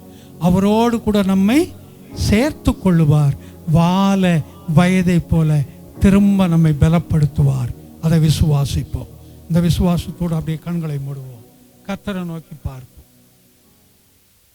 அவரோடு கூட நம்மை சேர்த்து கொள்ளுவார். வால வயதை போல திரும்ப நம்மை பலப்படுத்துவார். அதை விசுவாசிப்போம். இந்த விசுவாசத்தோடு அப்படியே கண்களை மூடுவோம், கர்த்தரை நோக்கி பார்ப்போம்.